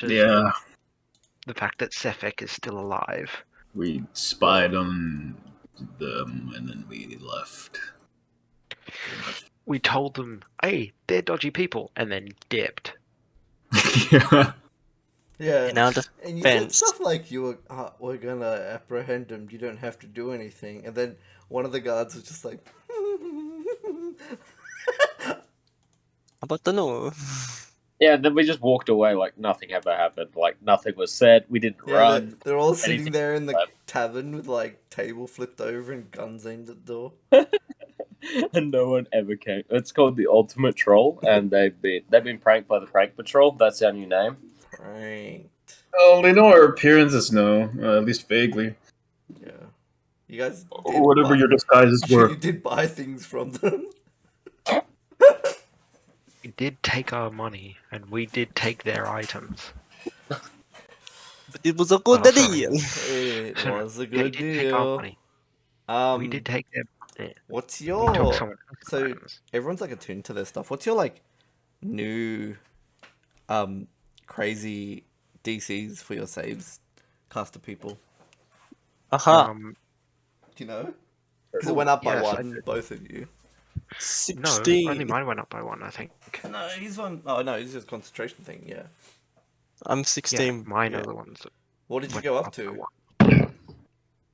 Just Yeah, the fact that Sefek is still alive. we spied on them and then we left. Pretty much. We told them, hey, they're dodgy people, and then dipped. Yeah. Yeah, In our and you said defense, stuff like we're gonna apprehend him. You don't have to do anything. And then one of the guards was just like, about the no. Yeah, then we just walked away like nothing ever happened. Like nothing was said. We didn't yeah, run. they're all sitting anything there in the like- tavern with like table flipped over and guns aimed at the door. And no one ever came. It's called the Ultimate Troll, and they've been pranked by the Prank Patrol. That's our new name. Pranked. Well, they know our appearances now, at least vaguely. Yeah, you guys. Or whatever your disguises were. You did buy things from them. We did take our money, and we did take their items. But it was a good Oh, sorry. deal. It was a They good did take our deal. money. We did take their. What's We your took someone else's so items. everyone's like attuned to their stuff. What's your like new crazy DCs for your saves, caster people? Aha. Do you know? Because it went up by Yes, I one, do. both of you. No, 16. only mine went up by one, I think. No, he's one oh no, he's just a concentration thing. Yeah. I'm Yeah, 16. mine yeah. are the ones that What did you went go up by to? one.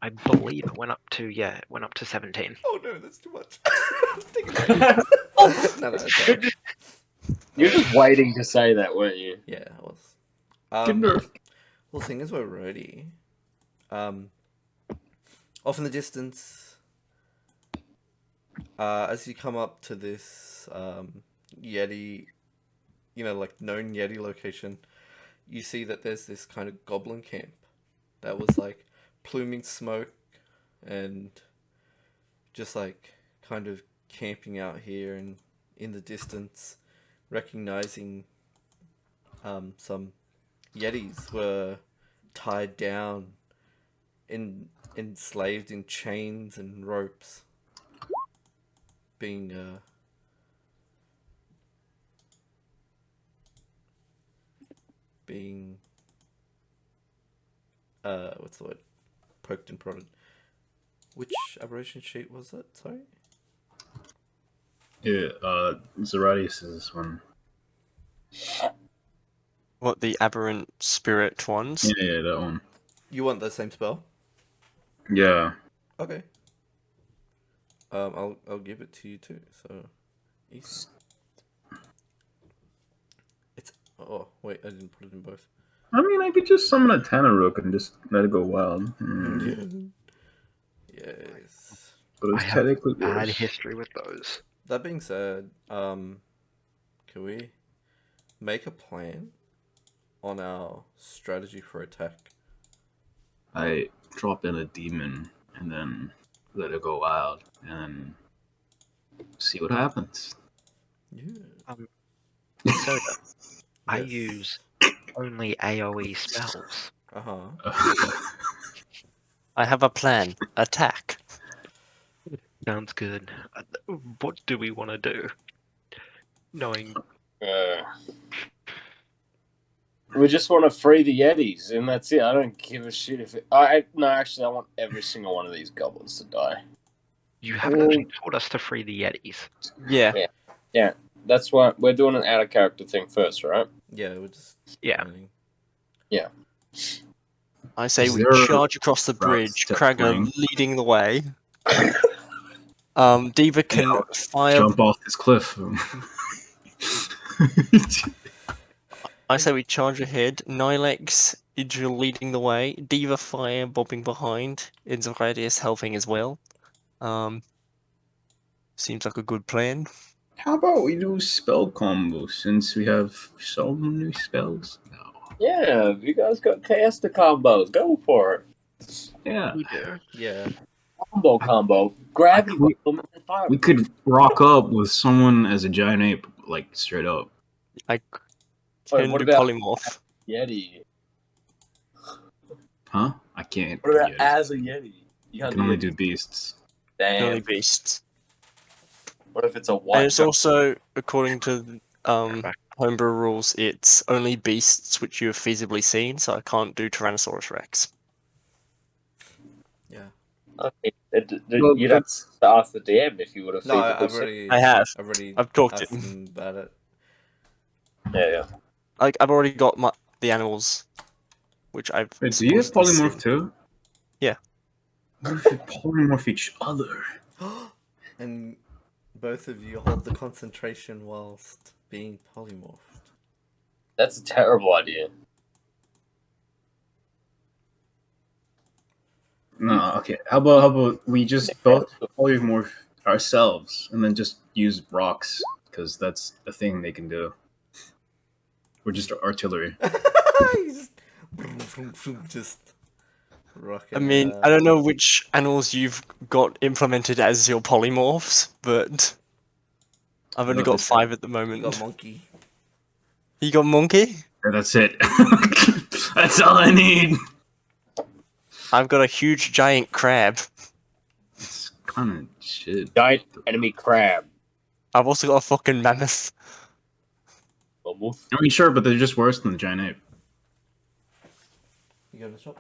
I believe it went up to 17. Oh no, that's too much. Take it back. No, it's alright. You're just waiting to say that, weren't you? Yeah, it was. Get nerfed. Well, seeing as we're ready, off in the distance, as you come up to this Yeti, like known Yeti location, you see that there's this kind of goblin camp that was like pluming smoke and just like kind of camping out here and in the distance, recognizing some Yetis were tied down, enslaved in chains and ropes, being what's the word? Poked and prodded. Which aberration sheet was it? Sorry. Yeah, Zeratius is this one. What, the aberrant spirit ones? Yeah, that one. You want the same spell? Yeah. Okay. I'll give it to you too. So, easy. It's wait, I didn't put it in both. I mean, I could just summon a Tanaruk and just let it go wild. Yes. But I it's have technically bad worse. history with those. That being said, can we make a plan on our strategy for attack? I drop in a demon and then let it go wild and see what happens. Yeah. Soda. I Yes. use only AoE spells. I have a plan. Attack. Sounds good. What do we want to do? Knowing We just want to free the Yetis, and that's it. I don't give a shit if it. No, actually, I want every single one of these goblins to die. you haven't actually told us to free the Yetis. Yeah. Yeah, that's why we're doing an out of character thing first, right? Yeah, we're just Yeah. planning. I say Is we there charge across the route bridge, to Kragger flank? leading the way. Diva can fire. Jump off this cliff. I say we charge ahead. Nilex, Idril leading the way. Diva fire bobbing behind. Inzeradius helping as well. Seems like a good plan. How about we do spell combos since we have so many spells now? Yeah, you guys got caster combos. Go for it. Yeah. We do. Yeah. Combo. Gravity we- bomb and fire. We could rock up with someone as a giant ape, like straight up. I Wait, can what do about polymorph. Yeti? Huh? I can't. What about do Yetis. as a Yeti? You I can't can only Yeti. do beasts. Only Damn. beasts. What if it's a white? And it's also, according to homebrew rules, it's only beasts which you have feasibly seen, so I can't do Tyrannosaurus Rex. Yeah. Okay. Well, You'd have that's to ask the DM if you would have No, feasibly I've seen. already, I have. I've already I've talked to asked them about it. Yeah. Like, I've already got the animals, which I've Wait, do you have supposedly polymorph seen. too? Yeah. What if they polymorph each other? And both of you hold the concentration whilst being polymorphed. That's a terrible idea. No, okay. How about we just both polymorph ourselves and then just use rocks because that's a thing they can do. We're just artillery. He's just rocking I mean, out. I don't know which animals you've got implemented as your polymorphs, but I've only No, got this- 5 at the You moment. got monkey. You got monkey? Yeah, that's it. That's all I need. I've got a huge giant crab. It's kind of shit. Giant enemy crab. I've also got a fucking mammoth. Mammoth. I mean, sure, but they're just worse than the giant ape. You go to the shop?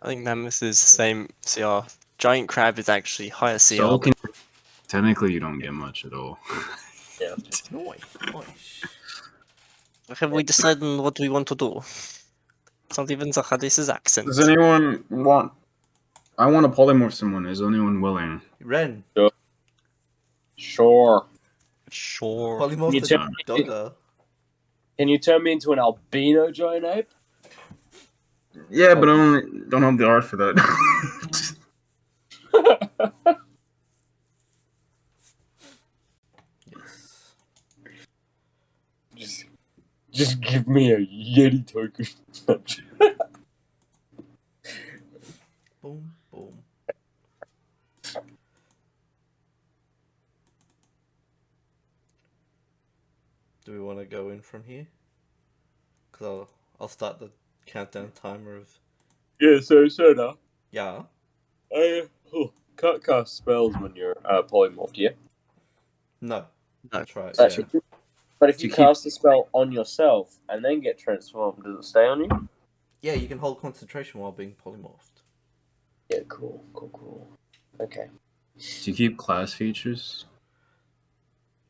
I think mammoth is the same CR. Giant crab is actually higher CR. So but technically, you don't get much at all. Yeah. Nice. have we decided on what we want to do? It's not even Zachadis' accent. Does anyone want? I want to polymorph someone. Is anyone willing? Ren. Sure. Sure. Polymorph You the tell- dogger. Can you turn me into an albino giant ape? Yeah, but I don't have the art for that. Yes. Just give me a Yeti token. Boom, boom. Do we want to go in from here? Because I'll start the countdown timer of... Yeah, so Souda, Yeah. can't cast spells when you're polymorphed, yeah? No. No. That's right, But, yeah. but if To you keep- cast a spell on yourself and then get transformed, does it stay on you? Yeah, you can hold concentration while being polymorphed. Yeah, cool. Okay. Do you keep class features?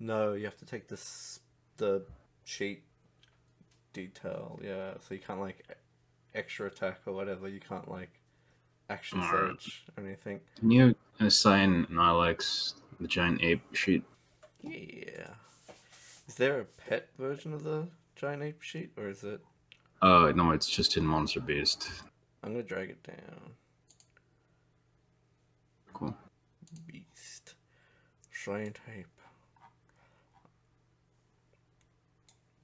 No, you have to take the sheet detail, yeah. So you can't, like, extra attack or whatever. You can't, like, action Alright. surge or anything. Can you assign Nilex the giant ape sheet? Yeah. Is there a pet version of the giant ape sheet, or is it... No, it's just in Monster Beast. I'm gonna drag it down. Cool. Beast. Giant ape.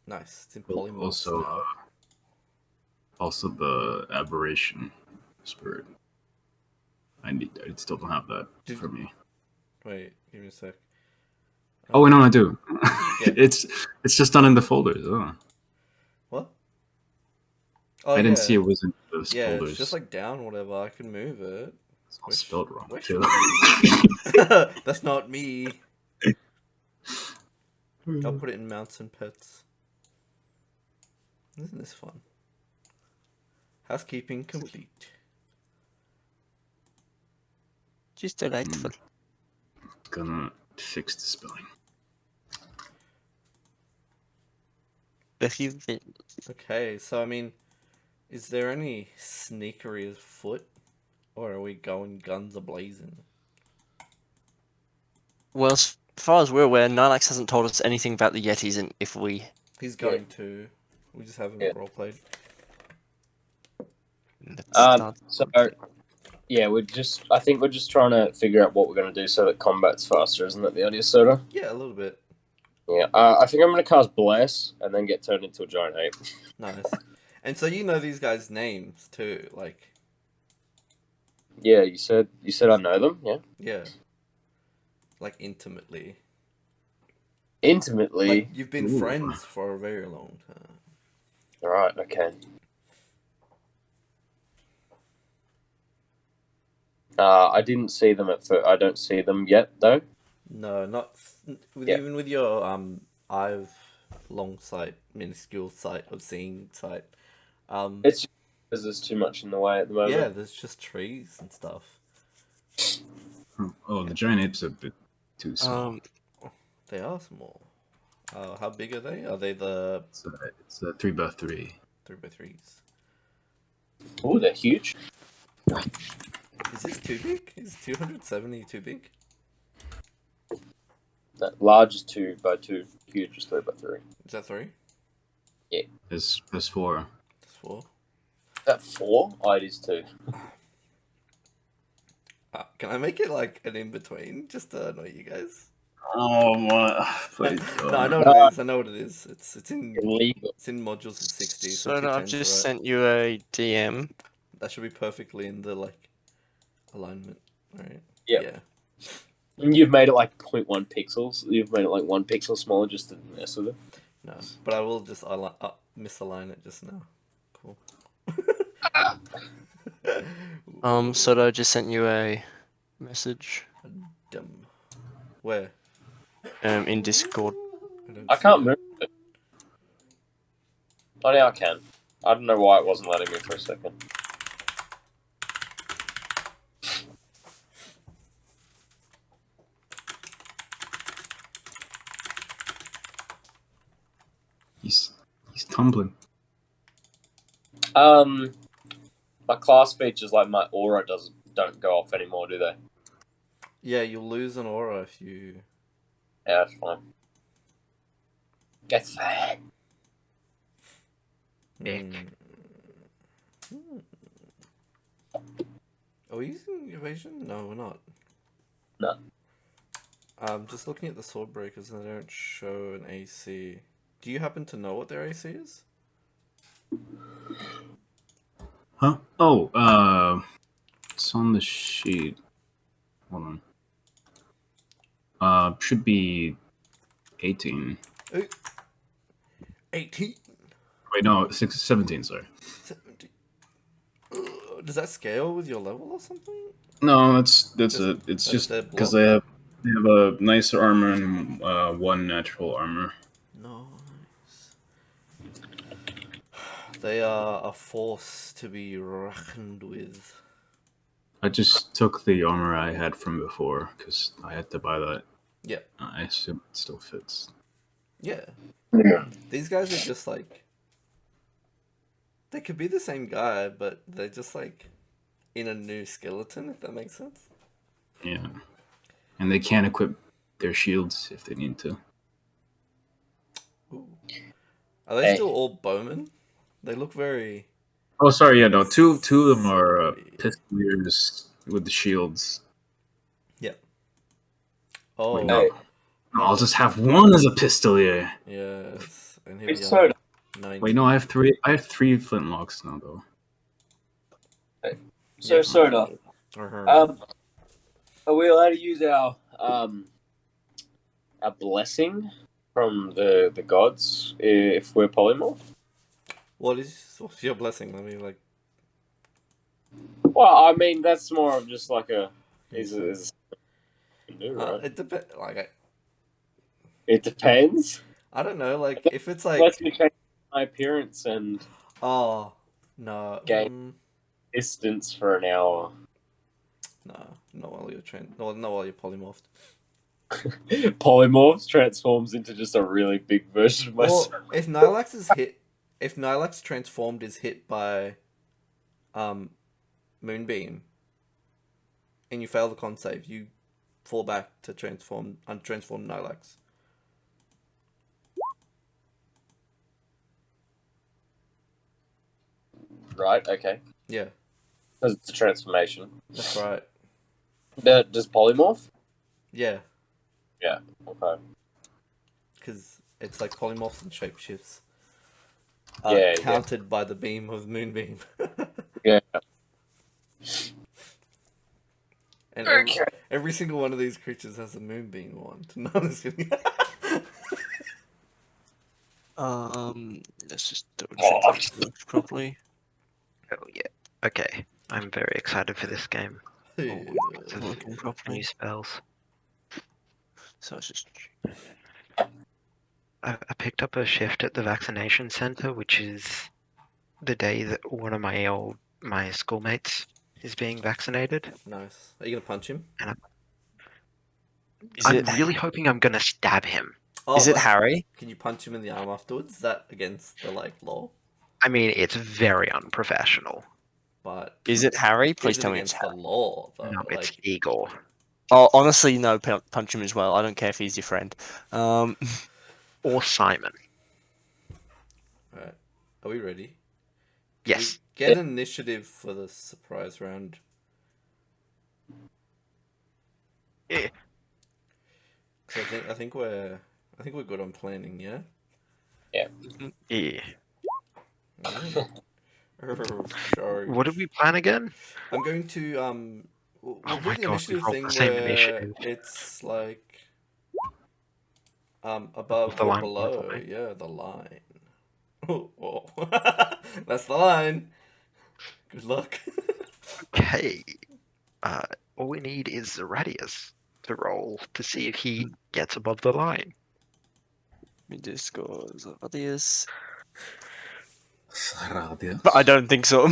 Nice. It's in polymorphs Also, now. also the aberration spirit. I still don't have that Did- for me. Wait, give me a sec. Oh wait, no, I do. Yeah. It's just not in the folders. Oh. What? Oh, I didn't yeah. see it was in those Yeah, folders. it's just like down, whatever. I can move it. It's all Wish- spelled wrong wish too. That's not me. I'll put it in mounts and pets. Isn't this fun? Housekeeping complete. Just delightful. Gonna fix the spelling. Very well. Okay, so I mean, is there any sneakery afoot? Or are we going guns a-blazing? Well, as far as we're aware, Nilax hasn't told us anything about the Yetis, and if we... He's going to. We just haven't Yeah. roleplayed. Let's So, start. yeah, I think we're just trying to figure out what we're going to do so that combat's faster, isn't it, the idea, Soda? Yeah, a little bit. Yeah, I think I'm going to cast Bless and then get turned into a giant ape. Nice. And so you know these guys' names too, like, Yeah, you said I know them, yeah? yeah. Like intimately. Intimately. Like you've been Ooh. friends for a very long time. Alright, okay. I didn't see them at first. I don't see them yet, though. No, not Yeah. even with your I've long sight, minuscule sight of seeing sight. It's just because there's too much in the way at the moment. Yeah, there's just trees and stuff. Oh, the giant ape's a bit too small. They are small. How big are they? Are they the It's a 3x3. 3x3s? Oh, they're huge. Is this too big? Is 270 too big? That large is 2x2, huge is 3x3. Is that 3? There's 4. That's 4. Is that 4? Oh, it is 2. Can I make it like an in between just to annoy you guys? Oh my! Please, No, I know what it is. I know what it is. It's in Illegal. it's in modules of 60. So So I've 210's just right. sent you a DM. That should be perfectly in the like alignment, right? Yep. Yeah. And you've made it like 0.1 pixels. You've made it like 1 pixel smaller just to mess with it. No, but I will just misalign it just now. Cool. So I just sent you a message. Dumb. Where? In Discord. don't I see can't it. move it. Oh, now I can. I don't know why it wasn't letting me for a second. He's tumbling. My class features like my aura don't go off anymore, do they? Yeah, you'll lose an aura if you. Yeah, that's fine. That's fine. Hmm. Are we using evasion? No, we're not. No. I'm just looking at the sword breakers and they don't show an AC. Do you happen to know what their AC is? Huh? Oh, it's on the sheet. Hold on. Should be 18. 18. Wait, no, 17. Sorry. 70. Does that scale with your level or something? No, that's Just- it. It's that's just their because block. they have a nicer armor and 1 natural armor. Nice. They are a force to be reckoned with. I just took the armor I had from before because I had to buy that. Yeah. I assume it still fits. Yeah. These guys are just like. They could be the same guy, but they're just like in a new skeleton, if that makes sense. Yeah, and they can equip their shields if they need to. Ooh. Are they Hey. still all bowmen? They look very. Oh, sorry, yeah, no, two of them are Sorry. pistoliers with the shields. Oh, Wait, no. Hey. No, I'll just have one as a pistolier. yes. And here It's we Souda. are. 19. Wait, no, I have 3. I have 3 flintlocks now, though. So, Souda, Uh-huh. are we allowed to use our blessing from the gods if we're polymorph? What's your blessing? Let me like. Well, I mean that's more of just like a is right? It depends. Like It depends. I don't know. Like if it's like. Let's me change my appearance and Oh no. Game. distance for an hour. No, not while you're not while you're polymorphed. Polymorphs transforms into just a really big version of myself. Well, if Nylax transformed is hit by, Moonbeam, and you fail the con save, you fall back to untransformed Nylax. Right, okay. Yeah, Because it's a transformation. that's right. Does polymorph? Yeah, Okay. because it's like polymorphs and shapeshifts. Yeah. Countered by the beam of Moonbeam. Yeah. And Okay. every single one of these creatures has a Moonbeam wand. No, I'm just kidding. Let's just double Oh. check this works properly. Oh yeah. Okay. I'm very excited for this game. It's Of working properly. new spells. So it's just I picked up a shift at the vaccination center, which is the day that one of my schoolmates is being vaccinated. Nice. Are you gonna punch him? Is I'm it really hoping I'm gonna stab him. Oh, is it but Harry? can you punch him in the arm afterwards? Is that against the law? I mean, it's very unprofessional. But Is it Harry? Please is it tell me it's against the Harry. law though? No, it's Like, Igor. Oh, honestly, no. Punch him as well. I don't care if he's your friend. Or Simon. alright. Are we ready? Yes. We get an initiative for the surprise round. Eh. So I think we're good on planning, yeah? Yeah. Sorry. What did we plan again? I'm going to we'll Oh do my the god, we initiative rolled thing the same where initiative. it's like above The or line below, below. yeah, the line. Oh, that's the line. Good luck. Okay. All we need is Radius to roll to see if he gets above the line. Let me just go. Radius. Radius. But I don't think so.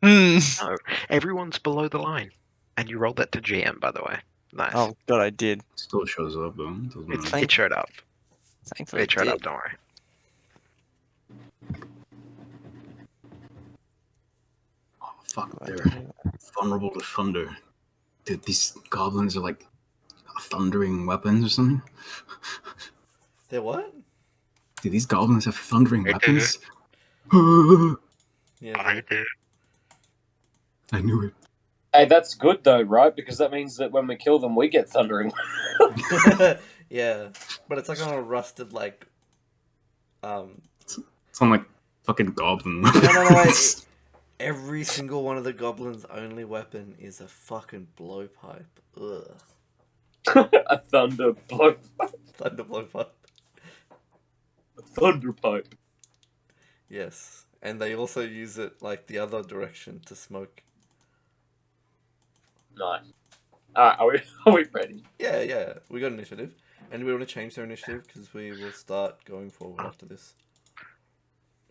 Hmm. No, everyone's below the line. And you rolled that to GM, by the way. Nice. Oh god, I did. Still shows up though. Doesn't matter. It showed up. Thankfully, It showed did. up, don't worry. Oh fuck, I they're don't know. vulnerable to thunder. Dude, these goblins are like thundering weapons or something. They're what? Dude, these goblins have thundering They do. weapons. Yeah. I do. I knew it. Hey, that's good though, right? Because that means that when we kill them, we get thundering. Yeah, but it's like on a rusted like. It's on like fucking goblin No, weapons. wait. Every single one of the goblins' only weapon is a fucking blowpipe. Ugh. A thunder blow, Thunder blowpipe. a thunder pipe. Yes. And they also use it like the other direction to smoke. Nice. Alright, are we ready? Yeah. We got initiative. And we want to change their initiative because we will start going forward after this.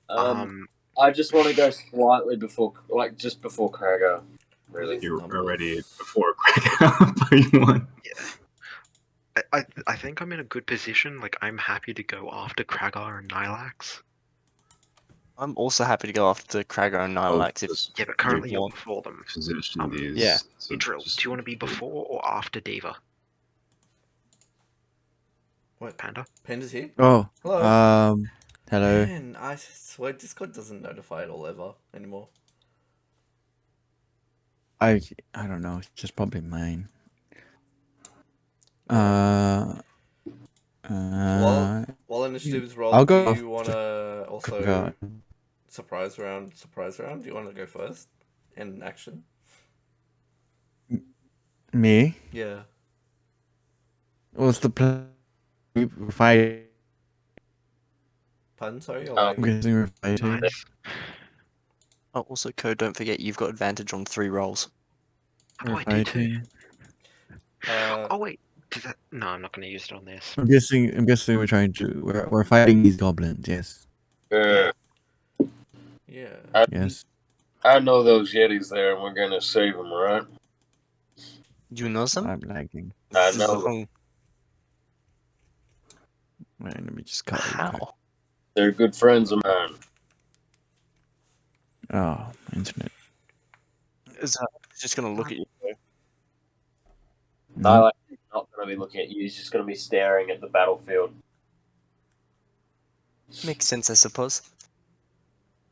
I just want to go slightly before, like just before Krager. Really. You're Numbers. already before by one. I think I'm in a good position. Like, I'm happy to go after Kragar and Nylax. I'm also happy to go after Krager and Nylax if Just Yeah, but currently you're want. before them. position these. yeah. so Drill, just- do you want to be before or after Diva? What? Panda? Panda's here? Oh, Hello. hello. Man, I swear Discord doesn't notify it all ever anymore. I don't know. It's just probably mine. While initiative is rolled, I'll go do you want to also God. surprise round? Do you want to go first in action? Me? Yeah. What's the plan? We're fighting. Pardon, sorry? Or Oh. like, I'm guessing we're fighting. Nice. Oh, also, Code, don't forget you've got advantage on 3 rolls. Oh, We're I do too. fighting. Oh wait, does that? No, I'm not going to use it on this. I'm guessing we're trying to. We're fighting these goblins. Yes. Yeah. yeah. Yes. I know those Yetis there, and we're gonna save them, right? You know some? I'm lagging. I know. Wrong. Wait, let me just cut it. How? They're good friends of mine. Oh, internet. Is just gonna look at you. No. Nylax is not gonna be looking at you. He's just gonna be staring at the battlefield. Makes sense, I suppose.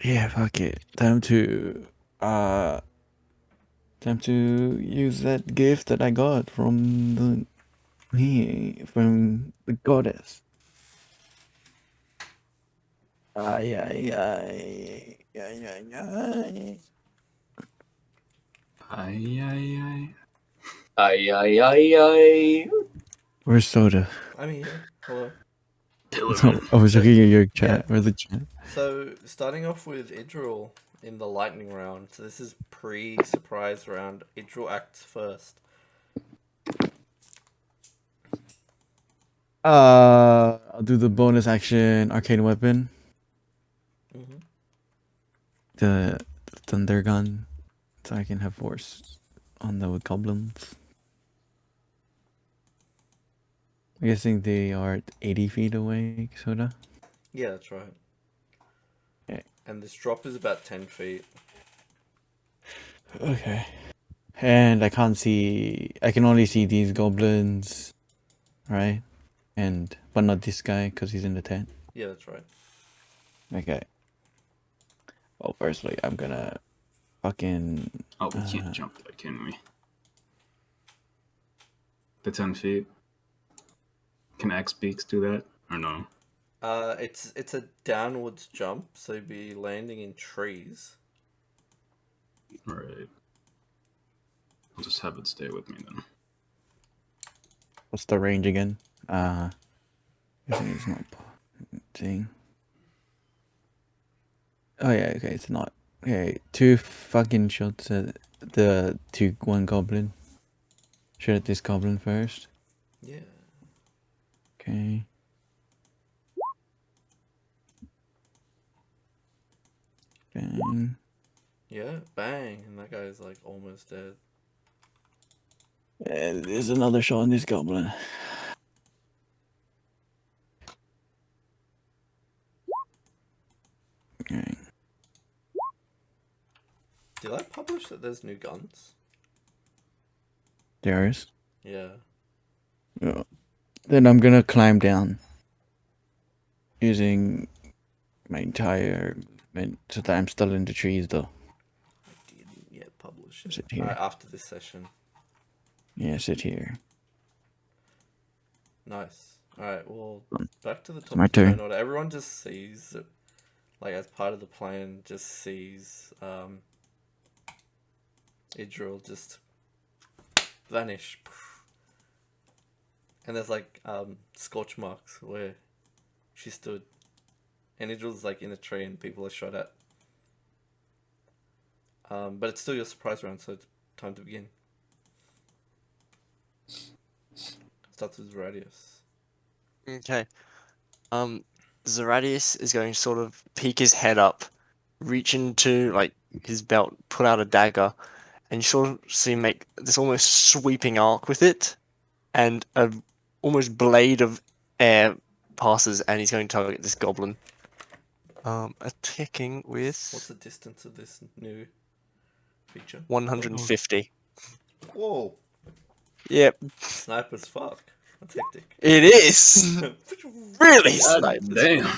Yeah, fuck it. Time to use that gift that I got from the goddess. Ay, ay, ay, ay, ay, ay. Ay. Ay, ay, ay, ay. Where's Soda? I'm here. Hello. I was looking at your chat or the chat. So, starting off with Idril in the lightning round. So, this is pre-surprise round. Idril acts first. I'll do the bonus action arcane weapon, Mm-hmm. the thunder gun, so I can have force on the goblins. I'm guessing they are 80 feet away, Soda. Yeah, that's right. Okay. And this drop is about 10 feet. Okay. And I can't see. I can only see these goblins, right? But not this guy because he's in the tent. Yeah, that's right. Okay. Well, firstly, I'm gonna fucking. Oh, we can't jump that, can we? The 10 feet. Can X beaks do that or no? It's a downwards jump, so you'd be landing in trees. All right. I'll just have it stay with me then. What's the range again? I think it's not thing. Oh yeah, okay, it's not. Okay, 2 fucking shots at the 1 goblin. Shoot at this goblin first. Yeah. Okay. Bang. Yeah, bang, and that guy's like almost dead. And there's another shot on this goblin. Okay. Did I publish that there's new guns? There is. Yeah. Yeah. Then I'm gonna climb down using my entire movement so that I'm still in the trees though. I didn't yet publish Is it. it here? Alright, after this session. Yeah, sit here. Nice. Alright, well, back to the top my of the turn turn. order. Everyone just sees it, like, as part of the plan, just sees Idril just vanish. And there's like scorch marks where she stood. And Idril's like in a tree and people are shot at. But it's still your surprise round, so it's time to begin. Starts with Radius. Okay. Zeradius is going to sort of peek his head up, reach into like his belt, pull out a dagger, and you sort of see him make this almost sweeping arc with it, and a almost blade of air passes, and he's going to target this goblin. Attacking What's with the distance of this new feature? 150. Whoa! Yep, Sniper's fuck. That's hectic. it is really God snipers. damn.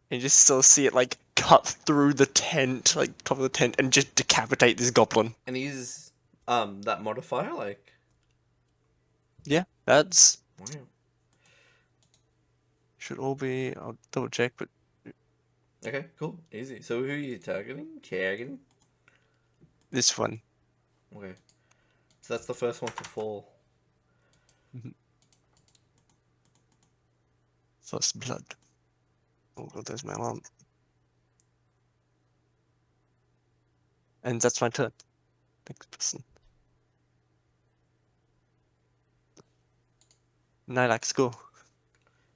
You just still see it like cut through the tent, like top of the tent, and just decapitate this goblin. And he's that modifier, like, Yeah, that's wow. should all be. I'll double check, but Okay, cool. Easy. So who are you targeting? this one. Okay. So that's the first one to fall. First blood. Oh god, there's my alarm. And that's my turn. Next person. Nylax, go.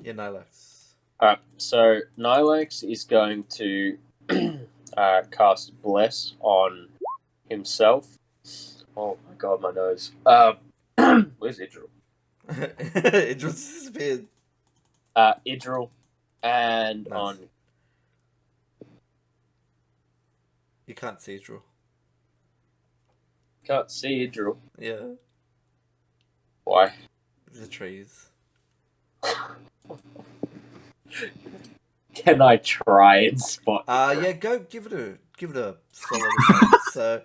Yeah, Nylax. Alright, so Nilex is going to cast Bless on himself. Oh my god, my nose. Where's Idril? It just disappeared. Idril and Nice. on... You can't see Drew. Can't see Idril. Yeah, Why? the trees. Can I try and spot? Yeah, go give it a solid attempt. So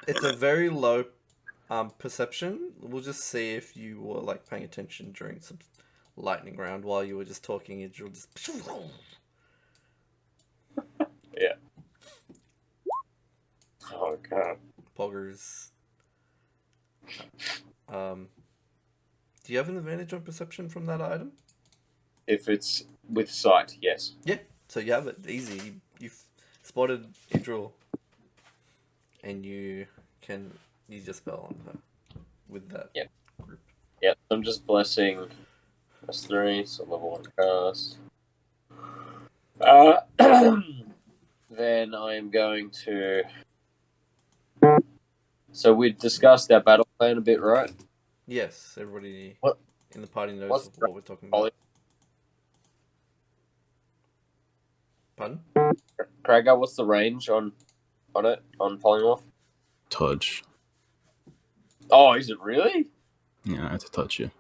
it's a very low perception. We'll just see if you were like paying attention during some lightning round while you were just talking. You'll just Yeah. Oh god. poggers. Do you have an advantage on perception from that item? If it's with sight, yes. Yeah. So you have it easy. You've spotted Idril, and you can use your spell on her with that Yep. group. Yep, I'm just blessing +3, so level 1 cast. Then I am going to. So we discussed our battle plan a bit, right? Yes, everybody What- in the party knows what's what we're talking Ollie? about. Pardon? Craigar, what's the range on it on polymorph? Touch. Oh, is it really? Yeah, I have to touch you.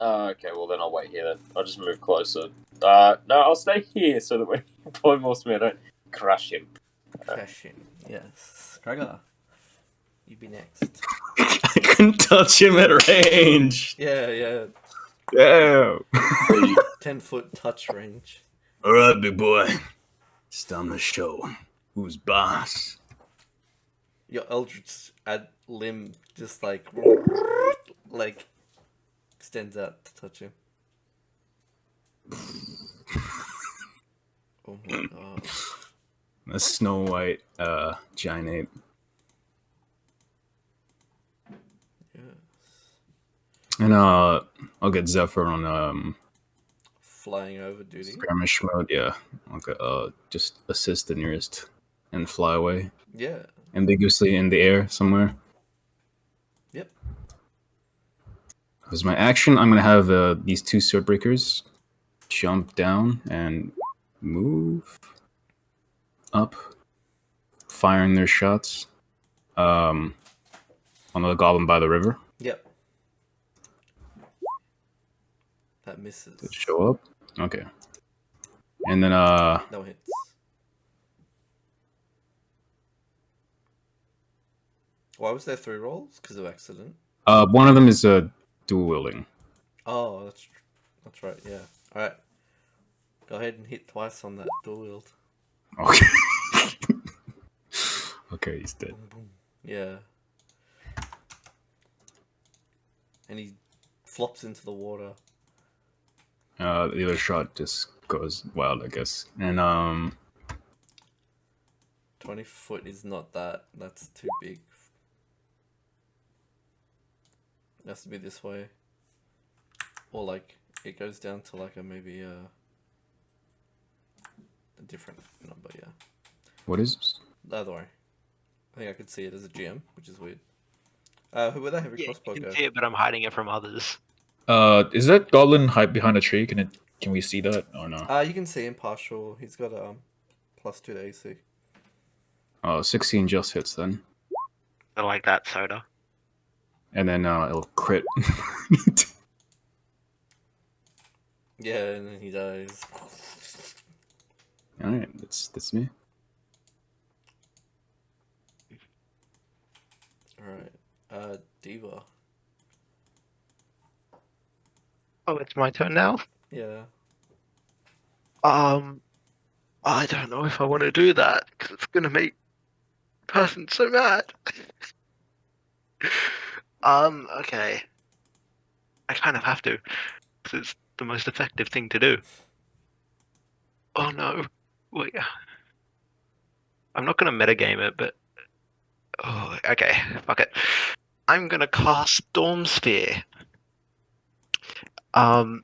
Okay, well then I'll wait here then. I'll just move closer. No, I'll stay here so that when he polymorphs me, I don't crush him. Crashing. Yes. Kragar, you be next. I couldn't touch him at range. Yeah. Yeah. 10-foot touch range. All right, big boy. It's time to show who's boss. Your eldritch limb just like extends out to touch him. Oh my god. A Snow White giant ape. Yes. And I'll get Zephyr on Flying over duty. skirmish mode. Yeah, okay. Just assist the nearest and fly away Yeah. ambiguously in the air somewhere. Yep. As my action, I'm gonna have these 2 sword breakers jump down and move up, firing their shots on the goblin by the river Yep. That misses. to show up. Okay, and then No hits. Why was there 3 rolls? Because of accident. one of them is dual wielding. Oh, that's right. Yeah. All right. Go ahead and hit twice on that dual wield. Okay. Okay, he's dead. Boom, boom. Yeah. And he flops into the water. The other shot just goes wild, I guess. And 20 foot is not that. That's too big. It has to be this way. Or like it goes down to like maybe a different number, yeah. what is this? The other way. I think I could see it as a GM, which is weird. Who would that heavy Yeah, crossbow you go? can see it, but I'm hiding it from others. Is that goblin hide behind a tree? Can we see that or no? You can see him partial. He's got a +2 to AC. Oh, 16 just hits then. I like that, Souda. And then it'll crit. Yeah, and then he dies. Alright, that's me. Alright. Diva. Oh, it's my turn now? Yeah. I don't know if I want to do that, because it's going to make the person so mad. Okay. I kind of have to, because it's the most effective thing to do. Oh no. Wait. I'm not going to metagame it, but... Oh, okay. Fuck it. I'm going to cast Storm Sphere. But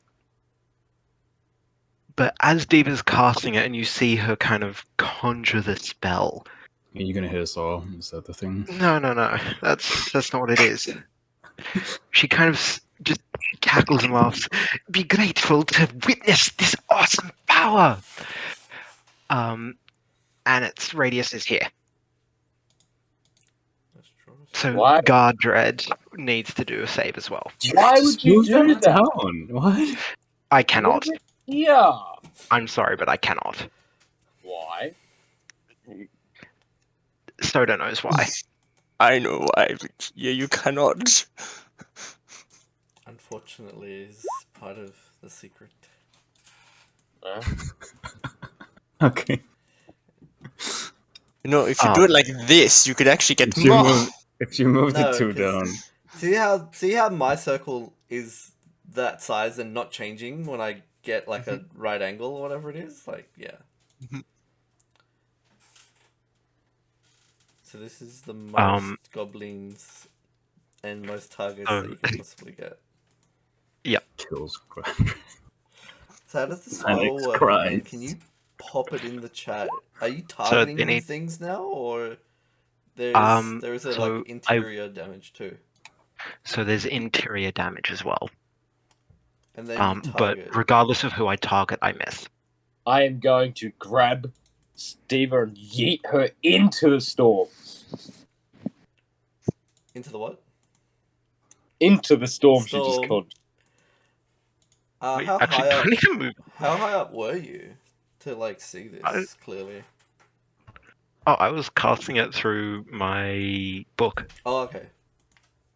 as Diva's casting it and you see her kind of conjure the spell... Are you gonna hit us all? Is that the thing? No. That's not what it is. She kind of just cackles and laughs. Be grateful to witness this awesome power. And its radius is here. Let's draw a So Why? Guard Dread needs to do a save as well. Why would you Move do that that? down. What? I cannot. Yeah. I'm sorry, but I cannot. Why? Soda knows why. I know why, but yeah, you cannot. Unfortunately, is part of the secret. Okay. You know, if you do it like this, you could actually get more. If you move No, the 2 'cause- down. See how my circle is that size and not changing when I get like a right angle or whatever it is? Like, yeah. Mhm. So this is the most goblins and most targets Oh. that you can possibly get. kills. So how does the Alex spell work cries. again? Can you pop it in the chat? Are you So targeting they these need. things now, or there is a So like interior damage too, So there's interior damage as well. and then you But target regardless of who I target, I miss. I am going to grab Steva and yeet her into the storm. into the what? Into the storm, she just Storm. called. Wait, How actually, high do up? I need to move? How high up were you to like see this clearly? Oh, I was casting it through my book. Oh, okay.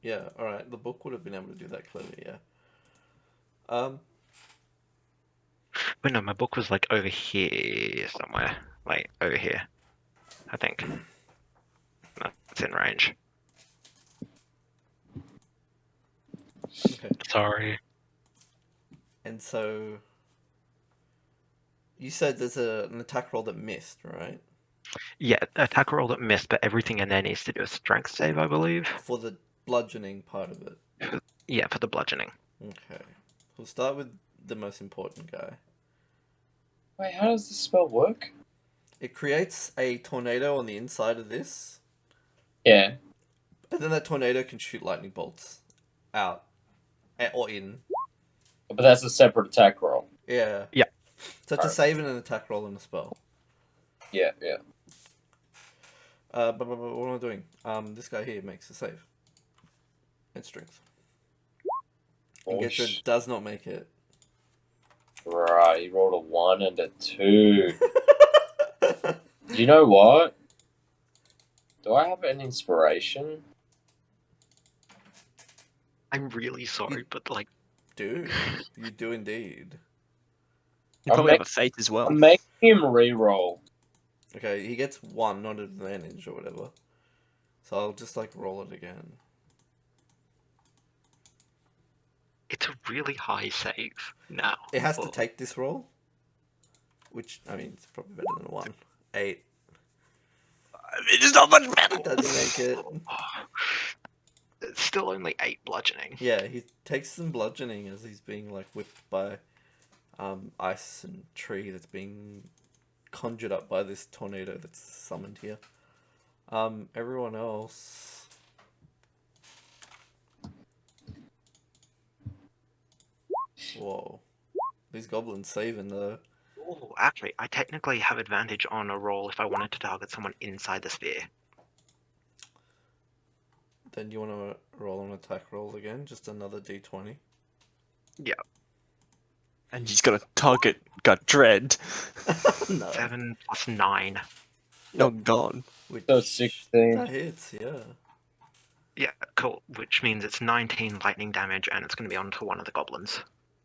Yeah. All right. The book would have been able to do that clearly. Yeah. But no, my book was like over here somewhere. Like over here, I think. That's in range. Okay. Sorry. And so you said there's an attack roll that missed, right? Yeah, attack roll that missed, but everything in there needs to do a strength save, I believe. For the bludgeoning part of it. Yeah, for the bludgeoning. Okay. We'll start with the most important guy. Wait, how does this spell work? It creates a tornado on the inside of this, Yeah. and then that tornado can shoot lightning bolts out or in. But that's a separate attack roll. Yeah. Yeah. So it's a save and an attack roll and a spell. Yeah, yeah. But what am I doing? This guy here makes a save. And strength. And Oh, Getcha does not make it. Right, he rolled a 1 and a 2. You know what? Do I have an inspiration? I'm really sorry, but like, Dude, you do indeed. You probably have a fate as well. I'm making him re-roll. Okay, he gets 1, not an advantage or whatever. So I'll just like roll it again. it's a really high save now. It has to take this roll. Which, I mean, it's probably better than a 1. 8. It's not much better. It doesn't make it. It's still only 8 bludgeoning. Yeah, he takes some bludgeoning as he's being like whipped by ice and tree that's being conjured up by this tornado that's summoned here. Everyone else. Whoa. These goblins saving though. Oh, actually, I technically have advantage on a roll if I wanted to target someone inside the sphere. Then you want to roll an attack roll again? Just another d20? Yeah. And he's got a target, got dread. No. 7 plus 9. Oh god. Which, So 16. That hits, yeah. Yeah, cool. Which means it's 19 lightning damage, and it's going to be onto one of the goblins.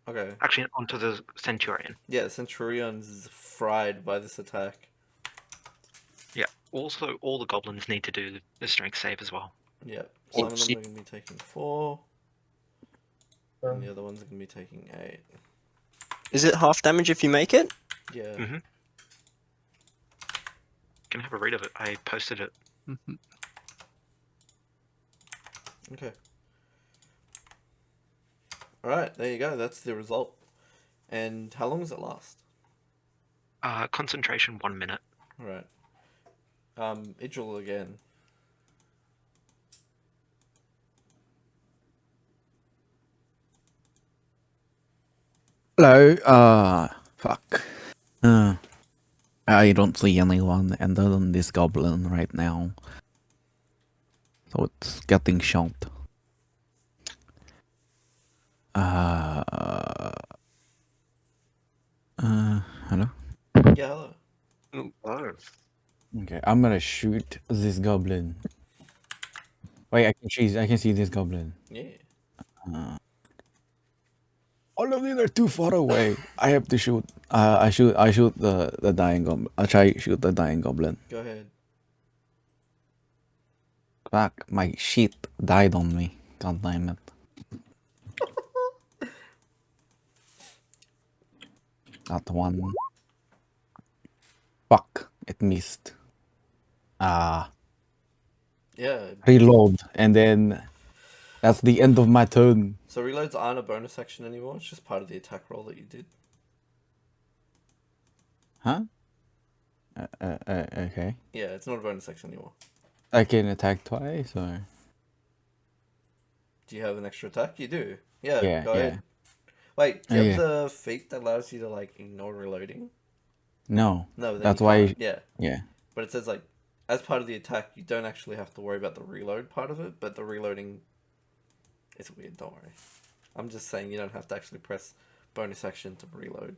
Okay. Actually, onto the centurion. Yeah, the Centurion's fried by this attack. Yeah. Also, all the goblins need to do the strength save as well. Yeah. Some of them are going to be taking 4. And the other ones are going to be taking 8. Is it half damage if you make it? Yeah. Mhm. Can have a read of it. I posted it. Okay. Alright, there you go. That's the result. And how long does it last? Concentration 1 minute. Alright. Idril again. Hello. Fuck. I don't see anyone other than this goblin right now. So it's getting shot. Hello? Yeah, hello. Oh. Okay, I'm gonna shoot this goblin. Wait, I can see this goblin. Yeah. All of these are too far away. I have to shoot. I shoot the dying goblin. I try to shoot the dying goblin. Go ahead. Fuck, my shit died on me. God damn it. That one. Fuck, it missed. Yeah. Reload, and then that's the end of my turn. So reloads aren't a bonus action anymore. It's just part of the attack roll that you did. Huh? Okay. Yeah, it's not a bonus action anymore. I can attack twice, or Do you have an extra attack? You do. Yeah, yeah, go yeah. ahead. Wait, do you Oh, have yeah. the feat that allows you to like ignore reloading? No, No, then that's you why. can't. Yeah, Yeah. but it says like as part of the attack, you don't actually have to worry about the reload part of it, but the reloading it's weird. Don't worry. I'm just saying you don't have to actually press bonus action to reload.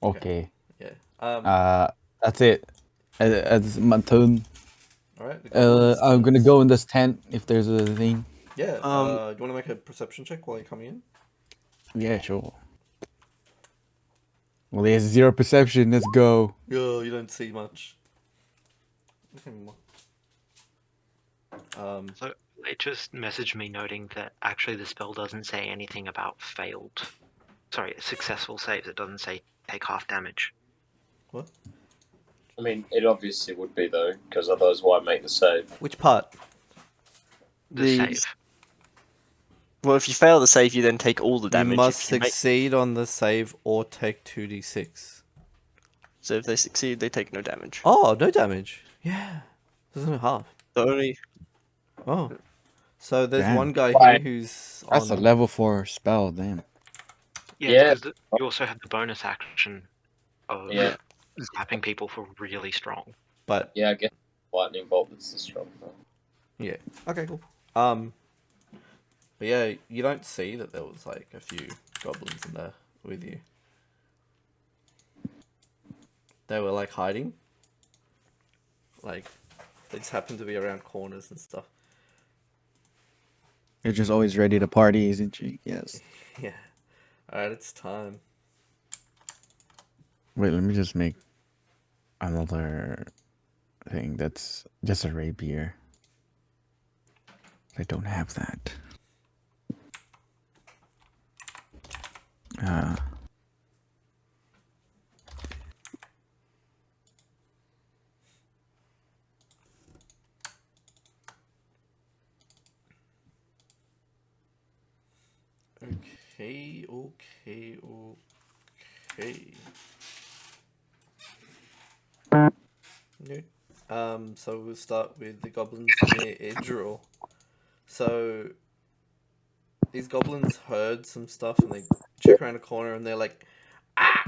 Okay. Yeah. That's it. It's my turn. All right. The goblins' I'm gonna turns. go in this tent if there's a thing. Yeah. Do you want to make a perception check while you're coming in? Yeah, sure. Well, there's 0 perception. Let's go. Yeah, you don't see much. Okay. So they just messaged me noting that actually the spell doesn't say anything about successful saves. It doesn't say take half damage. What? I mean, it obviously would be though, because otherwise, why make the save? Which part? The save. Well, if you fail the save, you then take all the damage. You must If you make- succeed on the save or take 2d6. So if they succeed, they take no damage. Oh, no damage. Yeah. There's no half. The only Oh. So there's Damn. one guy Right. here who's That's a on... level 4 spell. Damn. Yeah, because you also have the bonus action of Yeah. zapping people for really strong. But Yeah, I guess lightning bolt that's the strong one. yeah. Okay, cool. But yeah, you don't see that there was like a few goblins in there with you. They were like hiding. Like they just happened to be around corners and stuff. You're just always ready to party, isn't she? Yes. Yeah. Alright, it's time. Wait, let me just make another thing that's just a rapier. I don't have that. Okay. So we'll start with the goblins near Idril. So these goblins heard some stuff and they check around a corner and they're like, "Ah!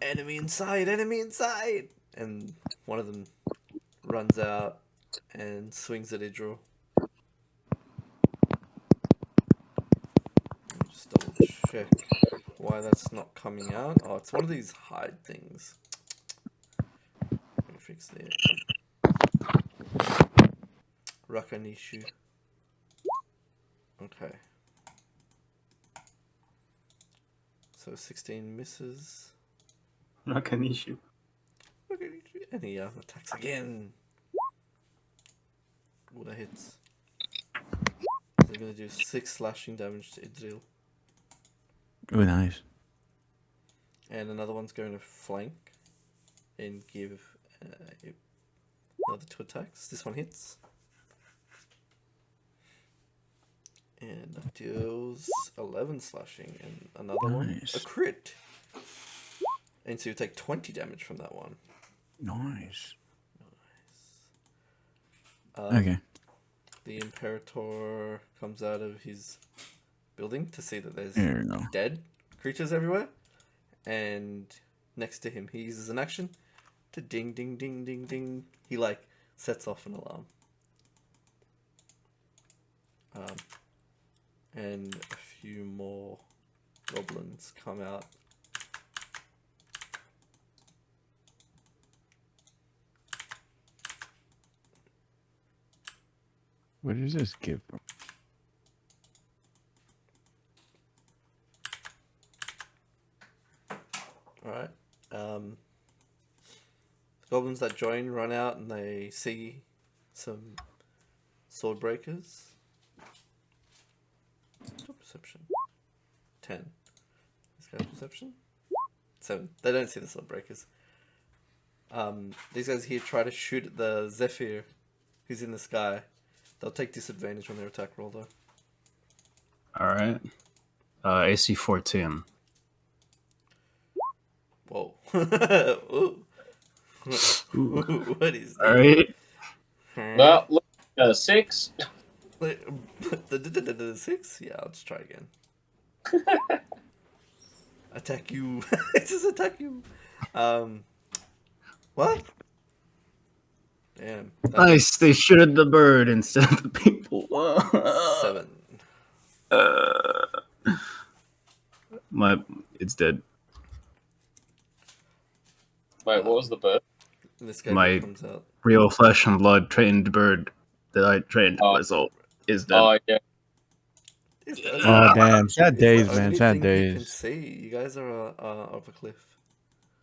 Enemy inside! Enemy inside!" And one of them runs out and swings at Idril. Let me just double check why that's not coming out. Oh, it's one of these hide things. Let me fix that. Rakanishu. Okay. So 16 misses. Not an issue. And he attacks again. All that hits. They're gonna do 6 slashing damage to Idril. Oh, nice. And another one's going to flank and give another 2 attacks. This one hits. And that deals 11 slashing. And another one, Nice. a crit. And so you take 20 damage from that one. Nice. Okay. The Imperator comes out of his building to see that there's There we go. dead creatures everywhere. And next to him, he uses an action to ding, ding, ding, ding, ding. He like sets off an alarm. And a few more goblins come out. What does this give? Alright. Goblins that join run out and they see some sword breakers. Perception. 10. This guy's perception? 7. They don't see the sword breakers. These guys here try to shoot at the Zephyr who's in the sky, They'll take disadvantage on their attack roll though. All right. AC 14. Whoa. Ooh. What is All this? right. Well, look, 6. The 6? Yeah, I'll just try again. Attack you. It says attack you. What? Damn. Nice. They shooted the bird instead of the people. 7. It's dead. Wait, what was the bird? This guy My comes out. real flesh and blood trained bird that I trained Oh. myself is dead. Oh, yeah. Oh damn! Sad It's days, the man. only Sad thing you can days. see. You guys are up a cliff.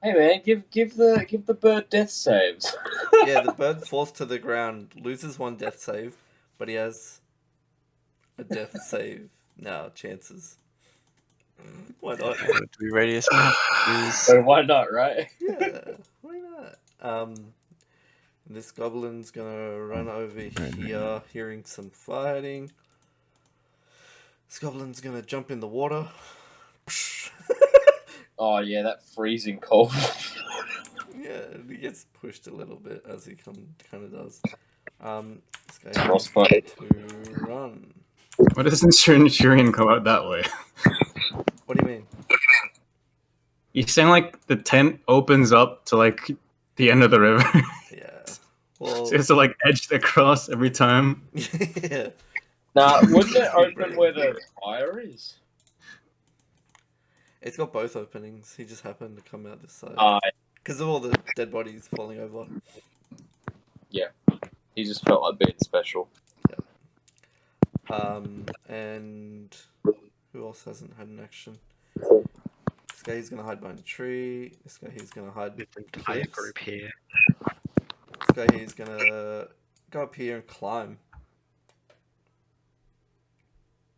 Hey, man, give the bird death saves. Yeah, the bird falls to the ground, loses 1 death save, but he has a death save now. Chances. Why not? To be radius is So why not, right? Yeah, why not? This goblin's gonna run over here, hearing some fighting. This goblin's gonna jump in the water. Oh, yeah, that freezing cold. Yeah, he gets pushed a little bit as he kind of does. This guy Frostbite. needs to run. Why doesn't Centurion go out that way? What do you mean? You're saying like the tent opens up to like the end of the river. Yeah. Well, So you have to like edge across every time. yeah. Nah, wouldn't it open where the fire is? It's got both openings. He just happened to come out this side. Because of all the dead bodies falling over. He just felt like being special. And who else hasn't had an action? This guy he's gonna hide behind a tree. This guy he's gonna hide With the the entire cliffs. group here. This guy he's gonna go up here and climb.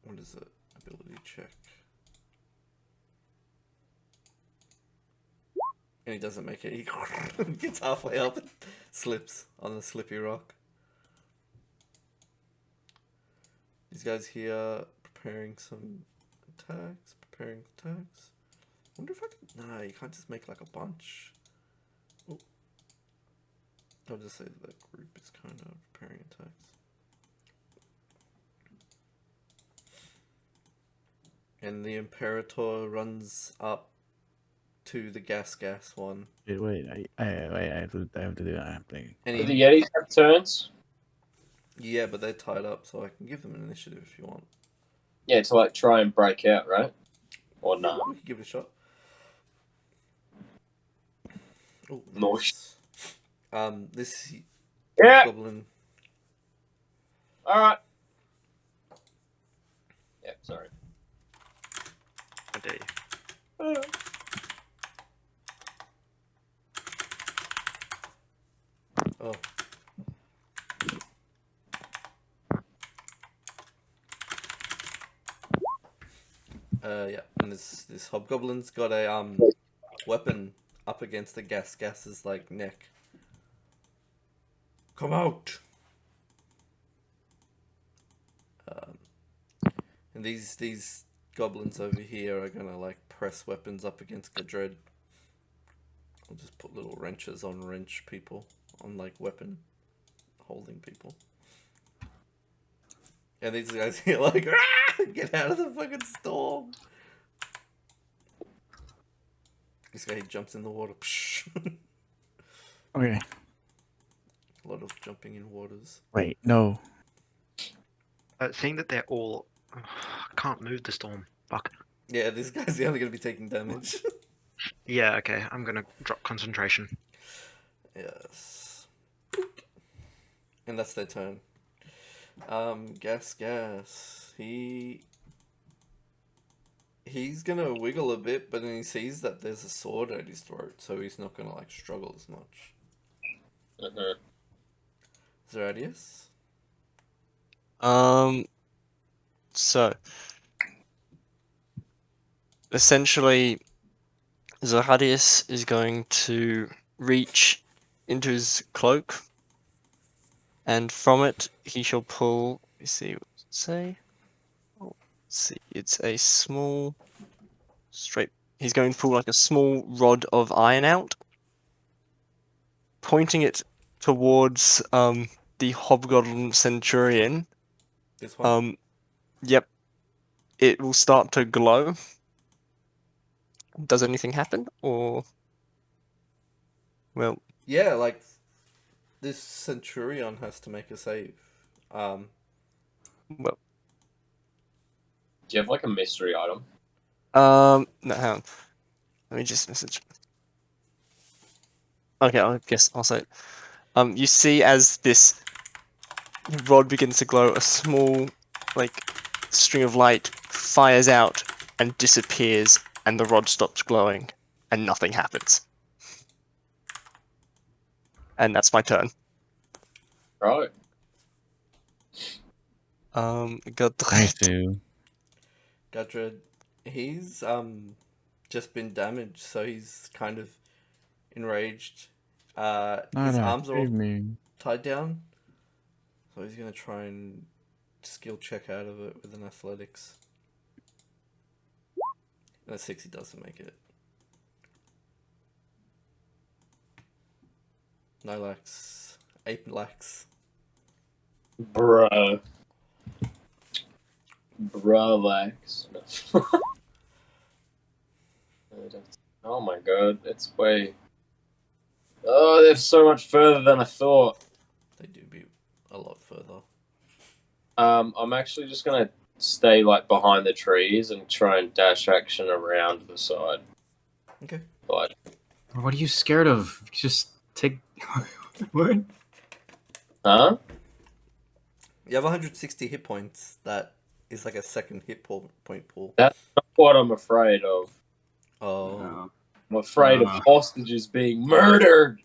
What is it? Ability check. And he doesn't make it. He gets halfway up and slips on the slippy rock. These guys here preparing some attacks. Preparing attacks. Wonder if I can. No, you can't just make like a bunch. Oh. I'll just say that group is kind of preparing attacks. And the Imperator runs up to the gas one. Wait, I have to do that. And Do the he, Yetis have turns? yeah, but they're tied up, so I can give them an initiative if you want. Yeah, to like try and break out, right? Or no? We can give it a shot. Oh, Nice. This Yeah. goblin. All right. Yeah, sorry. I dare you. Oh. Yeah, and this hobgoblin's got a weapon up against the gas's like neck. Come out. And these goblins over here are gonna like press weapons up against Gadred. I'll just put little wrenches on wrench people, on like weapon holding people. And these guys here like, "Ah, get out of the fucking storm." This guy jumps in the water. Okay. A lot of jumping in waters. Wait, no. Seeing that they're all. I can't move the storm. Fuck. Yeah, this guy's the only gonna be taking damage. Yeah, okay. I'm gonna drop concentration. Yes. And that's their turn. Gas. He's gonna wiggle a bit, but then he sees that there's a sword at his throat, so he's not gonna like struggle as much. Zeradius? So essentially Zahadius is going to reach into his cloak and from it he shall pull. Let me see what does it say. Oh, let's see, it's a small straight. He's going to pull like a small rod of iron out, pointing it towards the hobgoblin centurion. This one. Yep. It will start to glow. Does anything happen, or well? Yeah, like this centurion has to make a save. Well, Do you have like a mystery item? no, hang on. Let me just message. Okay, I guess I'll say it. You see as this rod begins to glow, a small, like, string of light fires out and disappears, and the rod stops glowing, and nothing happens. And that's my turn. Right. I Godred. do. Gudred, he's just been damaged, so he's kind of enraged. His arms are all Save me. tied down, so he's gonna try and skill check out of it with an athletics. And a 6 he doesn't make it. No lax. 8 lax. Bruh. Bruh-lax. Oh my god, it's way... Oh, they're so much further than I thought. They do be a lot further. I'm actually just gonna stay like behind the trees and try and dash action around the side. Okay. But What are you scared of? Just take. What? You huh? have 160 hit points. That is like a second point pool. That's not what I'm afraid of. Oh. No. I'm afraid of hostages being murdered.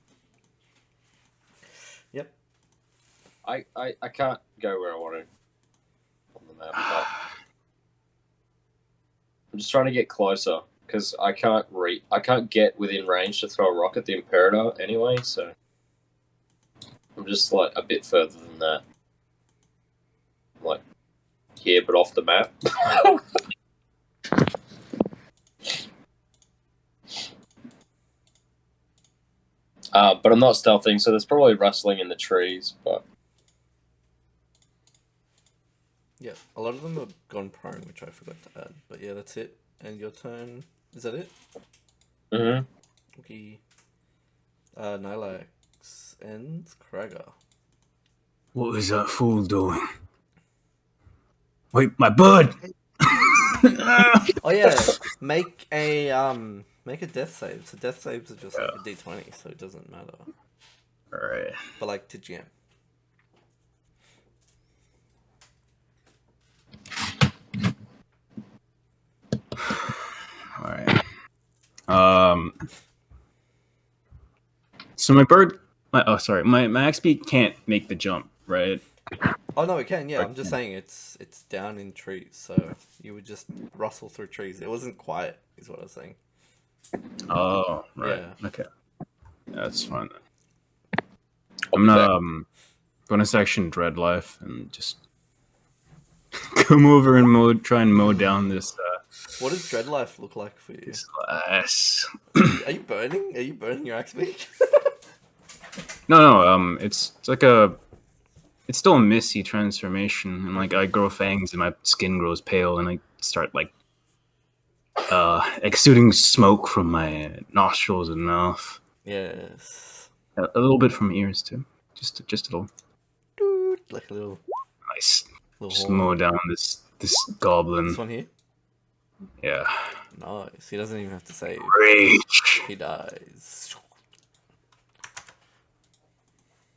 Yep. I can't go where I want to on the map. But I'm just trying to get closer because I can't get within range to throw a rock at the Imperator anyway. So I'm just like a bit further than that, like here, but off the map. But I'm not stealthing, so there's probably rustling in the trees. But Yeah, a lot of them have gone prone, which I forgot to add. But yeah, that's it. And your turn. Is that it? mm-hmm. Okay. Nylax and Krager. What is that fool doing? Wait, my bird! Oh yeah, make a death save. So death saves are just like a d20, so it doesn't matter. Alright. But like to GM. Alright. So my bird. My XP can't make the jump, right? Oh no, it can. Yeah, I'm just saying it's down in trees, so you would just rustle through trees. It wasn't quiet, is what I was saying. Oh, right. Yeah. Okay. Yeah, that's fine then. I'm gonna bonus action Dread Life and just come over and try and mow down this. What does Dread Life look like for you? This glass. Are you burning? Are you burning your axe beak? No. It's like a. It's still a misty transformation, and like I grow fangs, and my skin grows pale, and I start like exuding smoke from my nostrils and mouth. Yes. A little bit from ears too. Just a little. Doot, like a little Nice. Just horn. mow down this goblin. This one here? Yeah. Nice. He doesn't even have to save. Rage. He dies.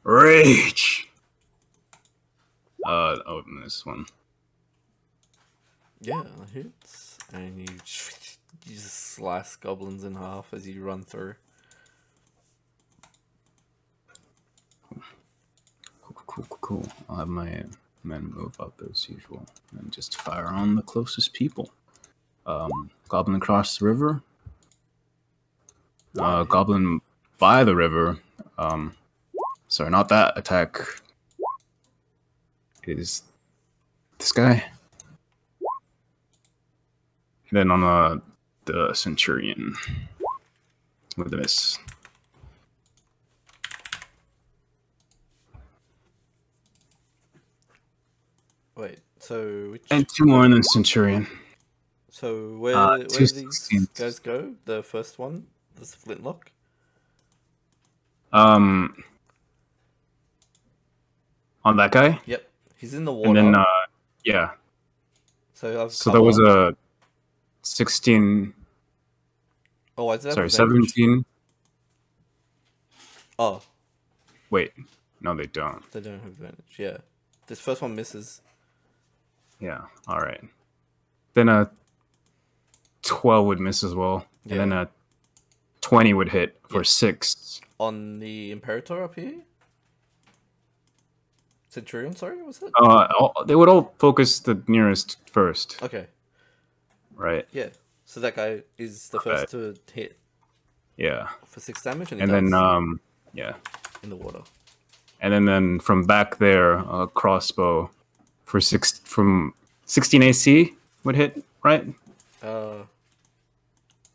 Rage. Open this one. Yeah, that hits. And you just slice goblins in half as you run through. Cool. I'll have my men move up as usual and just fire on the closest people. Goblin across the river. Goblin by the river. Sorry, not that attack. is this guy. And then on the Centurion with the miss. Wait, so which? And 2 more on the Centurion. So where do 2 these 16s. guys go? The first one, this flintlock. On that guy? Yep, he's in the And water. then, yeah. so I've So there was cover. a 16, Oh, why does it have sorry, advantage? 17. Oh, Wait, no, they don't. they don't have advantage. Yeah, this first one misses. Yeah, all right. Then a 12 would miss as well. Yeah. And then a 20 would hit for Yep. 6. On the Imperator up here? Centurion, sorry, was it? They would all focus the nearest first, Okay, right? yeah. So that guy is the first to hit Yeah. for 6 damage, and he And dies then, yeah. in the water. And then from back there, a crossbow for from 16 AC would hit, right?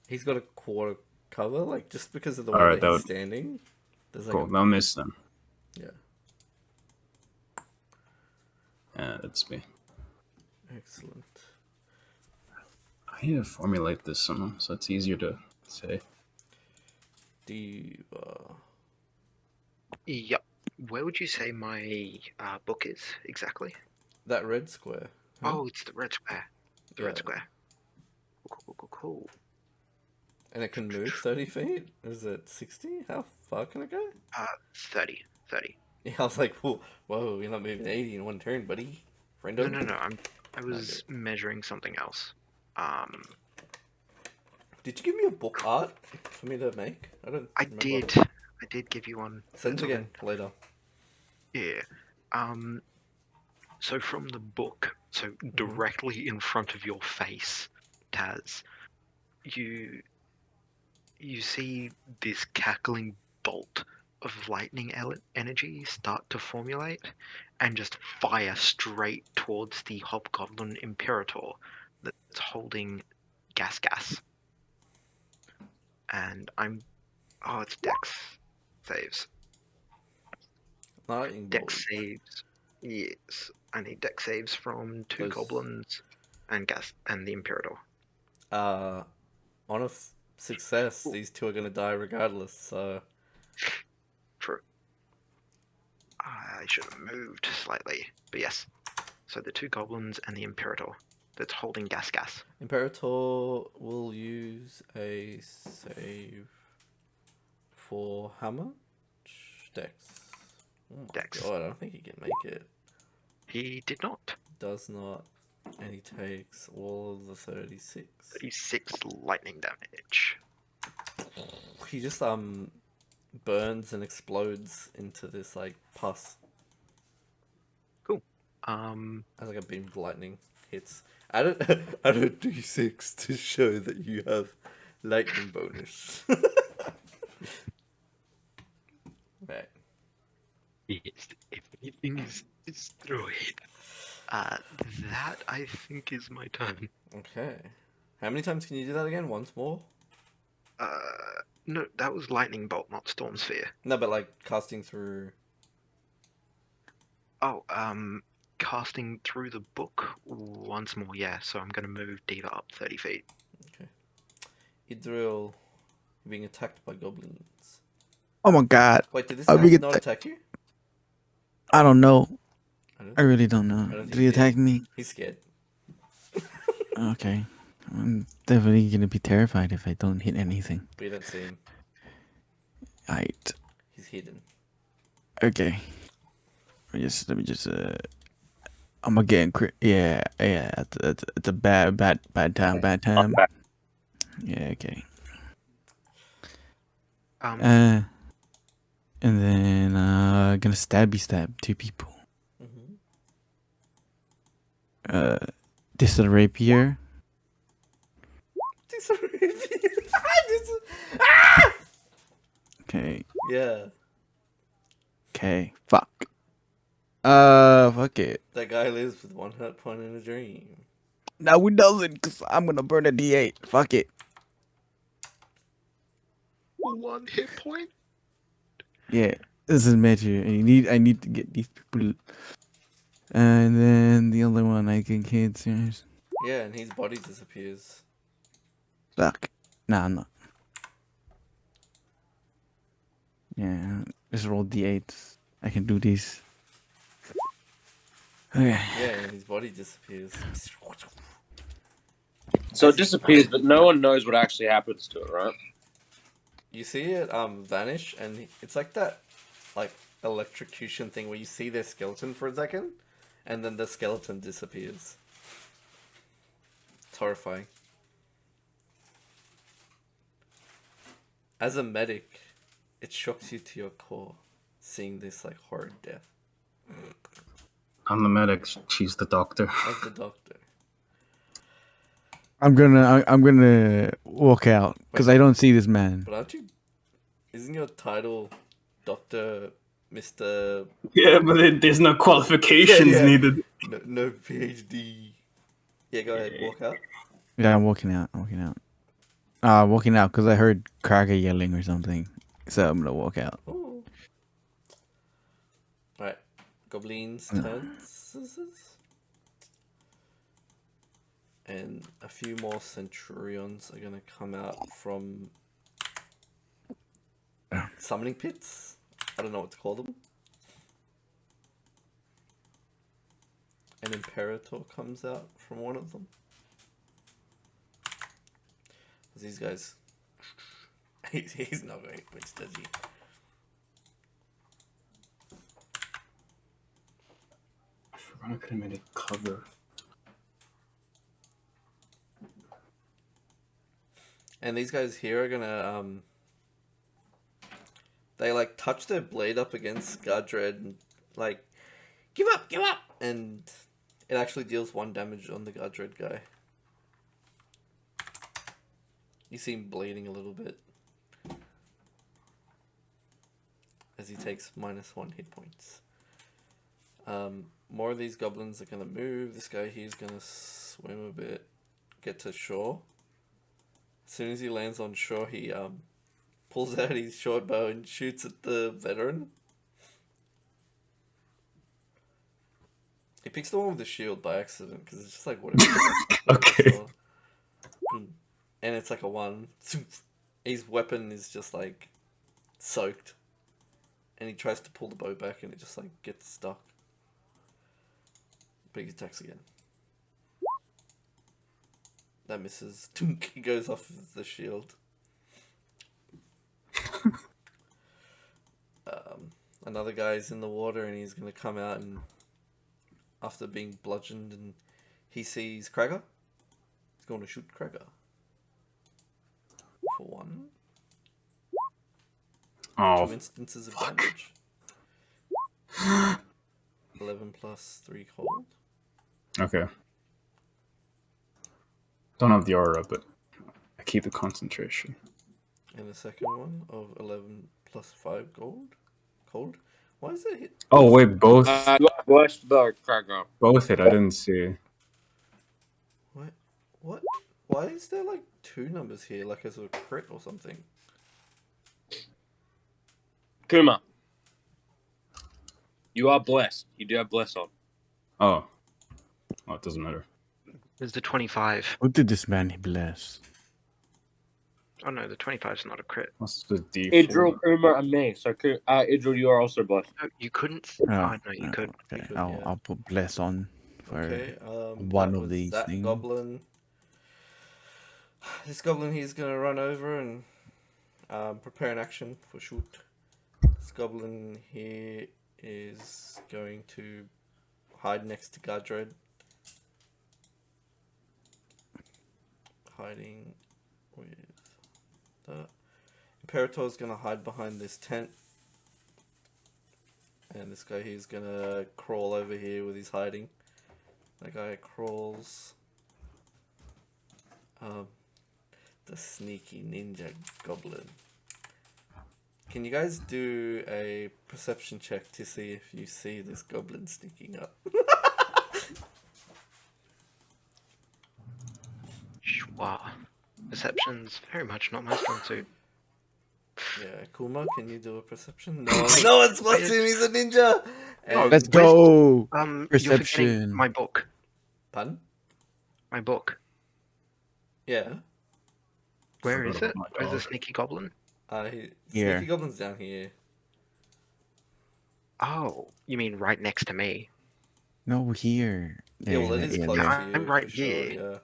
He's got a quarter cover, like just because of the way Alright, that he's that would- standing. There's like Cool, they'll miss them. yeah, Yeah, that's me. excellent. I need to formulate this somehow, so it's easier to say. Diva. Yep. Where would you say my book is exactly? That red square. Huh? Oh, it's the red square. The red Yeah. square. Cool. And it can move 30 feet? Is it 60? How far can it go? 30. Yeah, I was like, whoa, you're not moving 80 in one turn, buddy. Friendo? No. I was measuring something else. Did you give me a book art for me to make? I don't I remember. did give you one. Send it again later. Yeah. So from the book, so directly in front of your face, Taz, you see this cackling bolt of lightning energy start to formulate and just fire straight towards the Hobgoblin Imperator that's holding gas. And it's Dex saves. Lightning bolt. Dex saves. Yes, I need Dex saves from 2 Those- goblins and the Imperator. On a success, these two are going to die regardless, so... True. I should have moved slightly, but yes. So the 2 goblins and the Imperator that's holding gas. Imperator will use a save for how much? Dex. Oh my Dex. God, I don't think he can make it. He did not. Does not, and he takes all of the 36. 36 lightning damage. He just burns and explodes into this like pus Cool. as like a beam of lightning hits. Add a d6 to show that you have lightning bonus. Right. Yes, everything is destroyed. That I think is my turn. Okay. How many times can you do that again? Once more? No, that was lightning bolt, not storm sphere. No, but like casting through. Oh, casting through the book once more. Yeah, so I'm gonna move Diva up 30 feet. Okay. Idril being attacked by goblins. Oh my god. Wait, did this I'll guy be not attack you? I don't know. I don't I really don't I know. don't Did think he he did. attack me? He's scared. Okay. I'm definitely gonna be terrified if I don't hit anything. We don't see him. Right. He's hidden. Okay. Let me just I'm gonna get yeah. It's a bad time. Yeah, okay. And then gonna stab 2 people. Mm-hmm. This is a rapier. Okay. Yeah. Okay. Fuck. Fuck it. That guy lives with 1 hurt point in a dream. No, we doesn't, cause I'm gonna burn a D8. Fuck it. 1 hit point. Yeah, this is major. I need to get these people. And then the other one I can cancel. Yeah, and his body disappears. Fuck. Nah, I'm not. Yeah, just roll D8s. I can do these. Okay. Yeah, and his body disappears. So it disappears, but no one knows what actually happens to it, right? You see it vanish, and it's like that, like electrocution thing where you see their skeleton for a second, and then the skeleton disappears. It's horrifying. As a medic, it shocks you to your core, seeing this like horrid death. I'm the medic. She's the doctor. As the doctor. I'm gonna walk out because I don't see this man. But aren't you? Isn't your title Doctor Mr. Yeah, but there's no qualifications Yeah. needed. No PhD? Yeah, go ahead, walk out. Yeah, I'm walking out. Walking out because I heard Kraga yelling or something. So I'm gonna walk out. Ooh. Right, Goblin's turns. And a few more Centurions are gonna come out from summoning pits. I don't know what to call them. An Imperator comes out from one of them. These guys, he's not going to quit, does he? I forgot I could have made it cover. And these guys here are gonna they like touch their blade up against Gardred and like give up, and it actually deals 1 damage on the Gardred guy. You see him bleeding a little bit as he takes -1 hit points. More of these goblins are gonna move. This guy here's gonna swim a bit, get to shore. As soon as he lands on shore, he pulls out his short bow and shoots at the veteran. He picks the one with the shield by accident because it's just like whatever. Okay. And it's like a 1. His weapon is just like soaked, and he tries to pull the bow back, and it just like gets stuck. But he attacks again. That misses. He goes off the shield. Another guy's in the water, and he's gonna come out, and after being bludgeoned, and he sees Krager. He's going to shoot Krager for 1. Oh, 2 instances of damage. 11 plus 3 cold. okay. Don't have the aura, but I keep the concentration. And the second one of 11 plus 5 gold. Cold. Why is it hit? Oh wait, both You are blessed though, Krager. both hit. I didn't see. What? Why is there like 2 numbers here, like as a crit or something? Kuma, you are blessed. You do have bless on. Oh, well, it doesn't matter. There's the 25. What did this man bless? Oh no, the 25's not a crit. What's the D4? Idril, Kuma, and me. So, Idril, you are also blessed. No, you couldn't. Oh, Oh, no, you could. Okay, could, I'll yeah. I'll put bless on for Okay, one that of was these that things. goblin. This goblin here's gonna run over and prepare an action for shoot. This goblin here is going to hide next to Gardred. Hiding with the Imperator's gonna hide behind this tent. And this guy here's gonna crawl over here with his hiding. That guy crawls. The sneaky ninja goblin. Can you guys do a perception check to see if you see this goblin sneaking up? Wow. Perception's very much not my strong suit. Yeah, Kuma, can you do a perception? No one's watching. He's a ninja. No, And Let's go. You're forgetting Perception. my book. pardon? My book. Yeah. Where Forgot is about it? my Where's the dog. sneaky goblin? Here. Sneaky goblin's down here. Oh, you mean right next to me? No, here. Yeah, well, it is close Yeah, to you. I'm right for sure, here.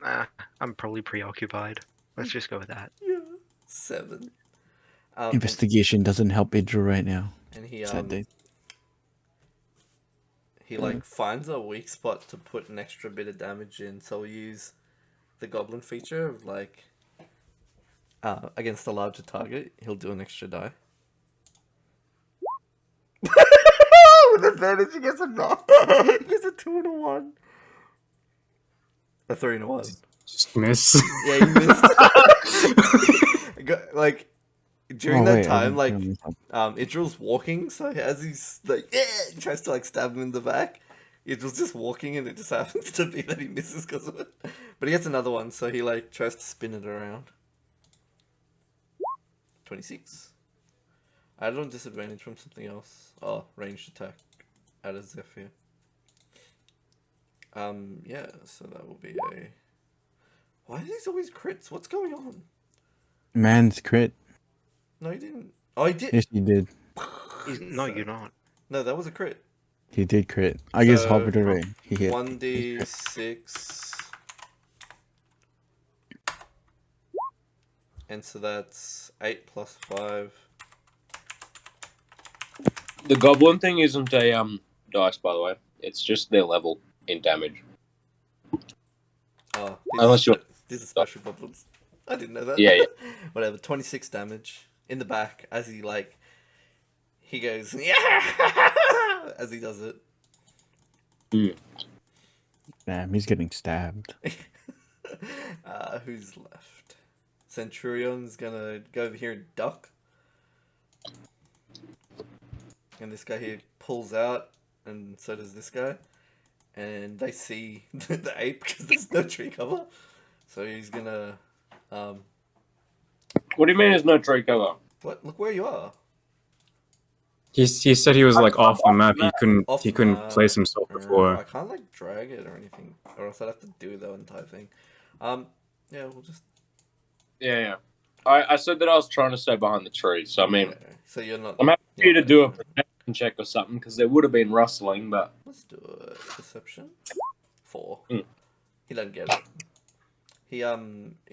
yeah. I'm probably preoccupied. Let's just go with that. Yeah. 7. Investigation doesn't help Idra right now. And he Sad day. he like finds a weak spot to put an extra bit of damage in, so we'll use the goblin feature of like against a larger target, he'll do an extra die. With advantage, he gets a 9. He gets a 2 and a 1. A 3 and a 1. Just miss. Yeah, you missed. Like during that time, like Idril's walking, so as he's like, he tries to like stab him in the back. Idril's just walking, and it just happens to be that he misses because of it. But he gets another one, so he like tries to spin it around. 26. Added on disadvantage from something else. Oh, ranged attack. Added Zephyr. Yeah, so that will be a. Why are these always crits? What's going on? Man's crit. No, he didn't. Oh, he did. Yes, he did. No, you're not. No, that was a crit. He did crit. I guess So, Hopper right. He hit. 1d6. And so that's 8 plus 5. The goblin thing isn't a dice, by the way. It's just their level in damage. Oh, Unless you're... these are special goblins. I didn't know that. Yeah. Whatever, 26 damage in the back as he like he goes yeah as he does it. Damn, he's getting stabbed. Who's left? Centurion's gonna go over here and duck. And this guy here pulls out, and so does this guy. And they see the ape because there's no tree cover. So he's gonna What do you mean there's no tree cover? what? Look where you are. He said he was like off the map. He couldn't Off he the couldn't map. place himself I before. can't like drag it or anything, or else I'd have to do the entire thing. Yeah, we'll just. Yeah. I said that I was trying to stay behind the trees, so I mean, Okay. So you're not. I'm happy for you to not do a there. perception check or something, because there would have been rustling, but... Let's do a perception. 4. Mm. He doesn't get it. He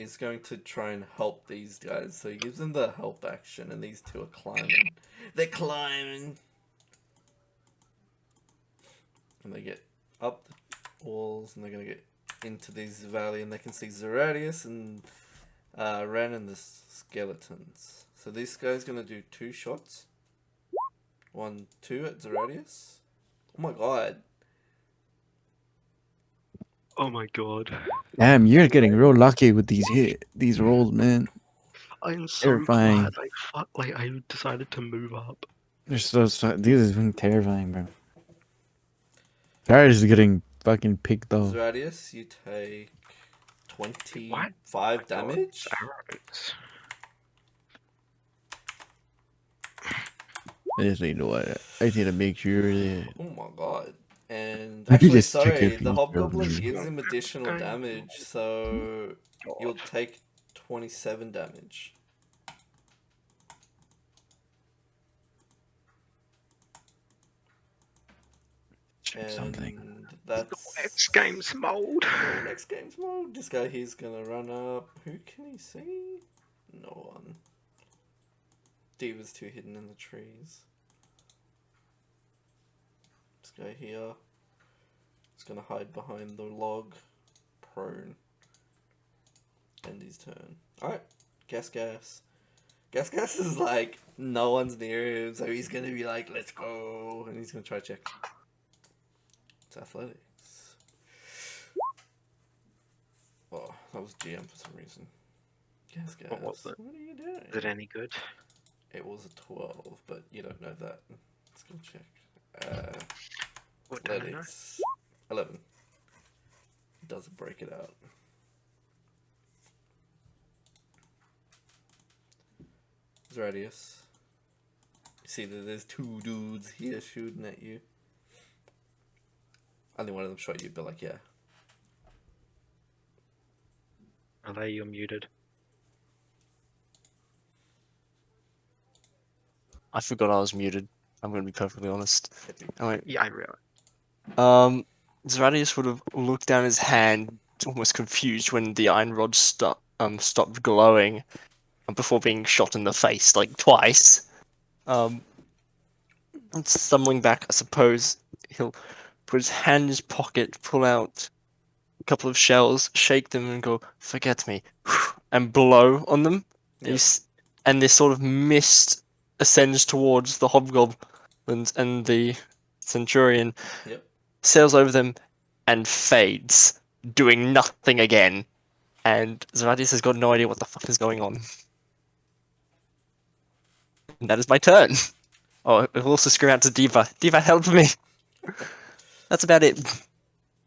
is going to try and help these guys, so he gives them the help action, and these two are climbing. They're climbing, and they get up the walls, and they're gonna get into this valley, and they can see Zeradius and Ren and the skeletons. So this guy's gonna do 2 shots. 1, 2 at Zeradius. Oh my god. Oh my god. Damn, you're getting real lucky with these rolls, man. I'm so Terrifying. glad I decided to move up. They're so these is fucking terrifying, bro. Darius is getting fucking picked though. Zeradius, you take 25 What? damage. Arrows. I just need to what? I need to make sure that Oh my god. And Maybe actually, just check sorry, if the he's hobgoblin building. gives him additional damage, so you'll take 27 damage. check something. And that's Next game's mold. next game's mode. This guy here's gonna run up. Who can he see? No one. Diva's too hidden in the trees. This guy here is gonna hide behind the log. Prone. End his turn. Alright. Gas. Gas is like, no one's near him, so he's gonna be like, let's go. And he's gonna try to check. It's athletics. Oh, that was GM for some reason. Gas. What was it? What are you doing? Is it any good? It was a 12, but you don't know that. Skill check. What don't I know? Athletics 11. Doesn't break it out. Radius. You see that there's two dudes here shooting at you. Only one of them shot you, but like, yeah. Are you muted? I forgot I was muted. I'm going to be perfectly honest. Anyway, Yeah, I realize. Zeradius would have looked down his hand, almost confused when the iron rod stopped glowing, before being shot in the face like twice. And stumbling back, I suppose he'll put his hand in his pocket, pull out a couple of shells, shake them, and go, "Forget me," and blow on them. Yep. And this sort of mist ascends towards the hobgoblins and the centurion, Yep. sails over them, and fades, doing nothing again. And Zeradius has got no idea what the fuck is going on. And that is my turn. Oh, I'll also scream out to Diva. Diva, help me! That's about it.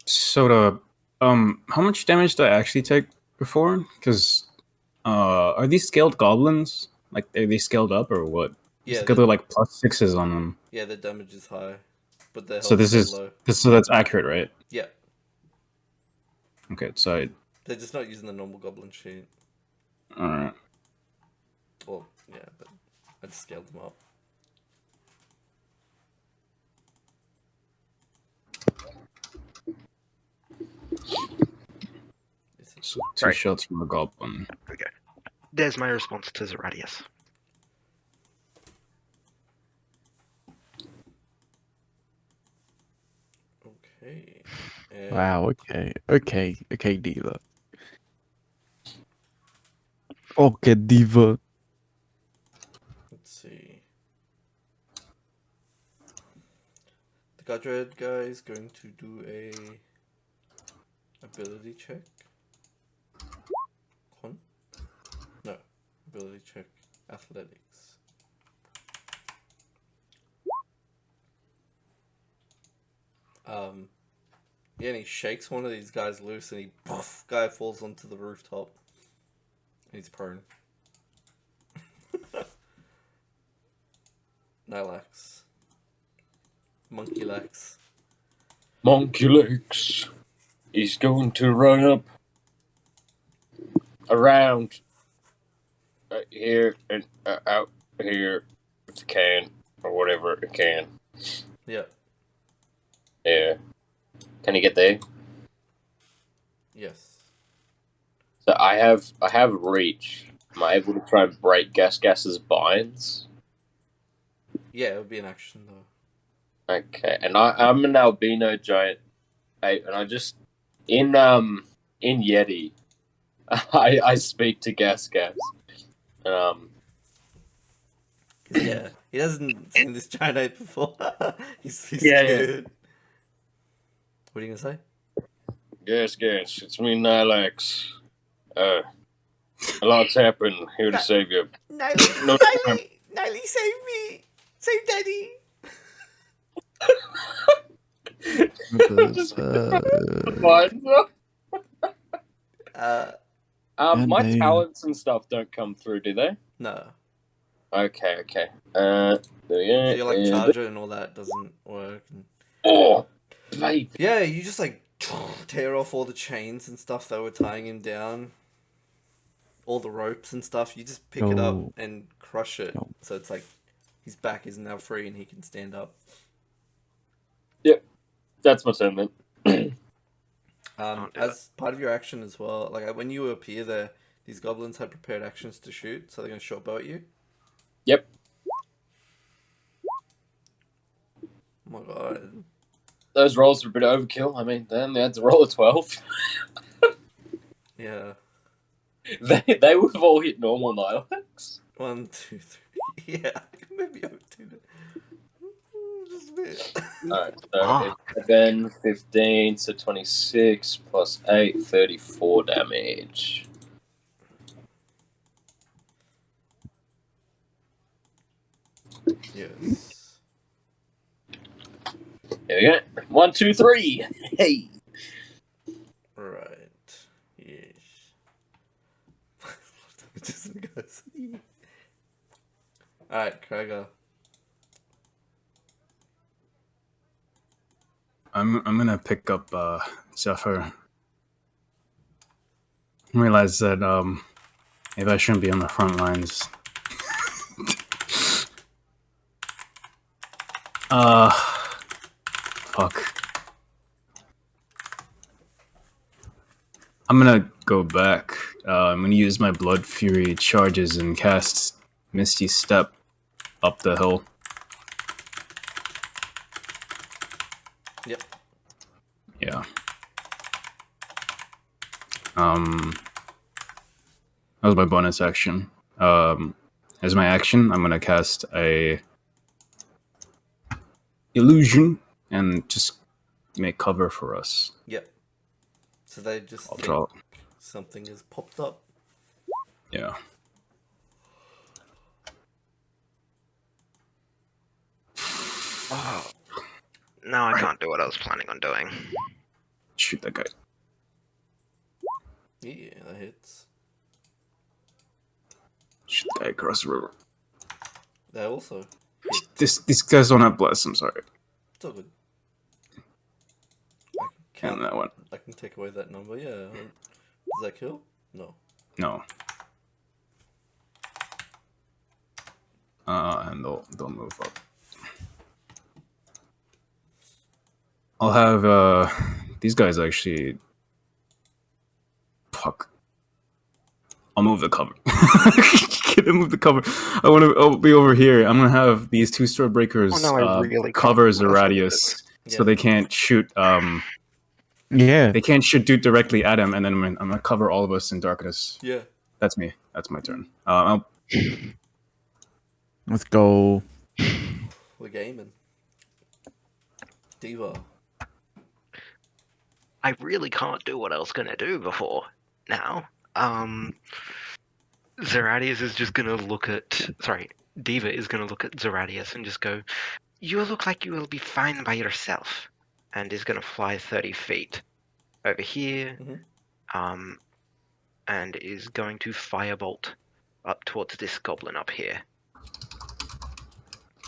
Soda, how much damage did I actually take before? Because, are these scaled goblins? Like, are they scaled up or what? Yeah, Because they're like +6s on them. yeah, the damage is high, but the So health this is is low. so that's accurate, right? Yeah, Okay, so they're just not using the normal goblin sheet. alright. Well, yeah, but I just scaled them up. So two Right. shots from a goblin. Okay. There's my response to Zeradius. Okay. And Wow. Okay, Diva. Okay, Diva. let's see. The Godred guy is going to do a ability check. Con? No. Ability check. Athletics. Yeah, and he shakes one of these guys loose and guy falls onto the rooftop. And he's prone. Nylax. Monkey Lax. Monkey legs. He's going to run up around here and out here if he can, or whatever it can. Yeah. Yeah. Can he get there? Yes. So I have reach. Am I able to try and break Gas's binds? Yeah, it would be an action though. Okay, and I'm an albino giant ape, and I just in Yeti, I speak to Gas. Yeah, he hasn't seen this giant ape before. He's Yeah. scared. What are you gonna say? Gas, it's me, Nylax. A lot's happened. Here to save you. Niley, save me! Save Daddy! Just fine. My Damn. talents and stuff don't come through, do they? No. Okay. So your like charger and all that doesn't work. Oh, babe. Yeah, you just like tear off all the chains and stuff that were tying him down. All the ropes and stuff. You just pick it up No. and crush it. No. So it's like his back is now free and he can stand up. That's my turn then. Can't do As part of your action as well, like when you appear there, these goblins had prepared actions to shoot, so they're going to short bow at you. Yep. Oh my god. Those rolls were a bit overkill. I mean, then they had to roll a 12. Yeah. They would have all hit normal Nylax. 1, 2, 3. Yeah, maybe over 2. Just a bit. Alright, so it's 11, 15, so 26 plus 8, 34 damage. Yes. There we go. 1, 2, 3. Hey. Right. Yes. Just goes. Alright, Krager. I'm gonna pick up Zephyr. Realize that maybe I shouldn't be on the front lines. Fuck. I'm gonna go back. I'm gonna use my Blood Fury charges and cast Misty Step up the hill. Yep. Yeah. That was my bonus action. As my action, I'm gonna cast a illusion and just make cover for us. Yep. So they just I'll think draw. something has popped up. Yeah. Oh, now I can't do what I was planning on doing. Shoot that guy. Yeah, that hits. Shoot that guy across the river. That also. These guys don't have bless. I'm sorry. It's all good. I can Count count. that one. I can take away that number. Yeah. Does that kill? No. No. And they'll move up. I'll have these guys actually. Fuck. I'll move the cover. Can I move the cover? I'll be over here. I'm gonna have these two sword breakers Oh, no, I really cover can't. What else can I do? Zeradius, so Yeah. they can't shoot. Yeah. They can't shoot dude directly at him, and then I'm gonna cover all of us in darkness. Yeah. That's me. That's my turn. Let's go. We're gaming. Diva. I really can't do what I was gonna do before now. Zeradius is just gonna look at. Sorry, Diva is gonna look at Zeradius and just go, "You look like you will be fine by yourself," and is gonna fly 30 feet over here, and is going to firebolt up towards this goblin up here.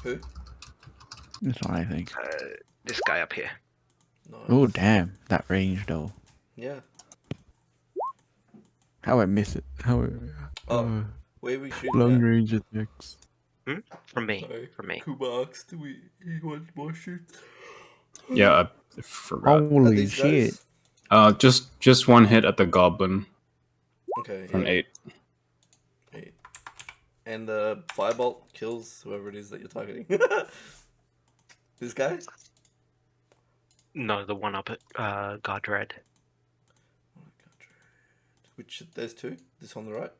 Who? That's what I think. This guy up here. Nice. Oh damn, that range though. Yeah. How I miss it? How? Oh, where are we shooting Long at? range attacks. From me. Sorry. From me. Kuba asked, do we want more shoot? yeah, I forgot. Are Holy these shit! guys? Just one hit at the goblin Okay, from yeah. 8. 8. And the firebolt kills whoever it is that you're targeting. This guy? No, the one up at Godred. Which, there's two? This on the right?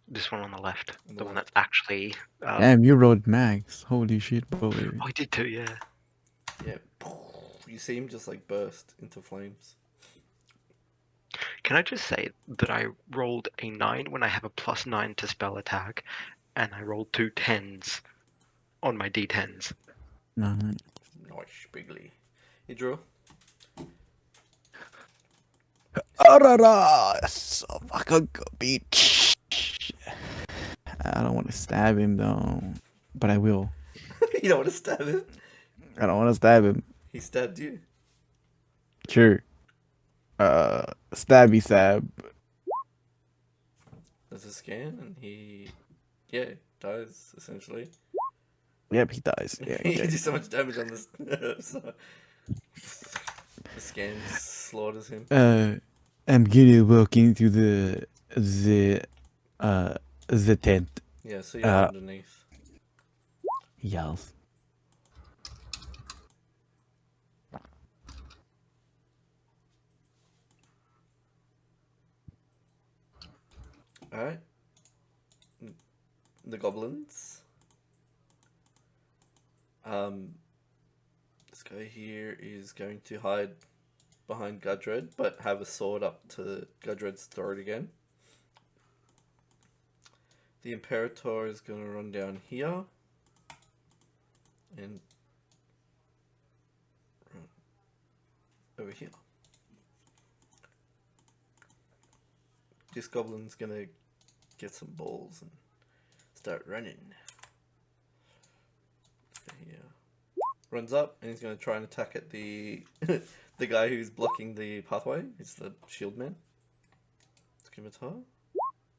This one on the left. On The the one left. that's actually. Damn, you rode max. Holy shit, boy. Oh, I did too, yeah. Yeah. You see him just like burst into flames. Can I just say that I rolled a 9 when I have a +9 to spell attack, and I rolled 2 10s on my d10s. No. Nice, bigly. You drew? So fucking good, bitch. I don't want to stab him though, but I will. You don't want to stab him? I don't want to stab him. He stabbed you. Sure. Stabby stab. There's a scan and he... Yeah, dies, essentially. Yep, he dies. Yeah. He Okay. did so much damage on this. So... The scan slaughters him. I'm gonna walk into the tent. Yeah, so you're underneath. Yells. Alright. The goblins. This guy here is going to hide behind Gudred, but have a sword up to Gudred's throat again. The Imperator is going to run down here. and run over here. This goblin's gonna get some balls and start running. Here. Runs up and he's gonna try and attack at the the guy who's blocking the pathway. It's the shield man. Scimitar.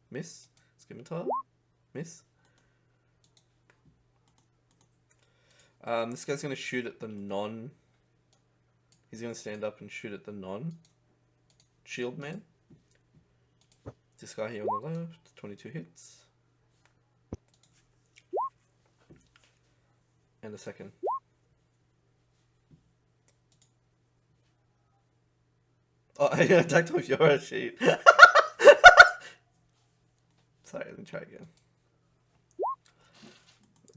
Miss. Scimitar. Miss. This guy's gonna shoot at the non. He's gonna stand up and shoot at the non shield man. This guy here on the left, 22 hits. And a second. Oh, I attacked with your sheet. Sorry, let me try again.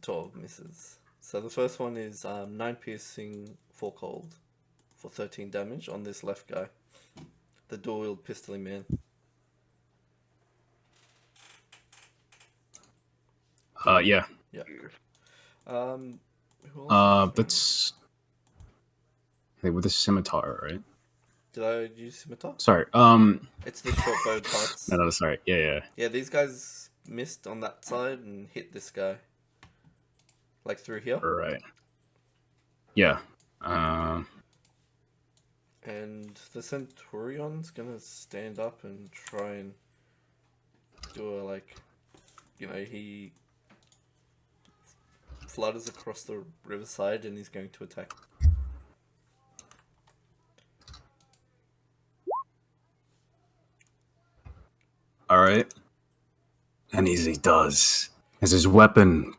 12 misses. So the first one is 9 piercing, 4 cold for 13 damage on this left guy. The dual-wield pistoly man. Yeah. Yeah. Who else? That's with a scimitar, right? Did I use scimitar? Sorry. It's the short bow parts. No, sorry. Yeah. Yeah, these guys missed on that side and hit this guy. Like through here. Right. Yeah. And the Centurion's gonna stand up and try and do a, like, you know, he flutters across the riverside and he's going to attack. All right. And as he does, as his weapon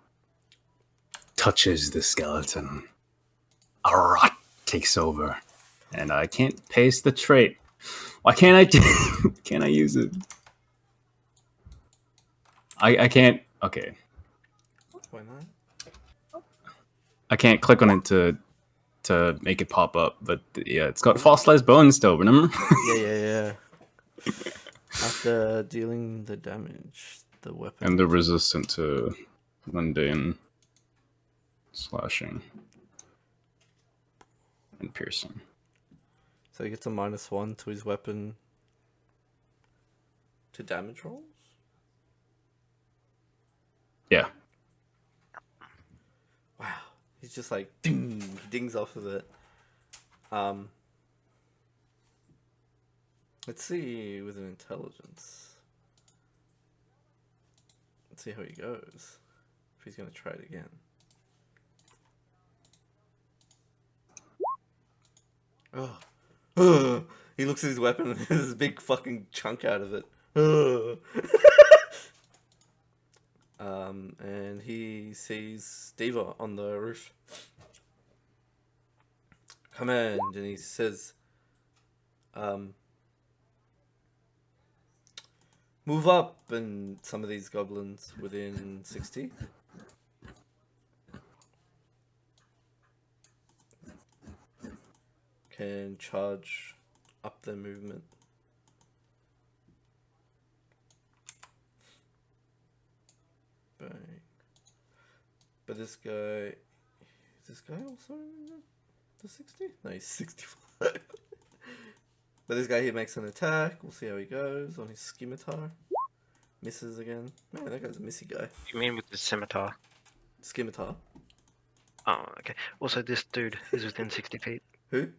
touches the skeleton, a rot takes over, and I can't paste the trait. Why can't I? Can't I use it? I can't. Okay, Why not? I can't click on it to make it pop up. But yeah, it's got fossilized bones still. Remember? Yeah. After dealing the damage, the weapon. And they're resistant to mundane slashing and piercing. So he gets a -1 to his weapon to damage rolls? Yeah. Wow. He's just like, ding! He dings off of it. Let's see with an intelligence. Let's see how he goes. If he's going to try it again. Oh. He looks at his weapon and there's a big fucking chunk out of it. And he sees Diva on the roof. Command, and he says, move up, and some of these goblins within 60. Can charge up their movement. Bang. But this guy... Is this guy also in the 60? No, he's 65. But this guy here makes an attack. We'll see how he goes on his scimitar. Misses again. Man, that guy's a missy guy. You mean with the scimitar? Scimitar. Oh, okay. Also, this dude is within 60 feet. Who?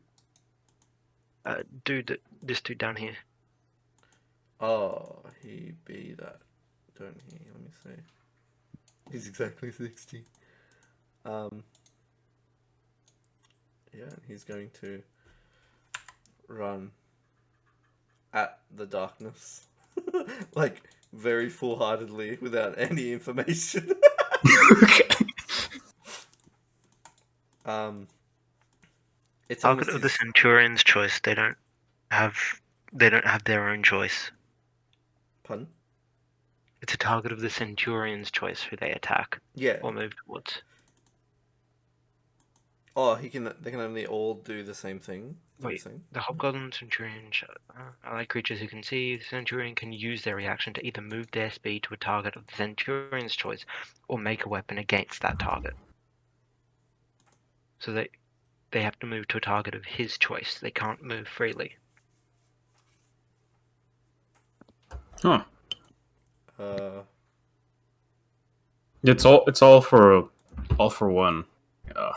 This dude down here. Oh, he be that, don't he? Let me see. He's exactly 60. Yeah, he's going to run at the darkness. Like, very full-heartedly, without any information. It's Target almost of the Centurion's choice. They don't have their own choice. Pardon? It's a target of the Centurion's choice who they attack Yeah. or move towards. Oh, they can only all do the same thing. Wait, the Hobgoblin Centurion are like creatures who can see. The Centurion can use their reaction to either move their speed to a target of the Centurion's choice or make a weapon against that target. So they have to move to a target of his choice. They can't move freely. Huh. Yes. It's all for one. Yeah.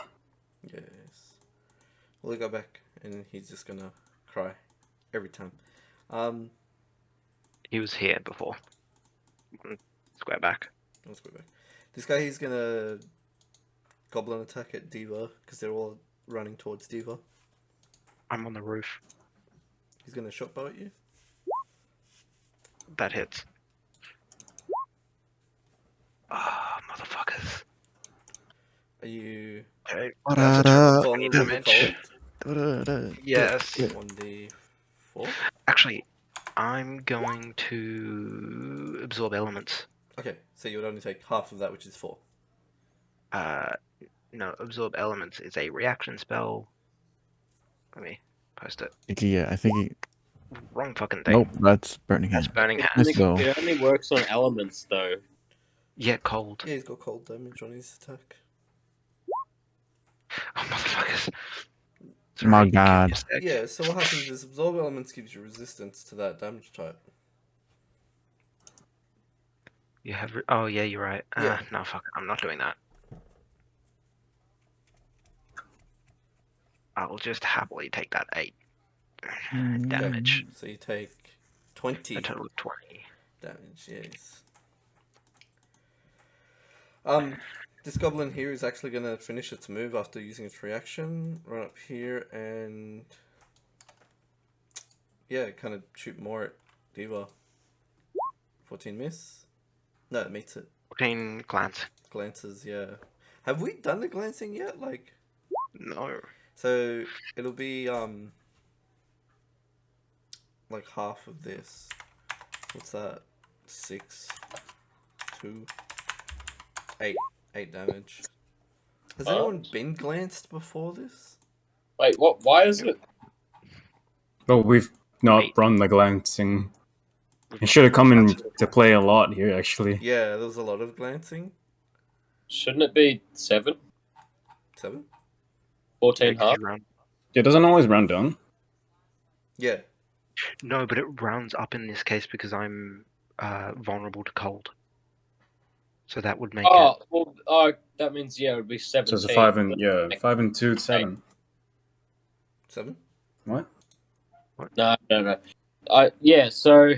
We'll go back, and he's just gonna cry every time. He was here before. Square back. Let's go back. This guy, he's gonna goblin attack at Diva because they're all running towards Diva. I'm on the roof. He's gonna shot bow at you. That hits. Ah, motherfuckers. Are you Okay. vulnerable to damage. cold? Yes. 1d4. Actually, I'm going to absorb elements. Okay, so you would only take half of that, which is 4. No, absorb elements is a reaction spell. Let me post it. Yeah, I think. Wrong fucking thing. Nope, that's burning That's hand. burning It hands. Let's go. it only works on elements, though. Yeah, cold. Yeah, he's got cold damage on his attack. Oh, motherfuckers. My give me a God. sec. Yeah, so what happens is absorb elements gives you resistance to that damage type. You have. Oh, yeah, you're right. Yeah. No, fuck it. I'm not doing that. I'll just happily take that 8 damage. So you take 20 A total of 20. damage, yes. This goblin here is actually gonna finish its move after using its reaction. Run up here and yeah, kind of shoot more at Diva. 14 miss. No, it meets it. 14 glance. Glances, yeah. Have we done the glancing yet? Like, No. so it'll be like half of this. What's that? 6, 2, 8. 8 damage. Has anyone been glanced before this? Wait, what? Why is it? Oh, we've not run the glancing. It should have come into play a lot here, actually. Yeah, there was a lot of glancing. Shouldn't it be 7? 7? 14 half? It doesn't always round down. Yeah. No, but it rounds up in this case because I'm vulnerable to cold. So that would make Oh, it. well, that means, yeah, it would be 17. So it's a 5 and 5 and 2, 7. 7? What? No. Yeah, so...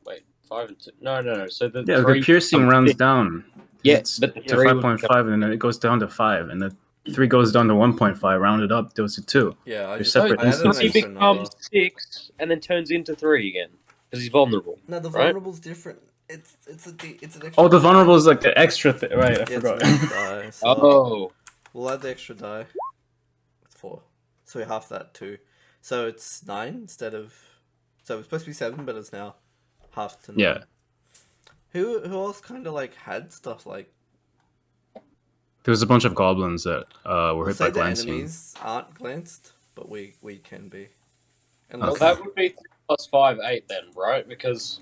Wait, 5 and 2... No. So the Yeah, 3 the piercing rounds down. Yeah, It's but the to 3 5.5 and then it goes down to 5, and the 3 goes down to 1.5. Rounded up goes to 2. Yeah, They're separate I added an he instances. extra becomes number. 6 and then turns into 3 again. Because he's vulnerable. No, the right? vulnerable's different. It's an extra. Oh, the vulnerable is like the extra thing. Right, I Yeah, forgot. it's an extra die. So Oh. we'll add the extra die. It's 4. So we half that too. So it's 9 instead of. So it's supposed to be 7, but it's now half to 9. Yeah. Who else kind of like had stuff like? There was a bunch of goblins that were hit Say by the glancing. enemies aren't glanced, but we can be. And Well, Okay. that would be 3 plus 5, 8 then, right? Because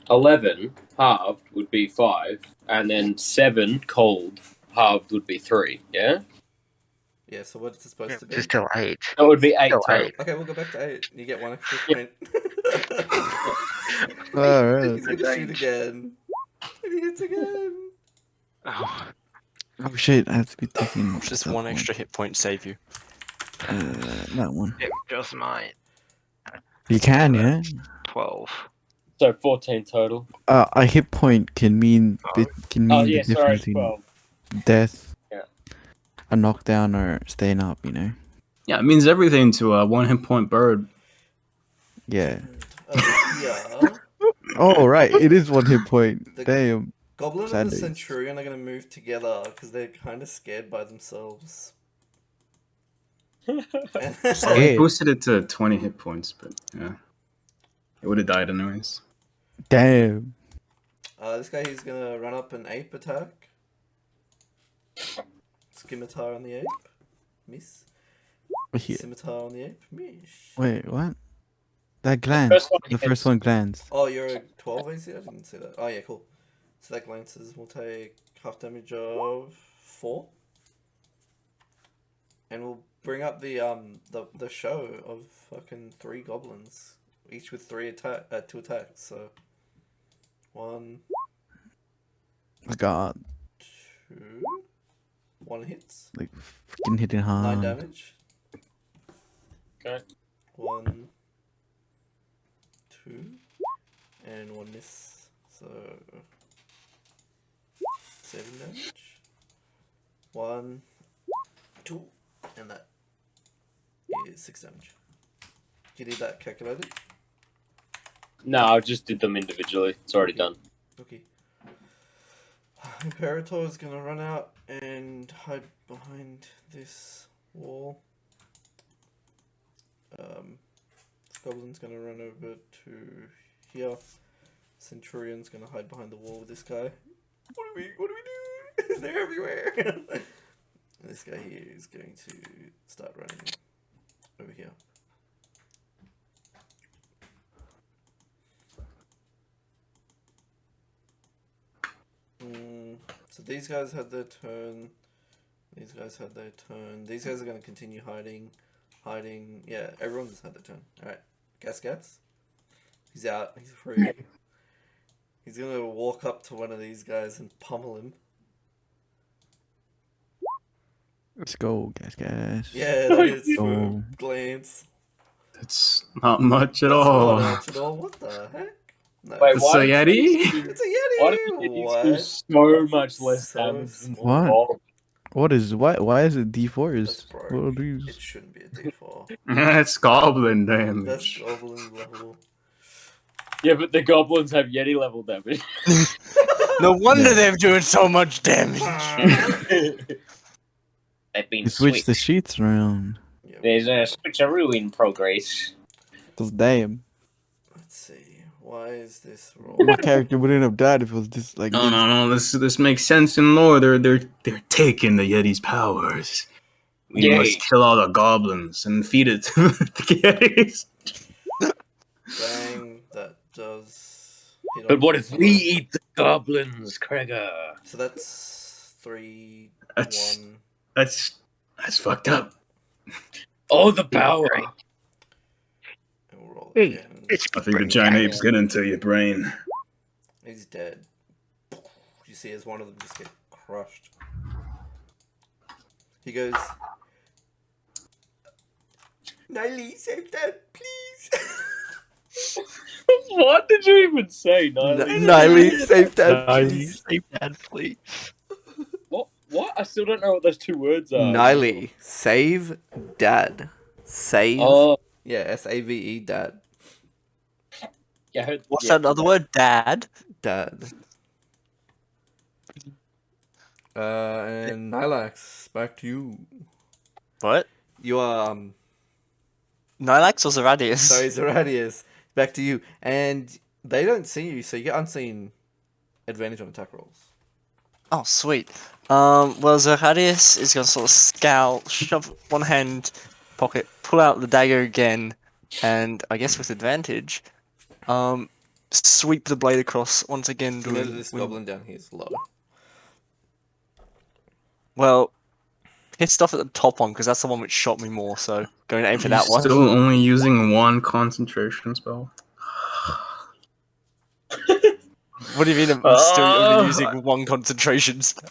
11 halved would be 5, and then 7 cold halved would be 3, yeah? Yeah, so what's it supposed to be? It's still 8. That would be 8 Still total. 8. Okay, we'll go back to 8. You get 1 extra Yeah. point. Alright. He's gonna shoot again. And he hits again. Oh, Oh shit, I have to be taking. Just that one extra hit point save you. That one. it just might. You can, yeah? 12. So 14 total. A hit point can mean Oh, yeah, the sorry, difference in 12. death, Yeah. a knockdown, or staying up, you know? Yeah, it means everything to a 1 hit point bird. Yeah. Yeah. Oh, right, it is 1 hit point. The- Damn. Goblin and Sundays. the Centurion are gonna move together because they're kind of scared by themselves. Scared. Boosted it to 20 hit points, but yeah. It would have died anyways. Damn. This guy, he's gonna run up an ape attack. Scimitar on the ape. Miss. Yeah. Scimitar on the ape. Miss. Wait, what? That glance. first one The hits. first one glance. Oh, you're a 12 AC? I didn't see that. Oh, yeah, cool. So that glances will take half damage of 4. And we'll bring up the show of fucking 3 goblins, each with 2 attacks. So 1, God, 2, 1 hits, like freaking hitting 9 hard. damage. Okay. 1, 2, and 1 miss. So 7 damage. 1, 2, and that is 6 damage. Do you need that calculated? No, I just did them individually. It's already done. Okay. Imperator is gonna run out and hide behind this wall. Goblin's gonna run over to here. Centurion's gonna hide behind the wall with this guy. What do we do? They're everywhere. This guy here is going to start running over here. So these guys had their turn. These guys had their turn. These guys are going to continue hiding. Yeah, everyone just had their turn. Alright. Gas. He's out. He's free. He's going to walk up to one of these guys and pummel him. Let's go, guys. Yeah, that is Oh. glance. That's not much at That's all. not much at all. What the heck? No. Wait, It's why a did Yeti? these do- It's a Yeti! Why did these do What? so much less So damage than small. What? all? Why is it That's D4s? broke. What are these? It shouldn't be a D4. That's goblin That's damage. goblin level. Yeah, but the goblins have Yeti level damage. No wonder Yeah. they're doing so much damage. They've been You switch the switched. sheets around. Yeah, There's a switcheroo in progress. Cause damn, let's see. Why is this roll? my character wouldn't have died if it was just like No, this. no. This makes sense in lore. They're taking the Yeti's powers. We Yay. must kill all the goblins and feed it to the Yetis. Bang, that does hit But on what this if we one. eat the goblins, Kreger? So that's 3, That's 1. that's fucked up. Oh, the power! And we'll roll Hey, again. it's I think the giant apes get into your brain. He's dead. You see as one of them just get crushed. He goes, Niley, save Dad, please. What did you even say, Niley? Niley, save Dad, Niley, please. save Dad, please. What? I still don't know what those 2 words are. Niley, save Dad. Save. Oh, Yeah, S-A-V-E, Dad. yeah. I heard- What's yeah. that other word? Dad? Dad. And Nylax, back to you. What? You are, Nylax or Zeradius? sorry, Zeradius. Back to you. And they don't see you, so you get unseen advantage on attack rolls. Oh, sweet. Well, Zeradius is gonna sort of scowl, shove one hand pocket, pull out the dagger again, and I guess with advantage, sweep the blade across once again. You know that Doing this goblin down here is low. well, pissed off at the top one because that's the one which shot me more. So going to aim for You're that one. still only using one concentration spell. What do you mean? I'm still only Oh. using one concentration spell?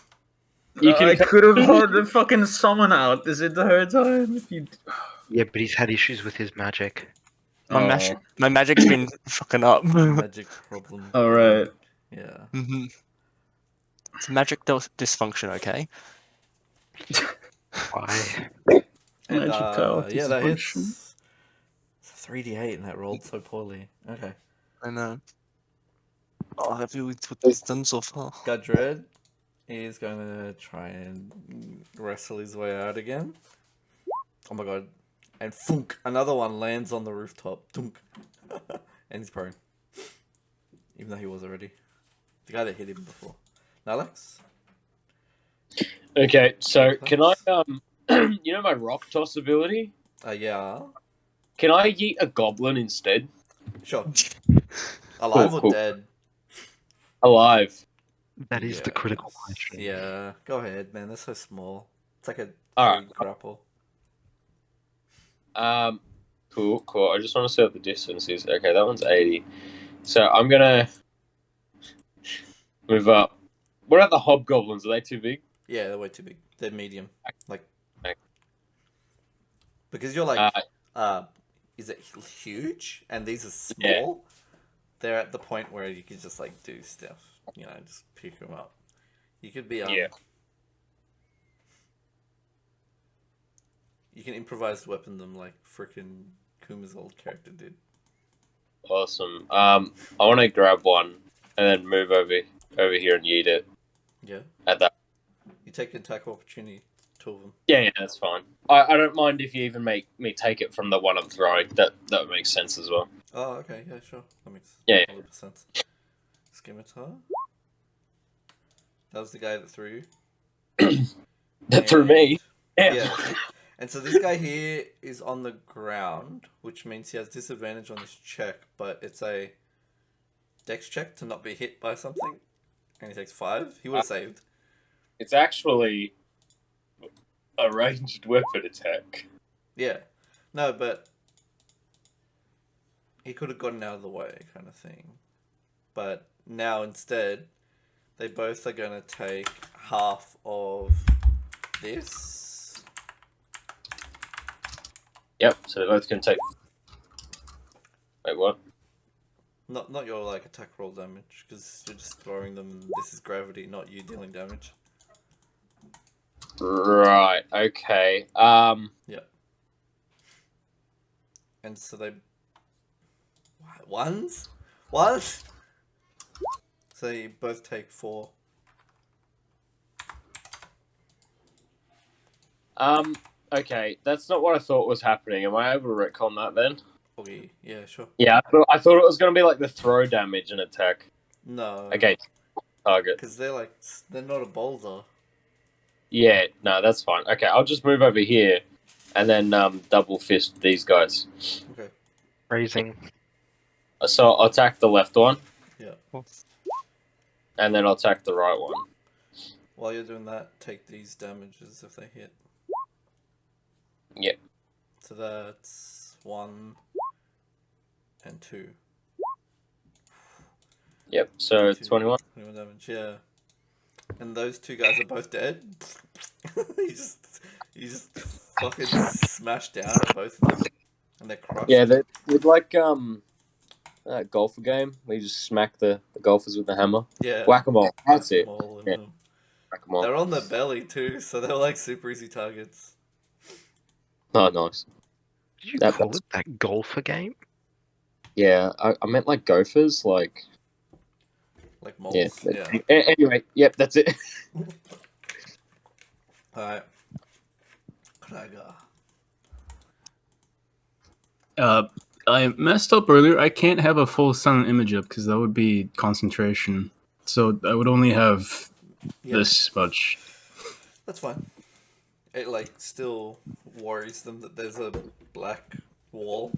I could have had the fucking summon out. Is it the third time? If you... Yeah, but he's had issues with his magic. Oh. My magic's been fucking up. Magic problem. Alright. Yeah. Mhm. It's magic dysfunction, okay? Why? And, Magic power yeah, that hits. dysfunction. It's a 3d8 and that rolled so poorly. Okay. I know. Oh, I feel with what it's done so far. Gudred is going to try and wrestle his way out again. Oh my god. And thunk, another one lands on the rooftop. Thunk. And he's prone. Even though he was already. The guy that hit him before. Alex? Okay, so can I you know my rock toss ability? Yeah. Can I yeet a goblin instead? Sure. Alive Cool, or cool. dead? Alive. That is the Yeah. critical question. Yeah. Go ahead, man. They're so small. It's like a Alright. grapple. Cool. I just want to see what the distance is. Okay, that one's 80. So I'm gonna move up. What about the hobgoblins? Are they too big? Yeah, they're way too big. They're medium. Like, Okay. because you're like, is it huge? And these are small. They're at the point where you can just like do stuff. You know, just pick them up. You could be Yeah. You can improvise weapon them like frickin' Kuma's old character did. Awesome. I want to grab one and then move over here and yeet it Yeah. at that. You take an attack opportunity, two of them. Yeah, that's fine. I don't mind if you even make me take it from the one I'm throwing. That would make sense as well. Oh, okay, yeah, sure. That makes Yeah. 100% sense. Scimitar. That was the guy that threw you. That threw me. Yeah. And so this guy here is on the ground, which means he has disadvantage on this check, but it's a dex check to not be hit by something. And he takes 5. He would have saved. It's actually a ranged weapon attack. Yeah. No, but he could have gotten out of the way, kind of thing. But now instead, they both are going to take half of this. Yep. So they both can take. Wait, what? Not your like attack roll damage, because you're just throwing them. This is gravity, not you dealing damage. Right. Okay. Yeah. And so they ones. What? So you both take 4. Okay. That's not what I thought was happening. Am I able to retcon that then? Okay. Yeah, sure. Yeah. I thought it was going to be like the throw damage and attack. No. Okay. Target. Because they're not a boulder. Yeah. No, that's fine. Okay. I'll just move over here, and then double fist these guys. Okay. Raising. So I'll attack the left one. Yeah. And then I'll attack the right one. While you're doing that, take these damages if they hit. Yep. So that's 1 and 2. Yep. So 21. 21 damage, yeah. And those 2 guys are both dead. you just fucking smash down at both of them, and they're crushed. Yeah, with like that golfer game where you just smack the golfers with the hammer. Yeah. Whack-a-mole. That's it. Whack-a-mole and, Yeah. Whack-a-mole. They're on their belly too, so they're like super easy targets. Oh, nice. Did you That- call that's- it that golfer game? Yeah, I meant like gophers, like Like moles. yeah. Yeah. Anyway, yep, that's it. Alright. Kraga. I messed up earlier. I can't have a full silent image up because that would be concentration. So I would only have Yeah. this much. That's fine. It like still worries them that there's a black wall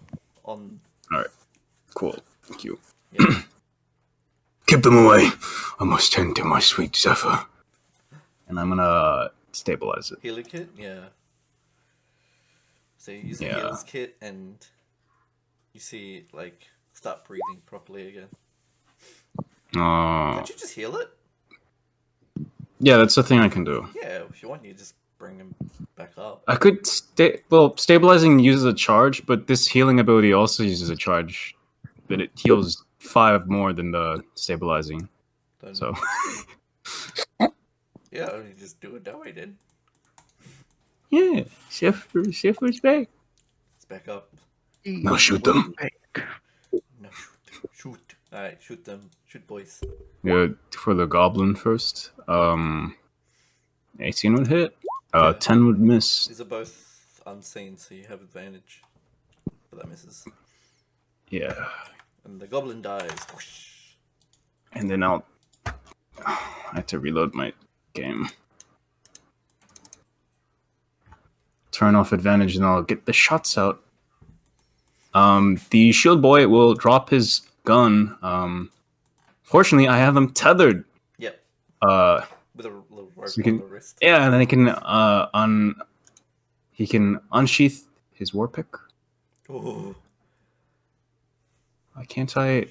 on. Cool. Thank you. Yeah. Keep them away. I must tend to my sweet Zephyr. And I'm gonna stabilize it. Healer kit, yeah. So you use the Yeah. healer's kit and you see it like start breathing properly again. Can't you just heal it? Yeah, that's the thing I can do. Yeah, if you want, you just bring him back up. I could stabilizing uses a charge, but this healing ability also uses a charge. But it heals 5 more than the stabilizing. Don't So yeah, you just do it that way then. yeah, Zephyr back. It's back up. Now shoot them. No, shoot. Alright, shoot them. Shoot, boys. Yeah, for the goblin first. 18 would hit. Yeah. 10 would miss. These are both unseen, so you have advantage. But that misses. Yeah. And the goblin dies. Whoosh. And then I have to reload my game. Turn off advantage and I'll get the shots out. The shield boy will drop his gun. Fortunately, I have him tethered. Yep. With a little rope So you on can- the wrist. Yeah, and then he can unsheath his war pick. Ooh. Why can't I?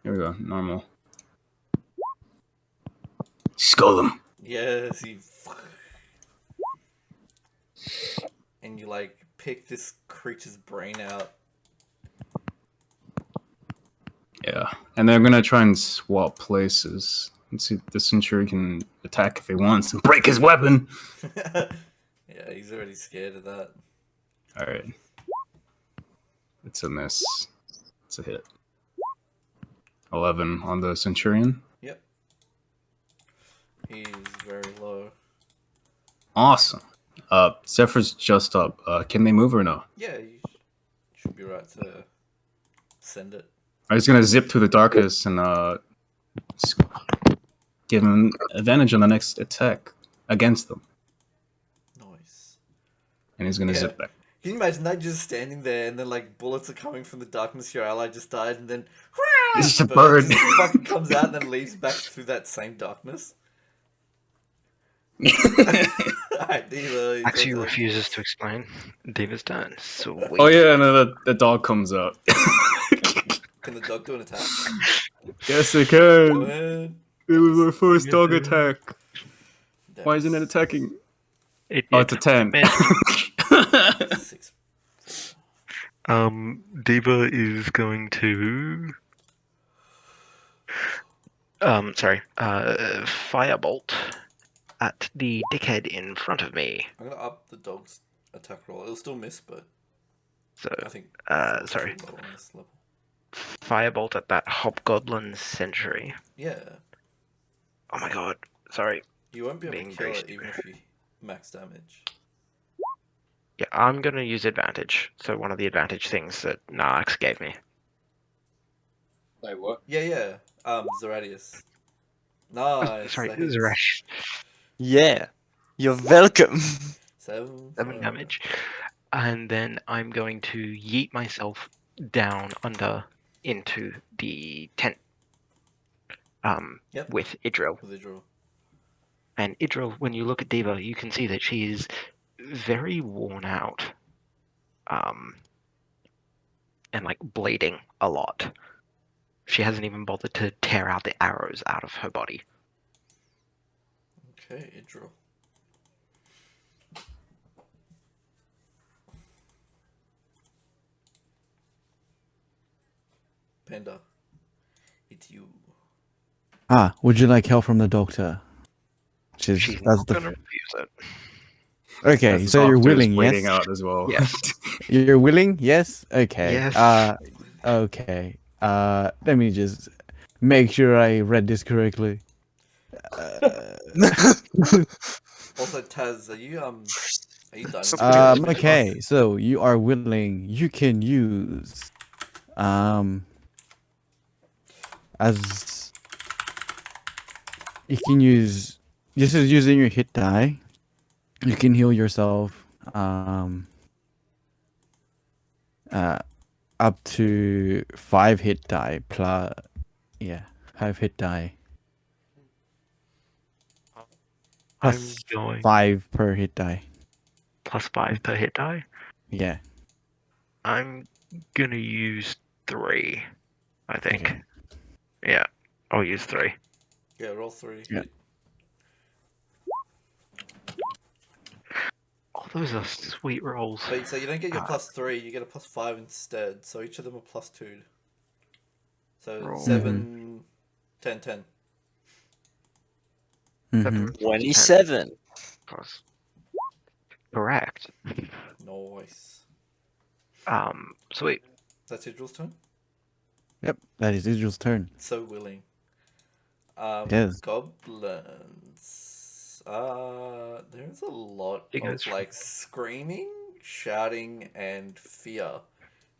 Here we go. Normal. Skull him. Yes, you. And you like pick this creature's brain out. Yeah, and they're gonna try and swap places. Let's see, the Centurion can attack if he wants and break his weapon. Yeah, he's already scared of that. All right, it's a miss. It's a hit. 11 on the Centurion. Yep. He's very low. Awesome. Zephyr's just up. Can they move or no? Yeah, you should be right to send it. I was gonna zip through the darkness and give him advantage on the next attack against them, Nice. and he's gonna Yeah. zip back. Can you imagine that just standing there and then like bullets are coming from the darkness, your ally just died and then It's just a but bird. it just fucking comes out and then leaves back through that same darkness. Alright, Diva, you Actually got that. refuses to explain. Diva's turn. Sweet. Oh yeah, and then the dog comes out. Can the dog do an attack? Yes, it Go can. ahead. It was my first Yeah, dog dude. attack. Why isn't it That's attacking? It, Oh, it's a 10. Man. 6. Diva is going to firebolt at the dickhead in front of me. I'm gonna up the dog's attack roll. It'll still miss, but So I think sorry. low on this level. Firebolt at that hobgoblin sentry. Yeah. Oh my god. Sorry. You won't be able Being to kill very it even if you max damage. Yeah, I'm gonna use advantage. So one of the advantage things that Narx gave me. Wait, what? Yeah. Zeradius. Nice. Sorry, that hits. Zerash. Yeah. You're welcome. 7 7 damage. And then I'm going to yeet myself down under into the tent. Yep. With Idril. With a draw. And Idril, when you look at Diva, you can see that she is very worn out. And like bleeding a lot. She hasn't even bothered to tear out the arrows out of her body. Okay, Idril. Panda. It's you. Ah, would you like help from the doctor? Which is She's that's not the gonna refuse it. okay. The So you're doctor's willing, bleeding yes? out as well. Yes. You're willing, yes? Okay. Yes. Okay. Let me just make sure I read this correctly. Also, Taz, are you done? Okay, so you are willing. You can use as you can use this is using your hit die. You can heal yourself up to 5 hit die plus 5 hit die. I'm Plus going 5 per hit die. plus 5 per hit die. Yeah. I'm gonna use 3, I think. Okay. Yeah, I'll use 3. Yeah, roll 3. Yeah. Oh, those are sweet rolls. But so you don't get your plus 3, you get a plus 5 instead. So each of them are plus 2. So Roll. 7, 10, 10. Mhm. 27. Plus. Correct. Nice. Sweet. That's Idril's turn? Yep, that is Israel's turn. So willing. Yes. Goblins. There's a lot You of guys- like screaming, shouting, and fear.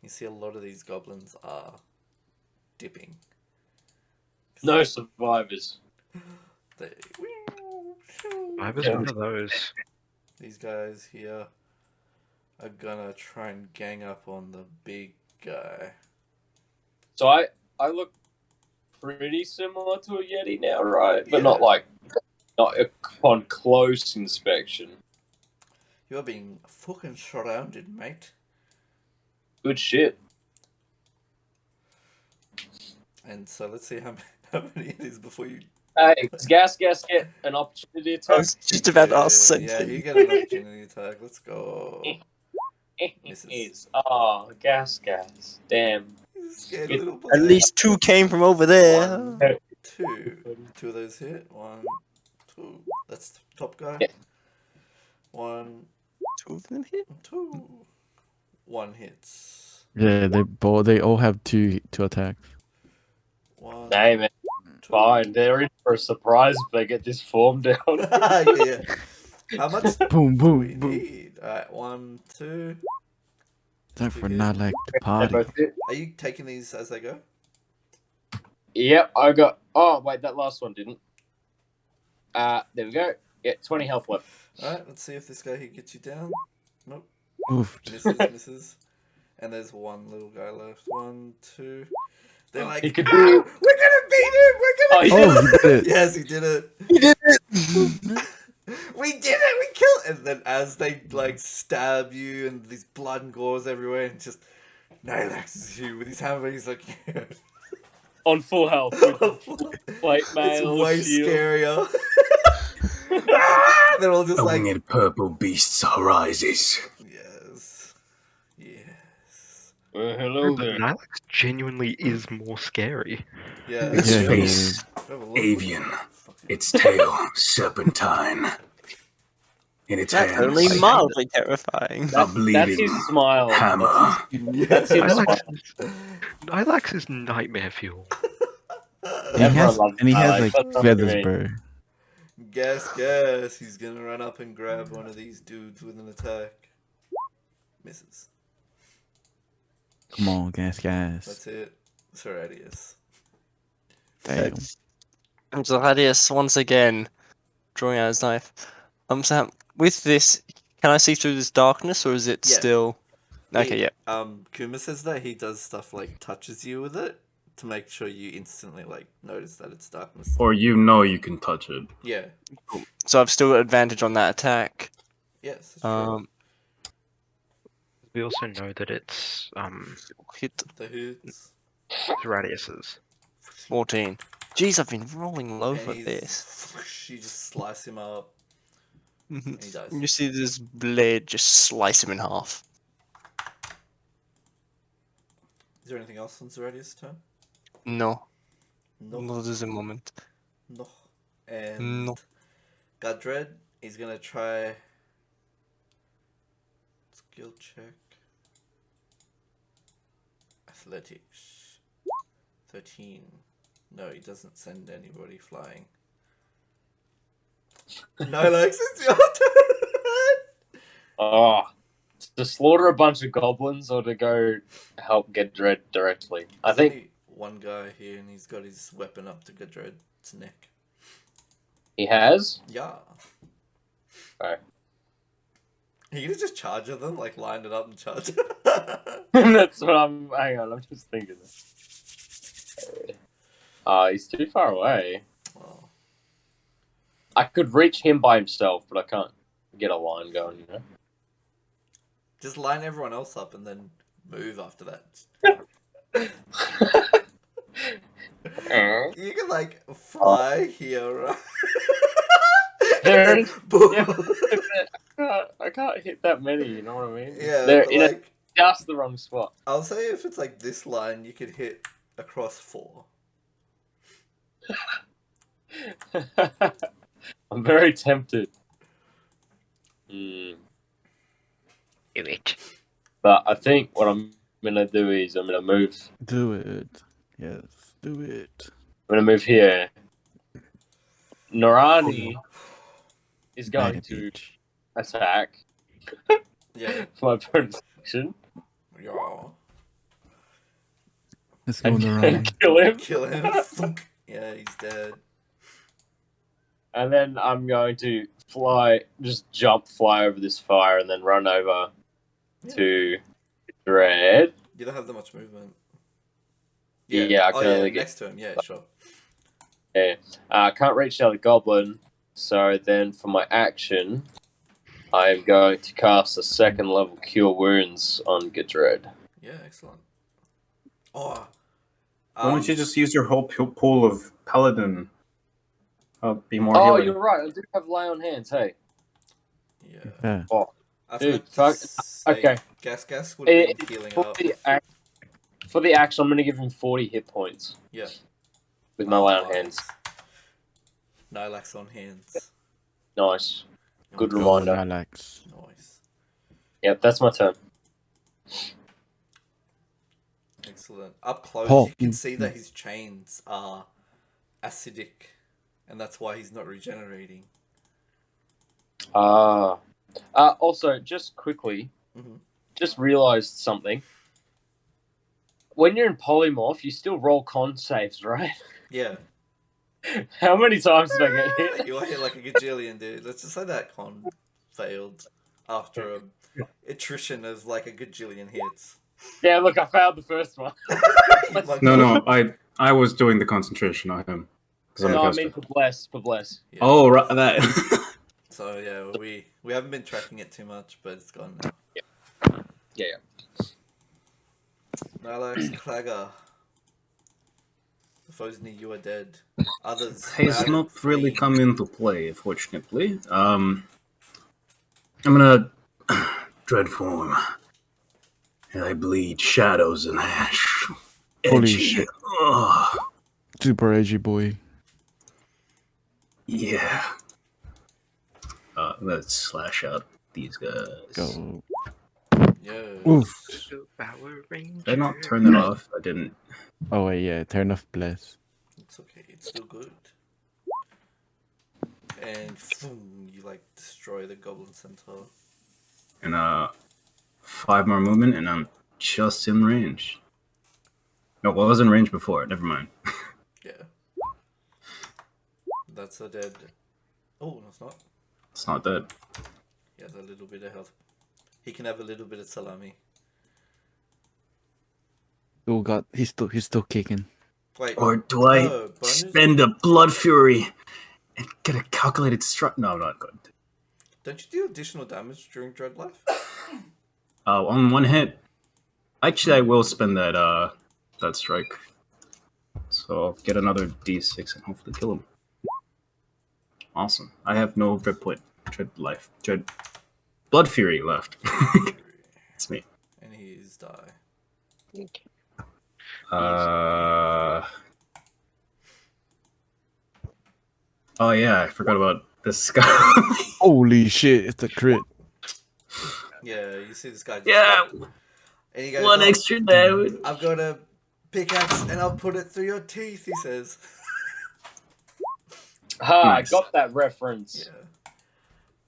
You see a lot of these goblins are dipping. No survivors. They, I was Yeah. one of those. these guys here are gonna try and gang up on the big guy. So I look pretty similar to a Yeti now, right? But Yeah. not on close inspection. You're being fucking surrounded, mate. Good shit. And so let's see how many it is before you. Hey, does Gas get an opportunity I attack? was just about to ask the same Yeah, thing. you get an opportunity attack. Let's go. Misses. Oh, Gas. Damn. He's a scared It- little boy. At least 2 came from over there. One, two. Two of those hit. 1, 2. That's the top guy. Yeah. 1, 2 of them hit. 2. 1 hits. Yeah, they all have two attacks. 1, Hey, man. 2. Fine. They're in for a surprise if they get this form down. Yeah. How much Boom, do we boom, boom. need? Alright, 1, 2. Time for Okay. not like to They party. both hit. Are you taking these as they go? Yep, I got. Oh, wait, that last one didn't. There we go. Yeah, 20 health left. Alright, let's see if this guy here gets you down. Nope. Oof. Misses. And there's one little guy left. 1, 2. They're like, He could "Ah, do- we're gonna beat him! Oh, We're he gonna Oh, he did it. Yes, he did it. He did it! We did it! We killed. And then as they like stab you and these blood and gores everywhere, and just Nylax is you with his hammer. He's like, yeah. On full health. With plate It's mail, way shield. scarier. Ah! They're all just The like, winged purple beasts arises. yes, yes, Hello But there. Nylax genuinely is more scary. yeah. Its Yeah, he face, Have a look. avian. Its tail, serpentine. In its That's hands, only mildly terrifying. a That's bleeding his smile. hammer. That's his Nylax, smile. Nylax is nightmare fuel. He Everyone has loves and he has Alex. like That's not feathers, me. bro. Guess. He's gonna run up and grab one of these dudes with an attack. Misses. Come on, gas. That's it. Seradius. Damn. And Zahadius once again drawing out his knife. Sam, with this, can I see through this darkness, or is it Yeah. still? Okay, yeah. Kuma says that he does stuff like touches you with it to make sure you instantly like notice that it's darkness. Or you know you can touch it. Yeah. So I've still got advantage on that attack. Yes. It's true. We also know that it's Hit The hoots. Radius's. 14. Jeez, I've been rolling low And for he's- this. You just slice him up. Mhm. He dies. You see this blade just slice him in half. Is there anything else on Zeradius' turn? No, No. not at the moment. No. And No. Gudred, he's gonna try skill check. Athletics. 13. No, he doesn't send anybody flying. Nylax, it's your turn! Oh, to slaughter a bunch of goblins or to go help get Dread directly? I There's think only one guy here and he's got his weapon up to Gudred's neck. he has. Yeah. Alright. Are you gonna just charge at them? Like line it up and charge? That's what I'm. Hang on, I'm just thinking. He's too far away. Oh. I could reach him by himself, but I can't get a line going, you know? Just line everyone else up and then move after that. You can like fly here, right? There it is. Boom. Yeah, I can't hit that many, you know what I mean? Yeah, They're but, in like just the wrong spot. I'll say if it's like this line, you could hit across 4. I'm very tempted. Mm. Do it. But I think what I'm gonna do is I'm gonna move. Do it. Yes, do it. I'm gonna move here. Norani is going Mighty to beach. attack Yeah. my protection Yeah. Let's go, and Naran. kill him. Kill him. Thunk. Yeah, he's dead. And then I'm going to just fly over this fire, and then run over to Dread. You don't have that much movement. Yeah, I oh, can yeah, only get. next to him. Yeah, sure. Yeah. I can't reach the other goblin, so then for my action, I am going to cast a 2nd level Cure Wounds on Gedred. Yeah, excellent. Oh, Why don't you just use your whole pool of paladin? I'll be more Oh, healing. you're right. I do have lay on hands. Hey. yeah. Yeah. Oh, I dude, forgot to fuck. say, Okay. Gas would have been healing up. For the axe, I'm going to give him 40 hit points. Yeah. With my lay on hands. Nilax on hands. Nice. Good Nice. reminder. Relax. Nice. Yep, that's my turn. Excellent. Up close, Oh. you can see that his chains are acidic, and that's why he's not regenerating. Also, just quickly, Mhm. just realized something. When you're in polymorph, you still roll con saves, right? Yeah. How many times did I get hit? You are hit like a gajillion, dude. Let's just say that con failed after a attrition of like a gajillion hits. Yeah, look, I failed the first one. My No, God. I was doing the concentration on him. 'Cause I'm No, a I caster. mean for bless. Yeah. Oh, right, that. So yeah, we haven't been tracking it too much, but it's gone now. Yeah. Nilax, Clagger. The foes near you are dead. Others Has routed, not really fleeing. come into play, fortunately. I'm gonna dread form. And I bleed shadows and ash. Holy Edgy. shit. Ugh. Super edgy boy. Yeah. Let's slash out these guys. Go. Yo. Oof. Power Did I not Ranger. turn that off? I didn't. Oh wait, yeah. Turn off bless. It's okay. It's still good. And boom, you like destroy the goblin centaur. And 5 more movement, and I'm just in range. No, well, I was in range before. Never mind. Yeah. That's a dead. Oh, no, it's not. It's not dead. He has a little bit of health. He can have a little bit of salami. Oh god, he's still kicking. Wait. Or do I no, bonus? spend a blood fury and get a calculated strike? No, I'm not going to. Don't you do additional damage during Dread Life? On one hit. Actually, I will spend that strike. So I'll get another d6 and hopefully kill him. Awesome. I have no dread point. Dread blood fury left. It's me. And he's die. Oh yeah, I forgot about this guy. Holy shit, it's a crit. Yeah, you see this guy just Yeah, and he goes, one "Oh, extra damage. I've got a pickaxe and I'll put it through your teeth," he says. Ha! Nice. I got that reference. Yeah.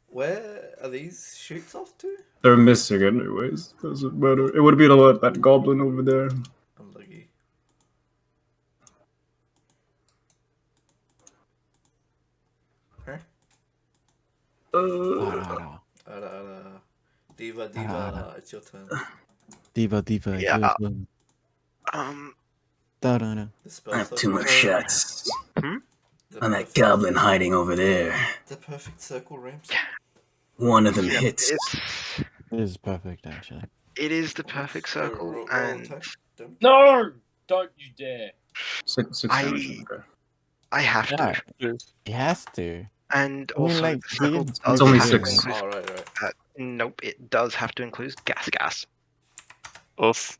Where are these shoots off to? They're missing anyways. Doesn't matter. It would be that goblin over there. Unlucky. Huh? Diva, it's your turn. Diva, Yeah. your turn. Da-da-da. The spell I have slot 2 more is- shots The on that perfect- goblin hiding over there. The perfect circle ramps. One of them Yeah, hits. It is perfect actually. It is the perfect circle, Roll and attack. Don't- No! Don't you dare. Six I- damage. Okay. I have to. Yeah, he has to. And I mean, also, like, the he circle didn't- does It's only have to 6. include- Oh, right. nope, it does have to include gas. Oof.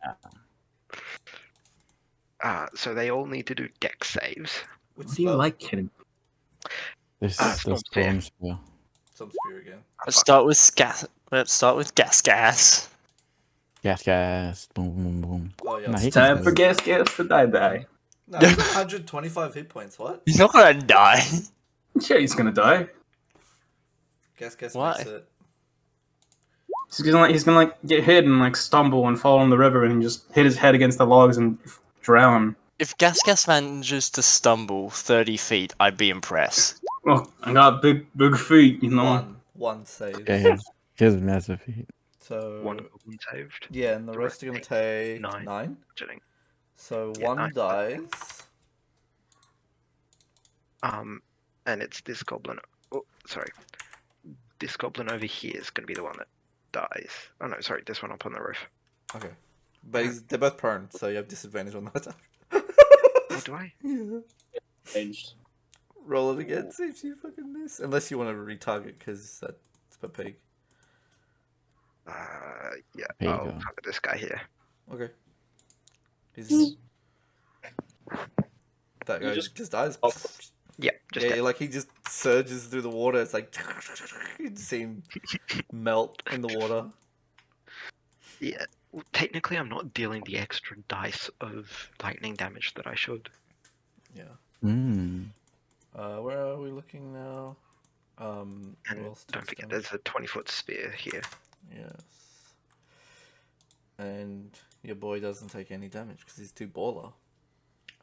So they all need to do dex saves. Which What do you spell? like hitting? This Ah, is the Storm Spear. storm spell. Some spear again. Let's start with gas. Let's start with gas. Gas. Boom, boom, boom. Oh, yeah. Nah, he Time can for do gas to die. No, he's got 125 hit points. What? He's not gonna die. Yeah, he's gonna die. Gas Why? makes it. He's gonna get hit and stumble and fall in the river and just hit his head against the logs and drown. If Gas manages to stumble 30 feet, I'd be impressed. Well, I got big feet, you know. One save. Yeah, he has massive feet. So One goblin saved. yeah, and the rest are gonna take Nine. 9. Chilling. So Yeah, one 9. dies. And it's this goblin. Oh, sorry. This goblin over here is going to be the one that dies. Oh no, sorry, this one up on the roof. Okay. But they're both prone, so you have disadvantage on that attack. Oh, do I? Yeah. Changed. Roll it again, see if you fucking miss. Unless you want to retarget, because that's per pig. Yeah. There you I'll go. target this guy here. Okay. He's that You guy just- just dies. Oh. Yeah, just Yeah, like he just surges through the water. It's like you see him melt in the water. yeah. Well, technically, I'm not dealing the extra dice of lightning damage that I should. Yeah. Mm. Where are we looking now? And who else don't takes forget, damage? there's a 20-foot spear here. Yes. And your boy doesn't take any damage because he's too baller.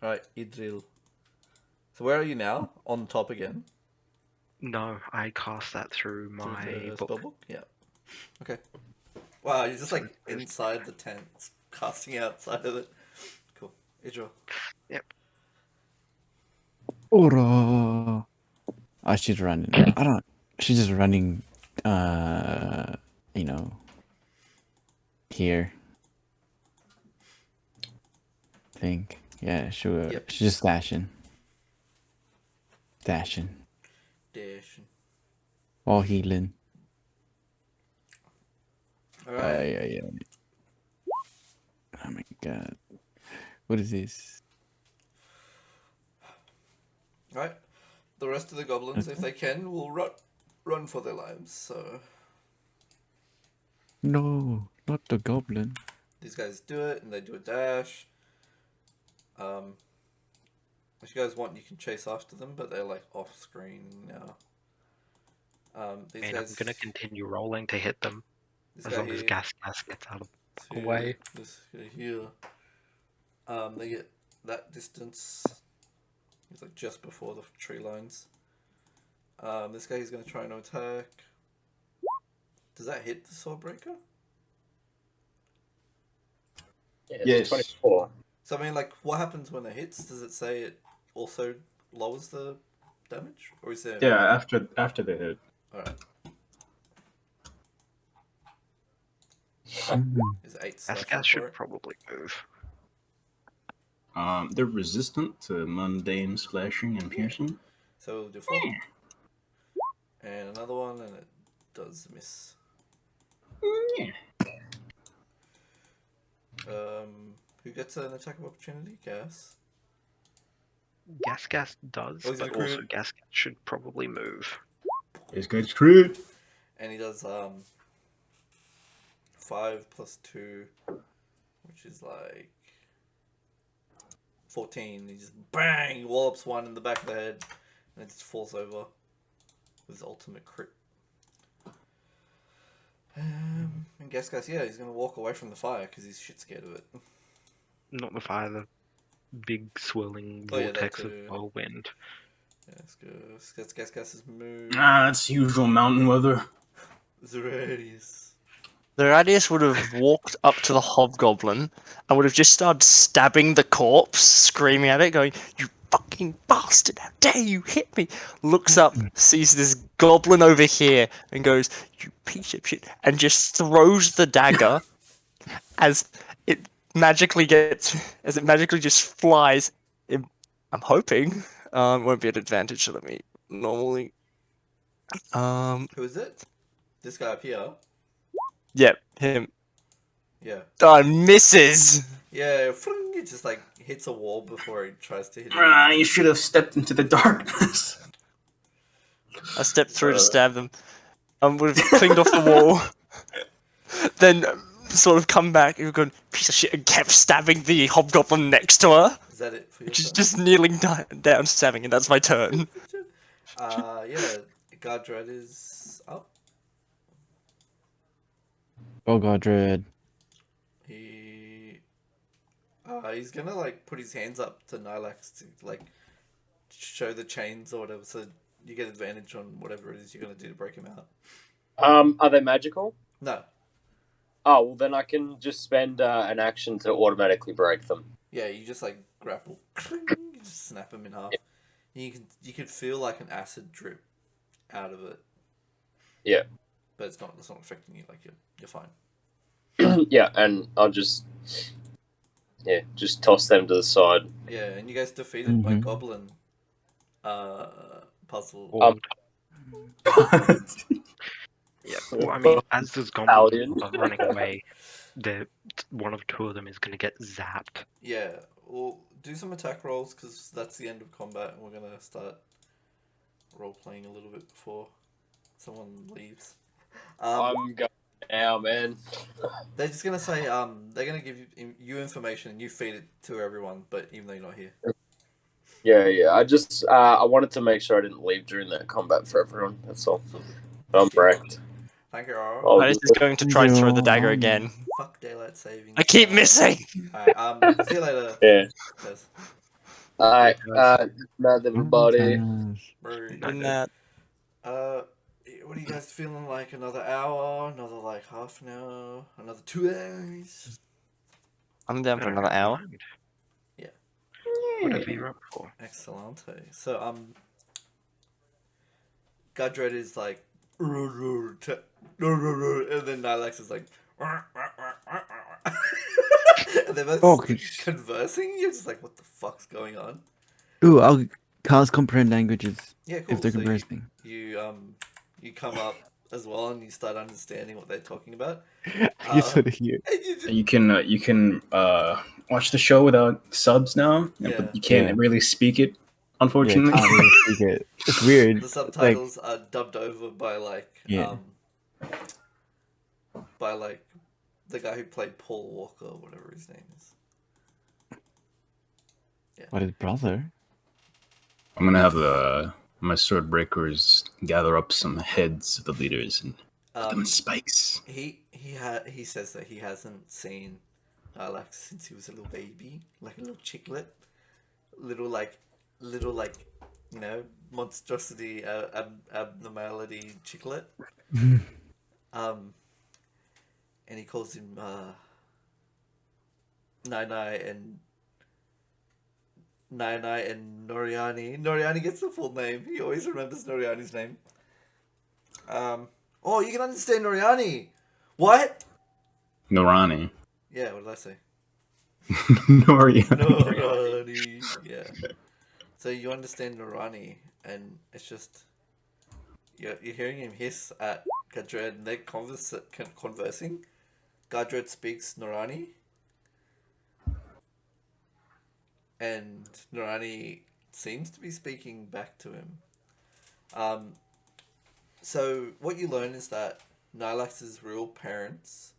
Alright, Idril. So where are you now? On top again? No, I cast that through Through my the book. spellbook? Yeah. Okay. Wow, you're just So like there's- inside the tent, casting outside of it. Cool. Idril. Ora. Oh, she's running. I don't. She's just running. You know. Here. I think. Yeah, sure. Yep. She's just dashing. Dashing. Dashing. All healing. Alright. Yeah. Oh my god. What is this? Right. The rest of the goblins, if they can, will run for their lives. So No, not the goblin. these guys do it, and they do a dash. If you guys want, you can chase after them, but they're like off screen now. These And guys. I'm gonna continue rolling to hit them This as guy long as here, gas gets out of to away. This guy here. They get that distance. It's like just before the tree lines. This guy is going to try and attack. Does that hit the Swordbreaker? Yeah, it's Yes. 24. So I mean, like, what happens when it hits? Does it say it also lowers the damage, or is there? Yeah, after the hit. All right. Mhm. Is 8 That slashing gas for should it? probably move. They're resistant to mundane slashing and piercing. So we'll do 4. And another one, and it does miss. Yeah. Who gets an attack of opportunity? Gas. Gas does, Oh, he's a but also crit. gas should probably move. It's good crit. And he does 5 plus 2, which is like 14. He just bang! He wallops one in the back of the head, and it just falls over with his ultimate crit. And guess, guys, yeah, he's gonna walk away from the fire because he's shit scared of it. Not the fire, the big swirling Oh, yeah, that vortex of too. whirlwind. Yes, guess, move. That's usual mountain weather. Zeradius. The Radius would have walked up to the hobgoblin and would have just started stabbing the corpse, screaming at it, going, "You fucking bastard! How dare you hit me!" Looks up, sees this goblin over here, and goes, "You piece of shit!" and just throws the dagger as it magically just flies. I'm hoping won't be an advantage. So let me normally. Who is it? This guy up here. Yep, him. Yeah. Misses. Yeah, it just like hits a wall before he tries to hit it. You should have stepped into the darkness. I stepped through to stab them. Would have cleaned off the wall. Then sort of come back and gone, piece of shit, and kept stabbing the hobgoblin next to her. Is that it for your She's turn? just kneeling down stabbing, and that's my turn. Yeah, Gardred is up. Oh god, Dread. He's gonna like put his hands up to Nylax to like show the chains or whatever, so you get advantage on whatever it is you're gonna do to break him out. Are they magical? No, Oh, well then I can just spend an action to automatically break them. yeah, you just like grapple, you just snap him in half. You can feel like an acid drip out of it. Yeah. But it's not affecting you. Like you're fine. Yeah, and I'll just toss them to the side. Yeah, and you guys defeated my Mhm. goblin puzzle. Or, yeah. Well, I mean, as those goblins Paladin. are running away, one of two of them is going to get zapped. Yeah, we'll do some attack rolls because that's the end of combat, and we're gonna start role playing a little bit before someone leaves. I'm going now, man. They're just gonna say they're gonna give you information and you feed it to everyone, but even though you're not here. Yeah. I just I wanted to make sure I didn't leave during that combat for everyone. That's all. So, I'm wrecked. thank you. Oh, Titus is going to try to throw the dagger again. Fuck daylight saving. I keep missing. Alright, see you later. Yeah. Yes. Alright. Night, everybody. Bro. In that. What are you guys feeling like? Another hour? Another like half an hour? Another 2 hours? I'm down for another hour. Yeah. Whatever you're up for. Excellent. So Gudred is like, and then Nylax is like, and they're both conversing. You're just like, what the fuck's going on? Ooh, I'll cast comprehend languages Yeah, cool. if they're So conversing. you come up as well, and you start understanding what they're talking about. You sort of hear. And you You can watch the show without subs now, Yeah. but you can't Yeah. really speak it, Yeah, unfortunately. can't really speak it. It's weird. the subtitles are dubbed over by Yeah. by the guy who played Paul Walker, or whatever his name is. What his brother? I'm gonna have my sword breakers gather up some heads of the leaders and put them in spikes. He says that he hasn't seen Alex since he was a little baby, like a little chicklet, little monstrosity, abnormality chicklet. And he calls him Nai and Noriani. Noriani gets the full name. He always remembers Noriani's name. Oh, you can understand Noriani. What? Norani. Yeah, what did I say? Noria. Norani. Yeah. So you understand Norani, and it's just you're hearing him hiss at Gadred, and they're conversing. Gadred speaks Norani, and Norani seems to be speaking back to him. So what you learn is that Nylax's real parents,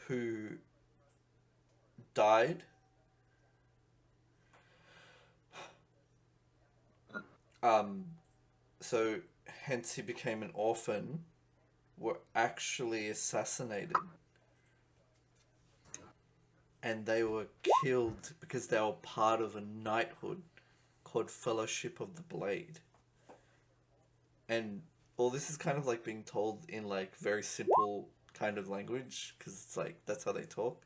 who died, so hence he became an orphan, were actually assassinated. And they were killed because they were part of a knighthood called Fellowship of the Blade. And all this is kind of like being told in like very simple kind of language, because it's like that's how they talk.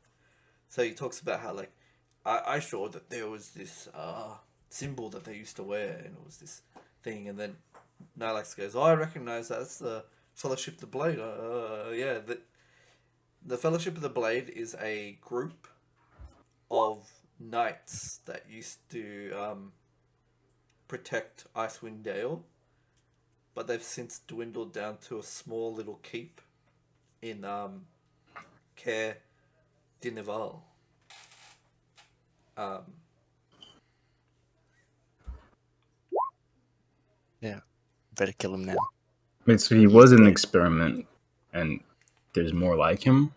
So he talks about how like I saw that there was this symbol that they used to wear, and it was this thing, and then Nylax goes, "Oh, I recognize that. That's the Fellowship of the Blade." Yeah, the Fellowship of the Blade is a group of knights that used to protect Icewind Dale, but they've since dwindled down to a small little keep in Caer Dineval. Yeah. Better kill him now. Wait, so he was an experiment, and there's more like him?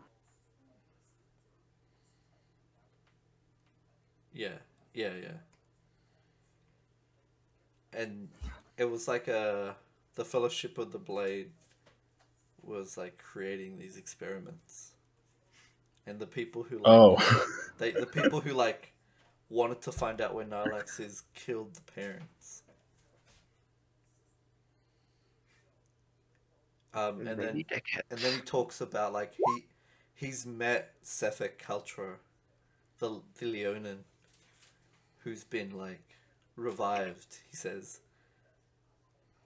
Yeah. And it was like the Fellowship of the Blade was like creating these experiments, and the people who the people who like wanted to find out where Nylax is killed the parents. And then he talks about like he's met Sefek Kaltra, the Leonin, who's been like revived, he says.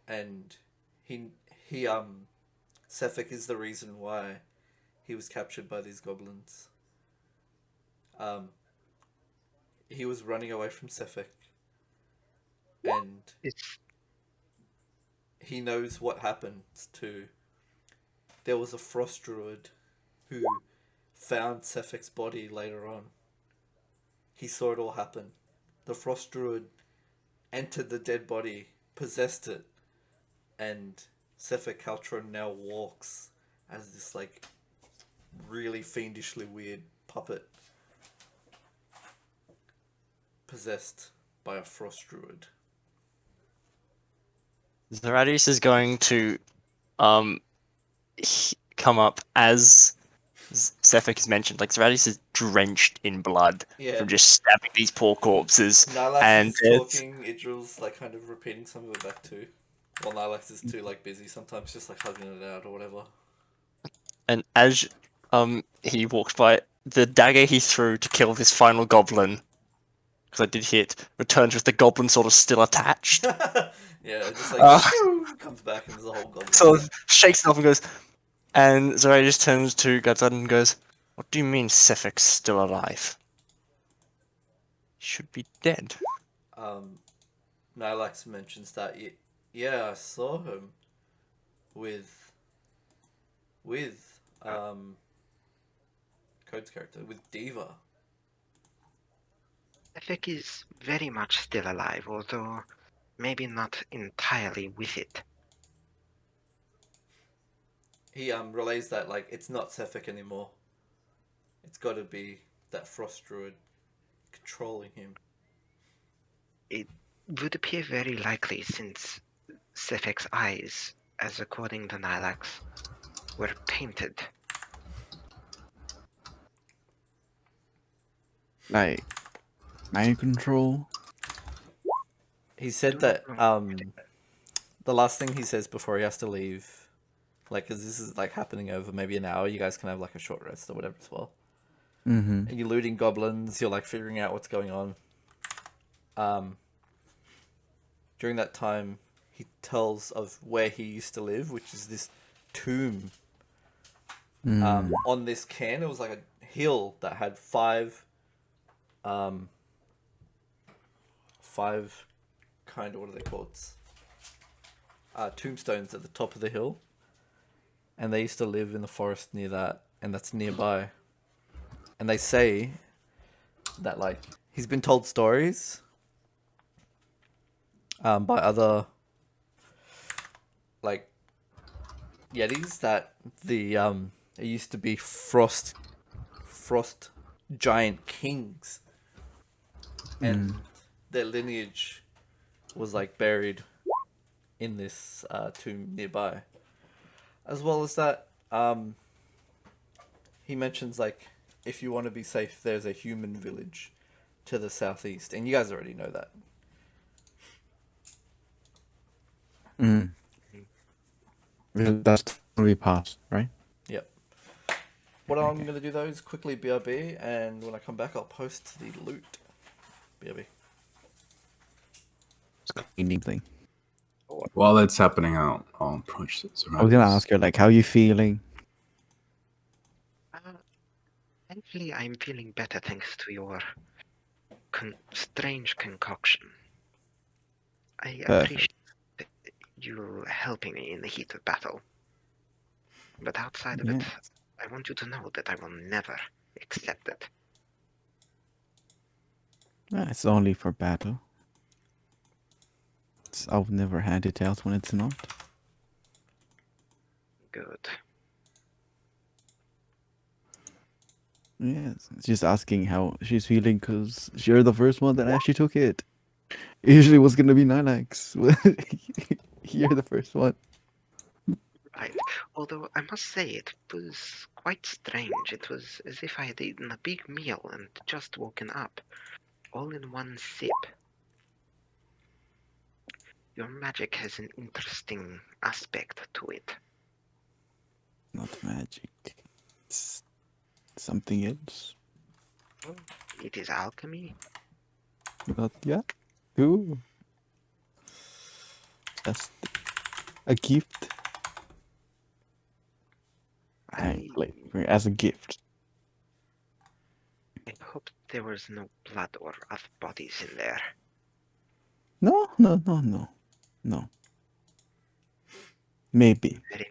And he Sefek is the reason why he was captured by these goblins. He was running away from Sefik, and It's he knows what happened to. There was a frost druid who found Sefik's body later on. He saw it all happen. The frost druid entered the dead body, possessed it, and Sefik Caltron now walks as this like really fiendishly weird puppet possessed by a frost druid. Zaradius is going to come up as Sefik has mentioned. Like Zaradius is drenched in blood Yeah. from just stabbing these poor corpses. Nylax And is talking, Idril's like kind of repeating some of it back too. While Nylax is too like busy, sometimes just like hugging it out or whatever. And as he walks by, the dagger he threw to kill this final goblin, because I did hit, returns with the goblin sort of still attached. Yeah, it just like comes back and there's a whole goblin. Sort of shakes it off and goes, and Zaradius just turns to Gadzad and goes, "What do you mean Sefik's still alive? He should be dead." Nylax mentions that yeah, I saw him with Code's character, with Diva. Sefik is very much still alive, although maybe not entirely with it. He relays that like it's not Sefik anymore. It's got to be that frost druid controlling him. It would appear very likely since Sefik's eyes, as according to Nylax, were painted. Like mind control. He said that the last thing he says before he has to leave, like, cause this is like happening over maybe an hour. You guys can have like a short rest or whatever as well. Mm-hmm. And you're looting goblins. You're like figuring out what's going on. During that time, he tells of where he used to live, which is this tomb. On this cairn, it was like a hill that had five kind of, what are they called? Tombstones at the top of the hill. And they used to live in the forest near that, and that's nearby. And they say that, like, he's been told stories by other, like, Yetis that it used to be frost giant kings. And their lineage was, like, buried in this tomb nearby. As well as that, he mentions, like, if you want to be safe, there's a human village to the southeast. And you guys already know that. That's totally passed, right? Yep. What I'm going to do, though, is quickly BRB, and when I come back, I'll post the loot. BRB. It's a cleaning thing. While that's happening, I'll approach this. I was gonna ask her, like, how you feeling? Thankfully, I'm feeling better thanks to your strange concoction. I appreciate you helping me in the heat of battle. But outside of it, I want you to know that I will never accept it. It's only for battle. I've never hand it out when it's not. Good. Yes, just asking how she's feeling because you're the first one that actually took it. Usually was gonna be Nylax. You're the first one. Right. Although I must say it was quite strange. It was as if I had eaten a big meal and just woken up, all in one sip. Your magic has an interesting aspect to it. Not magic. It's something else. It is alchemy. But yeah, cool. Just a gift. as a gift. I hope there was no blood or other bodies in there. No. Maybe. Very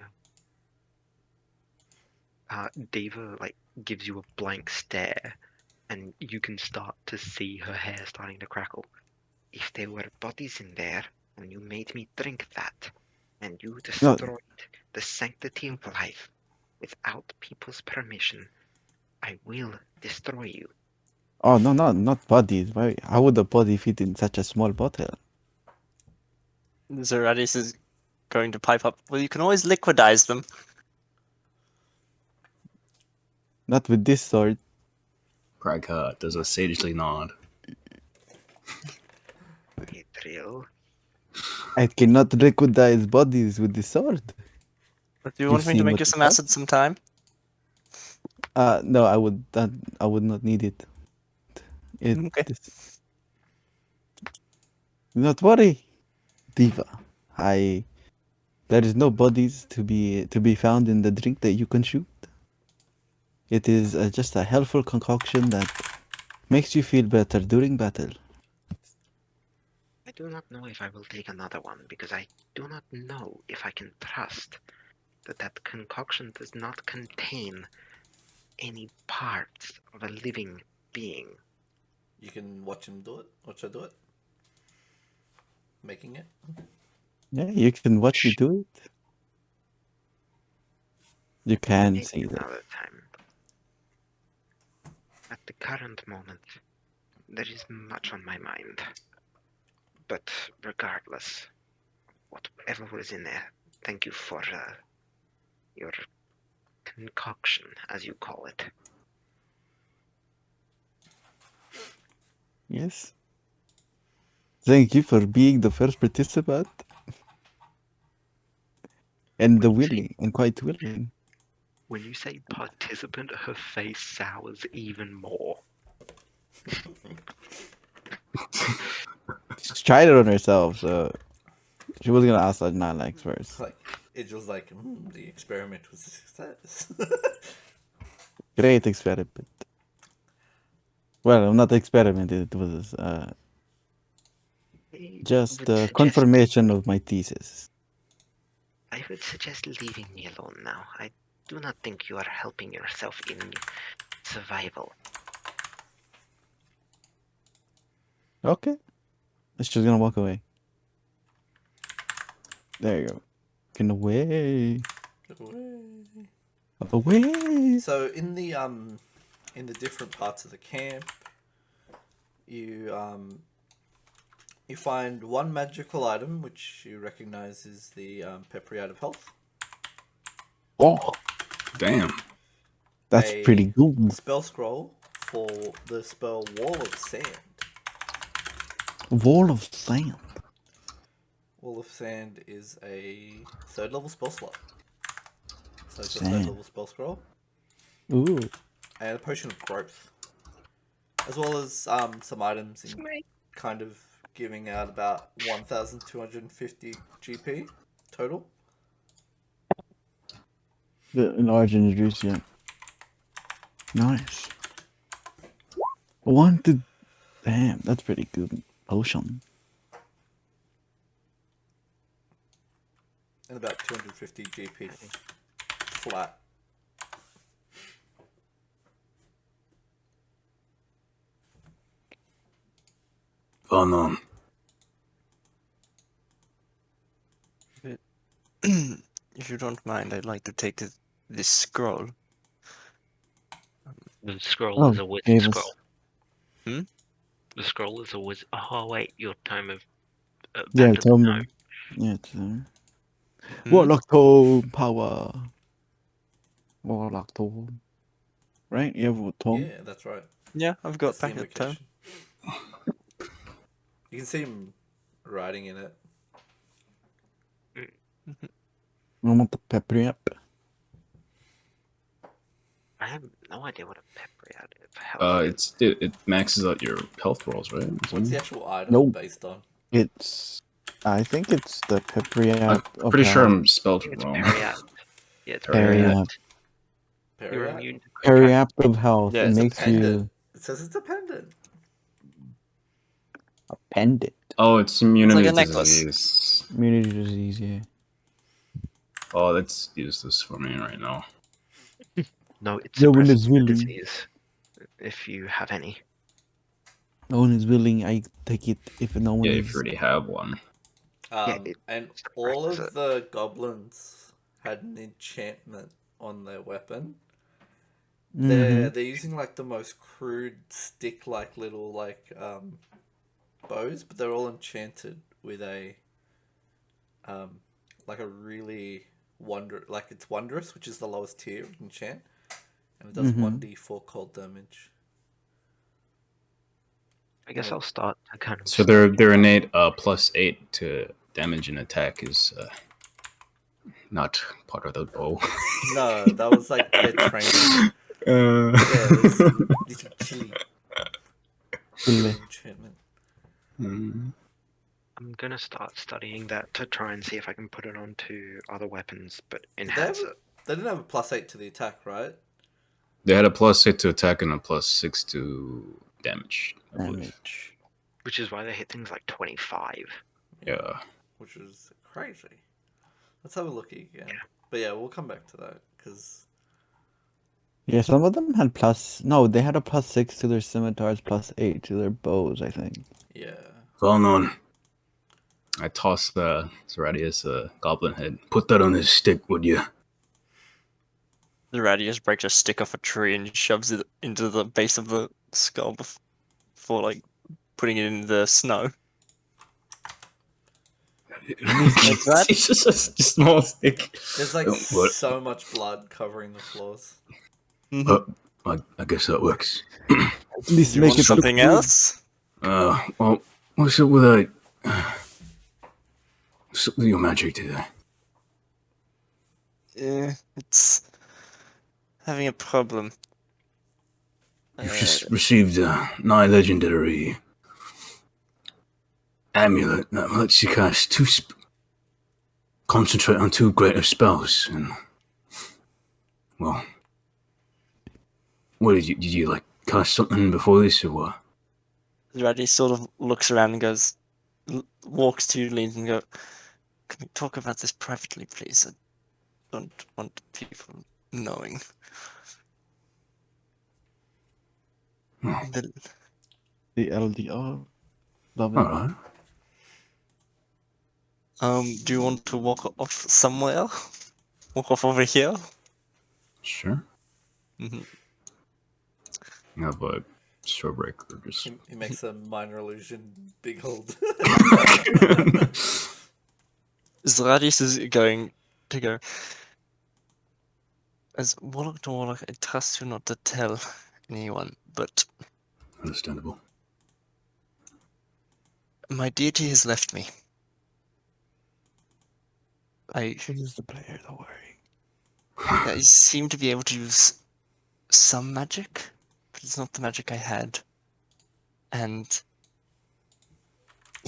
Diva gives you a blank stare, and you can start to see her hair starting to crackle. If there were bodies in there, and you made me drink that, and you destroyed the sanctity of life without people's permission, I will destroy you. Oh no, not bodies. Why? How would a body fit in such a small bottle? Zeradis is going to pipe up. Well, you can always liquidize them. Not with this sword. Prakat does a sagely nod. Adriel, I cannot liquidize bodies with this sword. But do you You've want me to seen make what you it some does? acid sometime? No, I would not need it. Okay. Do not worry, Diva. There is no bodies to be found in the drink that you can shoot. It is just a helpful concoction that makes you feel better during battle. I do not know if I will take another one, because I do not know if I can trust that concoction does not contain any parts of a living being. You can watch him do it. Watch her do it. Making it. Yeah, you can watch me do it. You can Maybe see that. another time. At the current moment, there is much on my mind. But regardless, whatever was in there, thank you for your concoction, as you call it. Yes. Thank you for being the first participant. And quite willing. When you say participant, her face sours even more. She tried it on herself, so she was gonna ask like 9 likes first. Like it was like the experiment was a success. Great experiment. Well, not experiment. It was just would suggest- confirmation of my thesis. I would suggest leaving me alone now. I do not think you are helping yourself in survival. Okay. She's just gonna walk away. There you go. Get away. Away. So in the different parts of the camp, you find one magical item which you recognize is the peppery out of health. Oh, Damn. that's A pretty good. Spell scroll for the spell Wall of Sand. Wall of sand. Wall of Sand is a 3rd level spell slot. So it's a Sand. 3rd level spell scroll. Ooh. And a potion of growth. As well as some items in kind of giving out about 1,250 GP total. The large juice, yeah. Nice. Damn, that's pretty good. Potion. And about 250 GP flat. Fun on. If you don't mind, I'd like to take this scroll. The scroll is a wizard gave us- scroll. Hmm? The scroll is a wizard. Oh wait, your tome of Yeah, Band of tell the me. Gnome. Yeah, it's Hmm? Warlock Tome power. Warlock Tome. Right? You have Tome? Yeah, that's right. Yeah, I've got That's the back at time. invocation. You can see him writing in it. I want the peppery up. I have no idea what a peppery out of health is. It maxes out your health rolls, right? What's the actual item Nope. based on? I think it's the peppery I'm up of pretty sure health. I'm spelled It's wrong. Periat. Yeah, it's Peri Periat. up. You're Periapt? immune to crit attack. Periaptive health. Yeah, it it's a makes pendant. you It says it's a pendant. a pendant. Oh, it's immunity like a to necklace. disease. Immunity to disease, yeah. Oh, that's useless for me right now. No, it No one suppresses is the willing. disease if you have any. No one is willing. I take it if no one Yeah, is. if you already have one. It And all suppresses of it. the goblins had an enchantment on their weapon. They're using like the most crude stick like little bows, but they're all enchanted with a like a really it's wondrous, which is the lowest tier of enchant, and it does 1d4 cold damage. I guess Yeah. I'll start to kind of. So their innate +8 to damage and attack is not part of the bow. No, that was like their training. Yeah, it was little chili Chile. enchantment. I'm gonna start studying that to try and see if I can put it onto other weapons, but Did enhance it. They didn't have a +8 to the attack, right? They had a +8 to attack and a +6 to damage, I believe. Damage. Which is why they hit things like 25. Yeah. Which was crazy. Let's have a look again. But yeah, we'll come back to that because Yeah, some of them had No, they had a +6 to their scimitars, +8 to their bows, I think. yeah, Well known. I tossed the Zeratius goblin head. Put that on his stick, would you? The Radius breaks a stick off a tree and shoves it into the base of the skull before like putting it in the snow. Like that? It's just a small stick. there's like What? so much blood covering the floors. I guess that works. At least You make want it look something good. else? Well, what's up with what's up with your magic today? Yeah, it's having a problem. You've just received a nigh legendary amulet that lets you cast concentrate on 2 greater spells, and well, what did you like cast something before this or what? Radius sort of looks around and goes, walks to you, leans and go, "Can we talk about this privately, please? I don't want people knowing." Oh. The LDR. Love it. All right, Do you want to walk off somewhere? Walk off over here? sure. Mm-hmm. How about Showbreaker? Just He makes a minor illusion big hold. Zradius is going to go. As Warlock to Warlock, I trust you not to tell anyone, but understandable. my deity has left me. He's the player, don't worry. I seem to be able to use some magic, but it's not the magic I had. And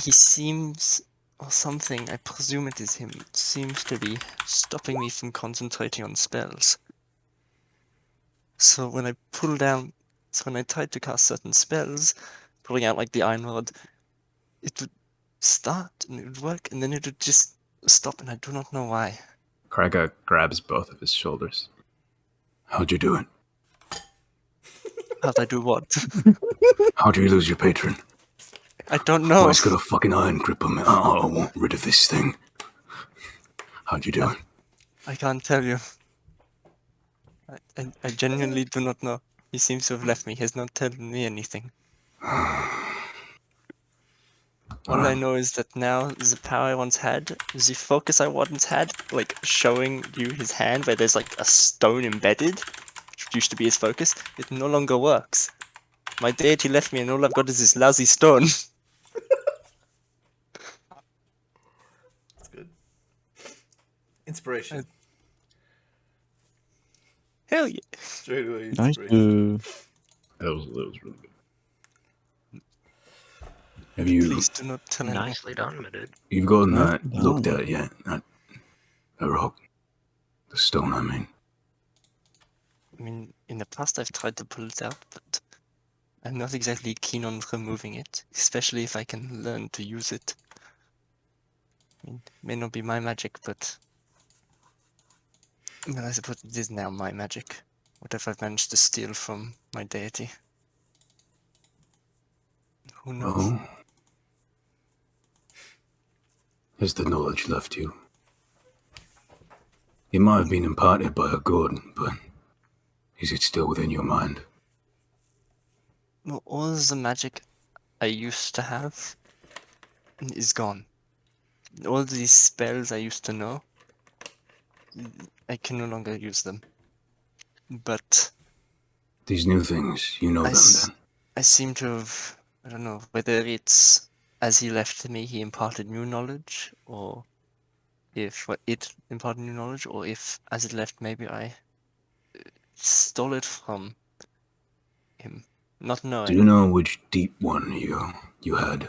he seems, or something, I presume it is him, seems to be stopping me from concentrating on spells. So when I tried to cast certain spells, pulling out like the Iron Rod, it would start and it would work, and then it would just stop, and I do not know why. Kraga grabs both of his shoulders. How'd you do it? How'd I do what? How'd you lose your patron? I don't know. Oh, he's got a fucking iron grip on me. Oh, I want rid of this thing. How'd you do it? I can't tell you. I genuinely do not know. He seems to have left me. He has not told me anything. All I know is that now the power I once had, the focus I once had, like showing you his hand where there's like a stone embedded, which used to be his focus, it no longer works. My deity left me and all I've got is this lousy stone. That's good. Inspiration. Hell yeah. Straight away. Nice. Inspiration. That was really good. Have you? Please do not tell anyone. Nicely done, my dude. You've gotten Nicely that done. looked at yet? That rock, the stone. I mean, I mean, in the past I've tried to pull it out, but I'm not exactly keen on removing it, especially if I can learn to use it. I mean, it may not be my magic, but well, I suppose it is now my magic. What if I've managed to steal from my deity? Who knows? Oh. Has the knowledge left you? It might have been imparted by a god, but is it still within your mind? Well, all the magic I used to have is gone. All these spells I used to know, I can no longer use them. But These new things, you know I, them s- then? I seem to have, I don't know, whether it's as he left me, he imparted new knowledge, or if it imparted new knowledge, or if as it left, maybe I stole it from him, not Do knowing. you know which deep one you had?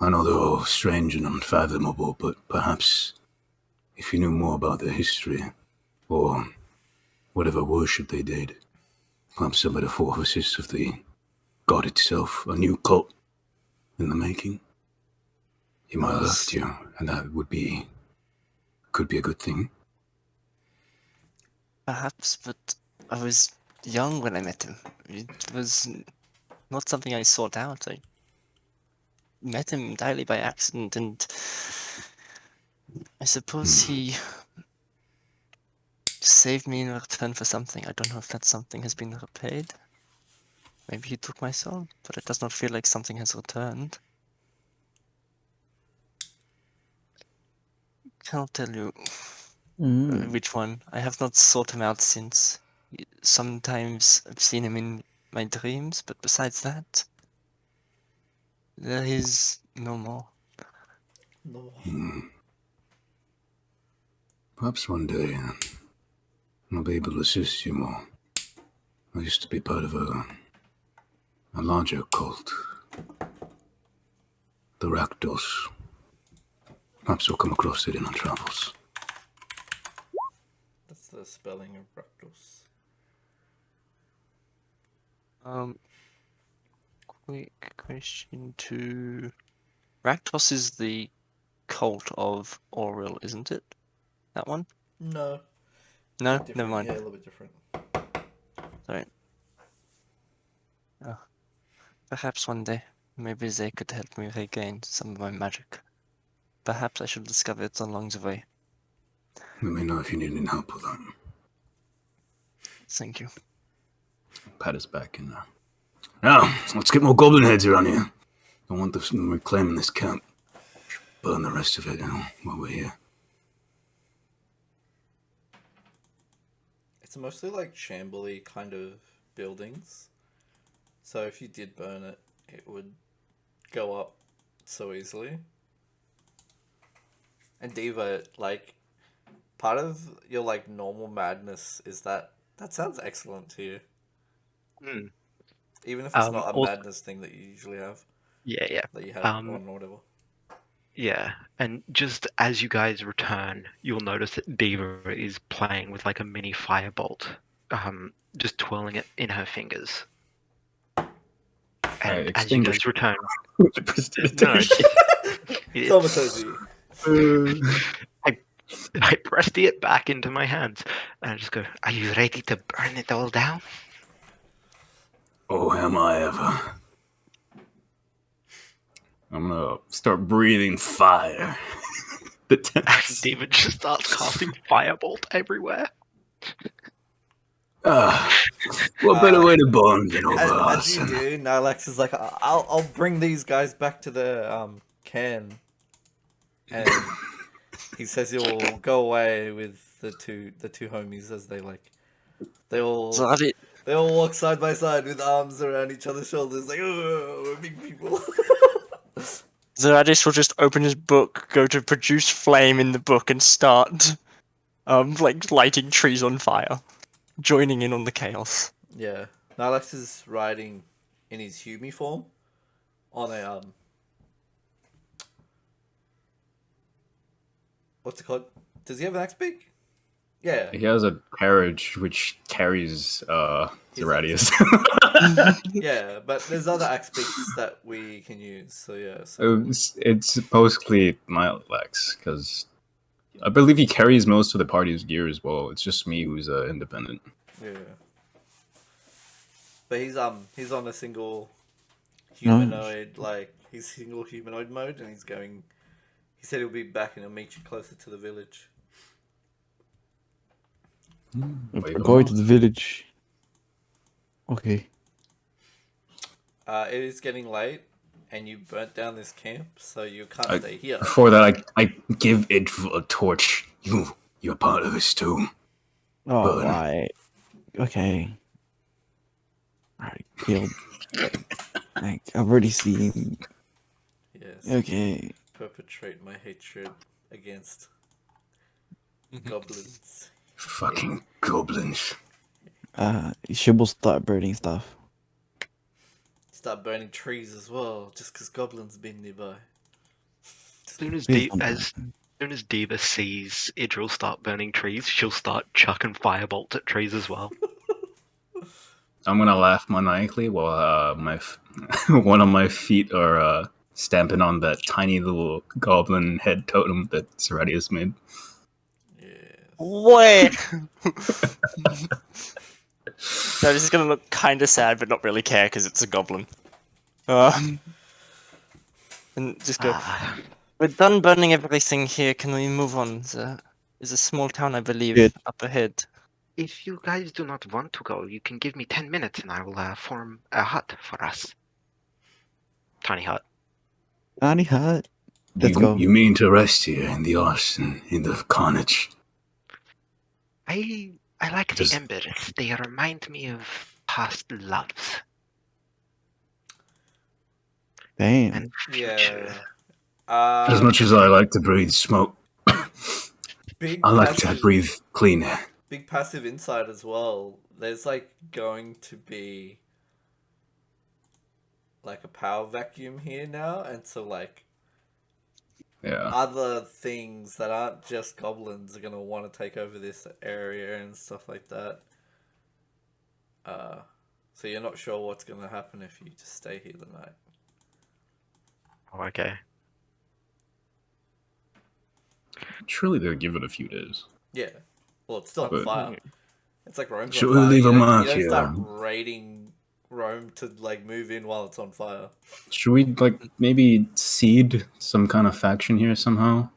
I know they're all strange and unfathomable, but perhaps if you knew more about their history, or whatever worship they did, perhaps some of the forces of the god itself, a new cult in the making, he might have left you, and that could be a good thing. Perhaps, but I was young when I met him. It was not something I sought out. I met him entirely by accident, and I suppose he saved me in return for something. I don't know if that something has been repaid. Maybe he took my soul, but it does not feel like something has returned. Can't tell you which one. I have not sought him out since. Sometimes I've seen him in my dreams, but besides that, there is no more. No. Perhaps one day I'll be able to assist you more. I used to be part of a larger cult, the Rakdos. Perhaps we'll come across it in our travels. That's the spelling of Rakdos. Quick question to Rakdos is the cult of Auril, isn't it? That one? No. No, Different. never mind. Yeah, a little bit different. Sorry. Oh, perhaps one day, maybe they could help me regain some of my magic. Perhaps I should discover it along the way. Let me know if you need any help with that. Thank you. Pat us back in there. Now, let's get more goblin heads around here. I want them reclaiming this camp. Burn the rest of it while we're here. It's mostly like shambly kind of buildings. So if you did burn it, it would go up so easily. And Diva, like, part of your like normal madness is that sounds excellent to you. Hmm. Even if it's not a Also, madness thing that you usually have, yeah. that you had on or whatever. Yeah, and just as you guys return, you'll notice that Diva is playing with like a mini firebolt, just twirling it in her fingers. And as you guys return, no, Thaumaturgy. I pressed it back into my hands, and I just go, "Are you ready to burn it all down?" Oh, am I ever. I'm gonna start breathing fire. The tents. Diva just starts casting firebolt everywhere. What better way to bond than over As you arson? do, Nilax is like, I'll bring these guys back to the can, and he says he'll go away with the two homies as they all walk side by side with arms around each other's shoulders, like, oh, we're big people. Zeradis will just open his book, go to produce flame in the book, and start, like lighting trees on fire, joining in on the chaos. Yeah, Nilax is riding in his Humi form on a what's it called? Does he have an axe beak? Yeah. He has a carriage which carries He's Zeradius. Yeah, but there's other aspects that we can use. So yeah. So It's supposedly Nilex, because I believe he carries most of the party's gear as well. It's just me who's independent. yeah. But he's on a single No. humanoid he's single humanoid mode, and he's going. He said he'll be back and he'll meet you closer to the village. Wait, Going to the village. Okay. It is getting late, and you burnt down this camp, so you can't I- stay here. Before that, I give it a torch. You're part of this too. Oh, Burn. right. Okay. Alright, killed. Like, I've already seen. Yes. Okay. Perpetrate my hatred against goblins. Fucking goblins. She will start burning stuff. Start burning trees as well, just because goblins been nearby. Please don't. As soon as Diva sees Idril start burning trees, she'll start chucking firebolts at trees as well. I'm gonna laugh maniacally while one of my feet are stamping on that tiny little goblin head totem that Zeradius made. Yes. Wait. No, this is gonna look kind of sad, but not really care because it's a goblin. And just go. Ah, We're done burning everything here. Can we move on? There's a small town, I believe, Good. up ahead. if you guys do not want to go, you can give me 10 minutes and I will form a hut for us. Tiny hut. Tiny hut. Let's go. You mean to rest here in the arson, in the carnage? I like Just- the embers. They remind me of past loves Damn. and future. Yeah. As much as I like to breathe smoke, Big I like to passive- breathe clean air. Big passive insight as well. There's going to be a power vacuum here now, and so Yeah. other things that aren't just goblins are gonna want to take over this area and stuff like that. So you're not sure what's gonna happen if you just stay here the night. Oh, okay. Surely they'll give it a few days. Yeah. Well, it's still on But- fire. It's like Rome's Should on we fire. leave a You don't- mark you don't here? start raiding Rome to move in while it's on fire. Should we maybe seed some kind of faction here somehow?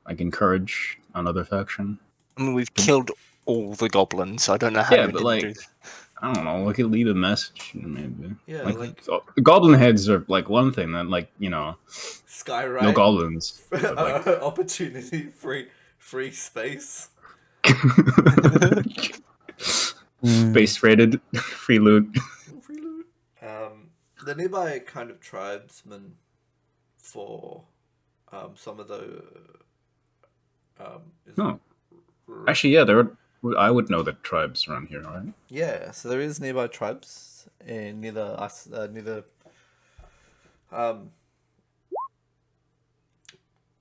Encourage another faction? I mean, we've killed all the goblins, so I don't know how Yeah, we but, didn't do. I don't know. We could leave a message, maybe. Yeah, goblin heads are one thing that, Skyride. no goblins. but, Opportunity, free space. Space rated, free loot. Free loot. The nearby kind of tribesmen for some of the is No. it- Actually, yeah, I would know the tribes around here, right? yeah, so there is nearby tribes near the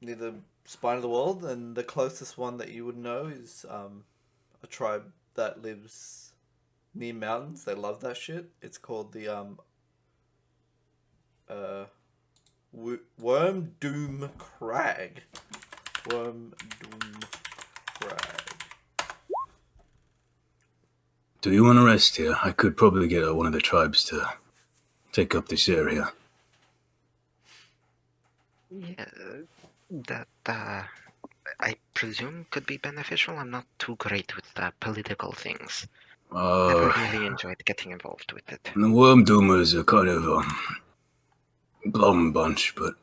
near the spine of the world, and the closest one that you would know is a tribe that lives near mountains. They love that shit. It's called the Worm Doom Crag. Worm Doom Crag. Do you want to rest here? I could probably get one of the tribes to take up this area. Yeah, that I presume could be beneficial. I'm not too great with political things. Never really enjoyed getting involved with it. The Worm Doomers are kind of a glum bunch, but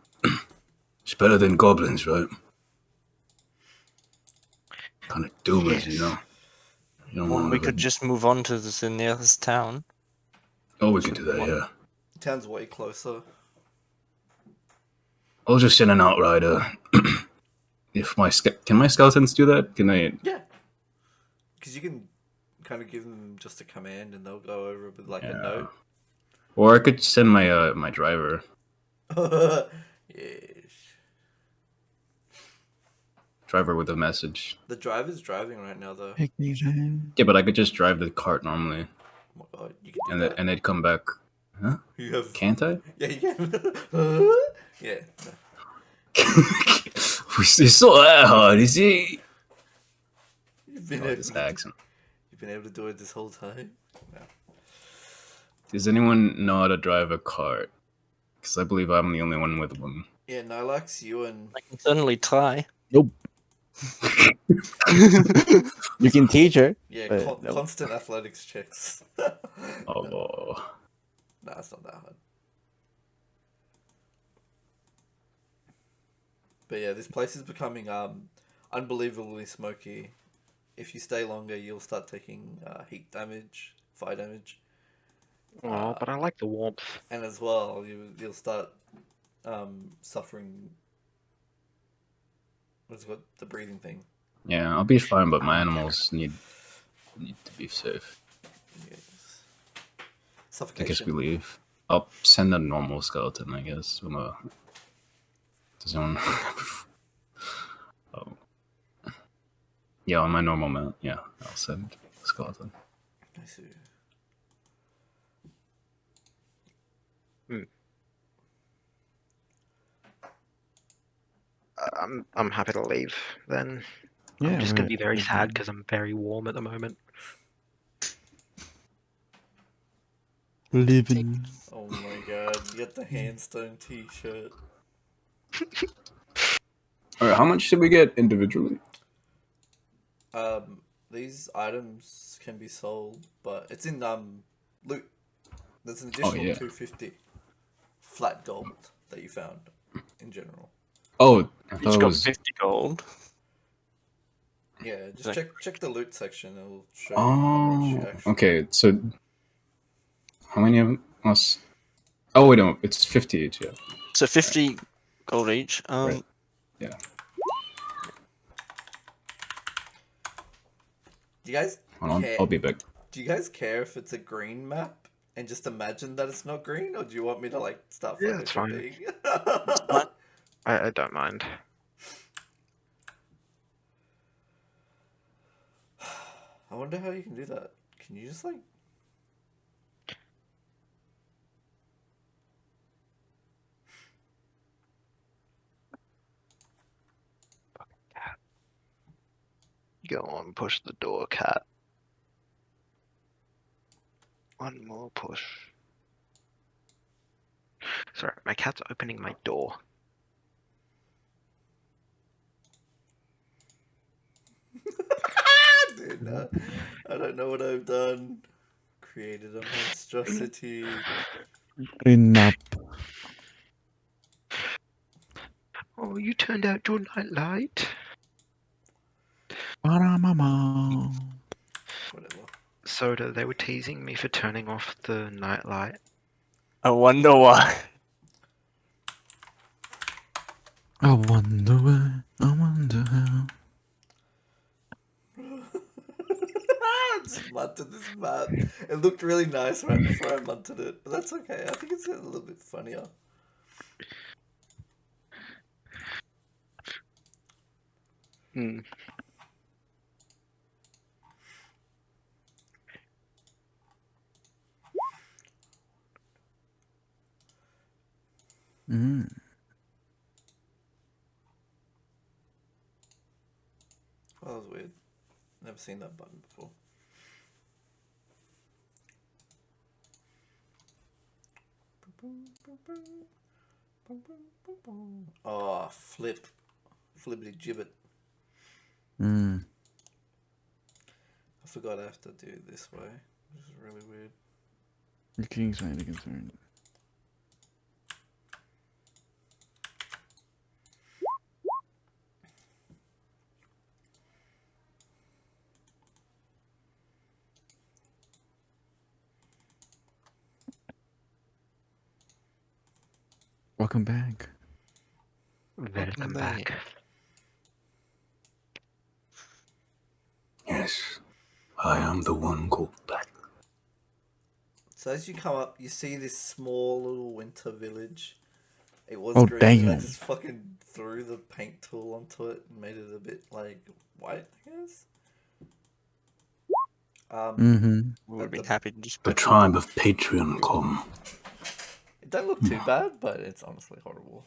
it's better than goblins, right? Kind of doomers, you Yes. know. You don't Well, want we to- could just move on to the nearest town. Oh, we can do that, yeah. Town's way closer. I'll just send an outrider. If can my skeletons do that? Can they? Yeah. Because you can kind of give them just a command and they'll go over with a Yeah. note. Or I could send my my driver. Yes. driver with a message. The driver's driving right now, though. Picnic time. Yeah, but I could just drive the cart normally, Oh my god, you can do and that. and they'd come back. Huh? You have. Can't I? Yeah, you can. Yeah. It's so that hard, is it? You've been, Oh, able, this accent. you've been able to do it this whole time. No. Does anyone know how to drive a cart? Because I believe I'm the only one with one. Yeah, Nylax, you and. I can certainly try. Nope. You can teach her. Yeah, But no. constant athletics checks. Oh, Nah, it's not that hard. But yeah, this place is becoming unbelievably smoky. If you stay longer, you'll start taking heat damage, fire damage, Oh, but I like the warmth. and as well you'll start suffering. What's it called? The breathing thing. yeah, I'll be fine, but my animals need to be safe. Yes. I Suffocation. guess we leave. I'll send a normal skeleton, I guess. Does anyone... oh. Yeah, on my normal mount, yeah, I'll send a skeleton. I see. I'm happy to leave then. Yeah, I'm just we're- going to be very sad because I'm very warm at the moment. living. Oh my god, you got the handstone t-shirt. Alright, how much did we get individually? These items can be sold, but it's in loot. There's an additional yeah. 250 flat gold that you found in general. Oh, I Each thought it got was... 50 gold. Yeah, just Like- check the loot section. It'll show you how much you Oh, actually. okay, so... How many of us? Oh, wait, no, it's 50 each, yeah. So 50 gold each. Right. Yeah. Do you guys Hold on, care? I'll be back. Do you guys care if it's a green map and just imagine that it's not green, or do you want me to like start Yeah, it's fine. photoshopping? Fine. I don't mind. I wonder how you can do that. Can you just like? Go on, push the door, cat. One more push. Sorry, my cat's opening my door. Dude, no. I don't know what I've done. Created a monstrosity. Green map. Oh, you turned out your nightlight. Mama. Whatever. Soda, they were teasing me for turning off the nightlight. I wonder why. I wonder why. I wonder how. Just munted this map. It looked really nice right before I munted it, but that's okay. I think it's a little bit funnier. Hmm. Mm. Well, that was weird. Never seen that button before. Oh, flip. Flippity gibbet. Mm. I forgot I have to do it this way, which is really weird. The king's mighty concerned. Welcome back. Welcome back. Yes, I am the one called back. So as you come up, you see this small little winter village. It was Oh, green, and I damn. just fucking threw the paint tool onto it and made it a bit like white, I guess. Mm-hmm. We would have been the happy to just The put tribe of Patreon come. it don't look too bad, but it's honestly horrible.